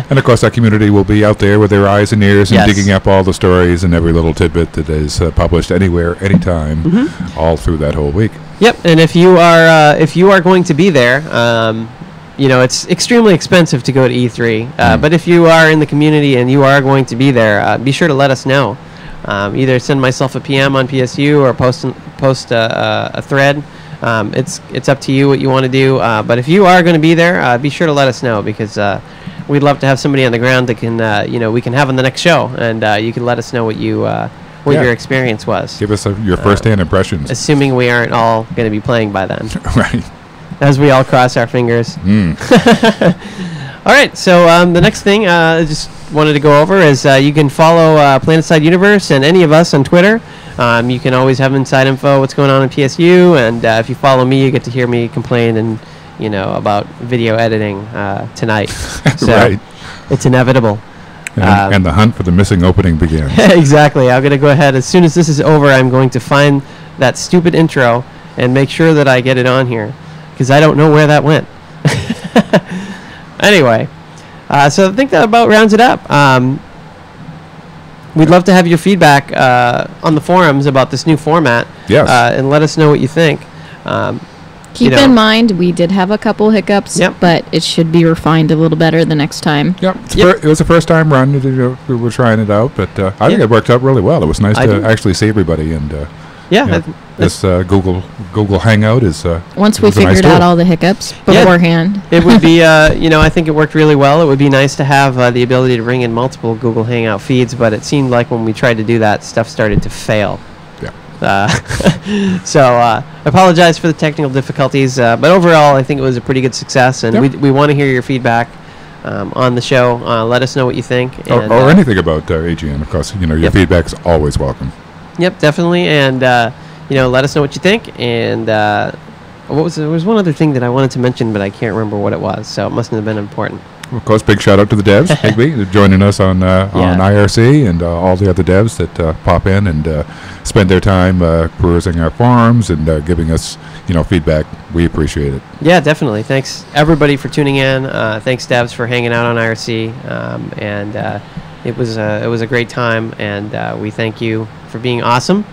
And, of course, that community will be out there with their eyes and ears and Yes. digging up all the stories and every little tidbit that is published anywhere, anytime, all through that whole week. Yep, and if you are going to be there, it's extremely expensive to go to E3. But if you are in the community and you are going to be there, be sure to let us know. Either send myself a PM on PSU or post a thread. It's up to you what you want to do. But if you are going to be there, be sure to let us know because we'd love to have somebody on the ground that can we can have on the next show, and you can let us know what your experience was. Give us your first-hand impressions. Assuming we aren't all going to be playing by then. Right. As we all cross our fingers. All right, so the next thing I just wanted to go over is you can follow PlanetSide Universe and any of us on Twitter. You can always have inside info what's going on in PSU, and if you follow me, you get to hear me complain and about video editing tonight. So Right. it's inevitable. And the hunt for the missing opening begins. Exactly. I'm going to go ahead. As soon as this is over, I'm going to find that stupid intro and make sure that I get it on here because I don't know where that went. Anyway, so I think that about rounds it up. We'd love to have your feedback on the forums about this new format. Yes. And let us know what you think. Keep in mind, we did have a couple hiccups, Yep. but it should be refined a little better the next time. Yep. Yep. It was a first-time run. We were trying it out, but I think Yeah. it worked out really well. It was nice I to do. actually see everybody. And Yeah. this Google Hangout is Once we is a nice figured out tool. all the hiccups Yeah. beforehand. It would be, I think it worked really well. It would be nice to have the ability to bring in multiple Google Hangout feeds, but it seemed like when we tried to do that, stuff started to fail. Yeah. So I apologize for the technical difficulties, but overall, I think it was a pretty good success, and Yep. we want to hear your feedback on the show. Let us know what you think. And, or anything about AGN. Of course, your Yep. feedback's always welcome. Yep, definitely, and let us know what you think. And there was one other thing that I wanted to mention, but I can't remember what it was, so it mustn't have been important. Of course, big shout out to the devs, Higby, joining us on IRC, and all the other devs that pop in and spend their time perusing our forums and giving us, feedback. We appreciate it. Yeah, definitely. Thanks everybody for tuning in. Thanks devs for hanging out on IRC, and it was a great time. And we thank you for being awesome.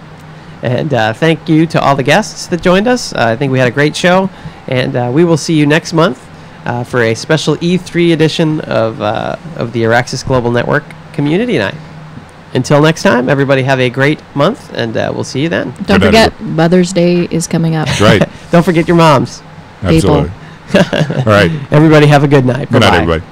And thank you to all the guests that joined us. I think we had a great show, and we will see you next month for a special E3 edition of the Araxis Global Network Community Night. Until next time, everybody have a great month, and we'll see you then. Don't Good night, forget, Mother's Day is coming up. Right. Don't forget your moms. Absolutely. All right. Everybody have a good night. Good night, Bye-bye. everybody.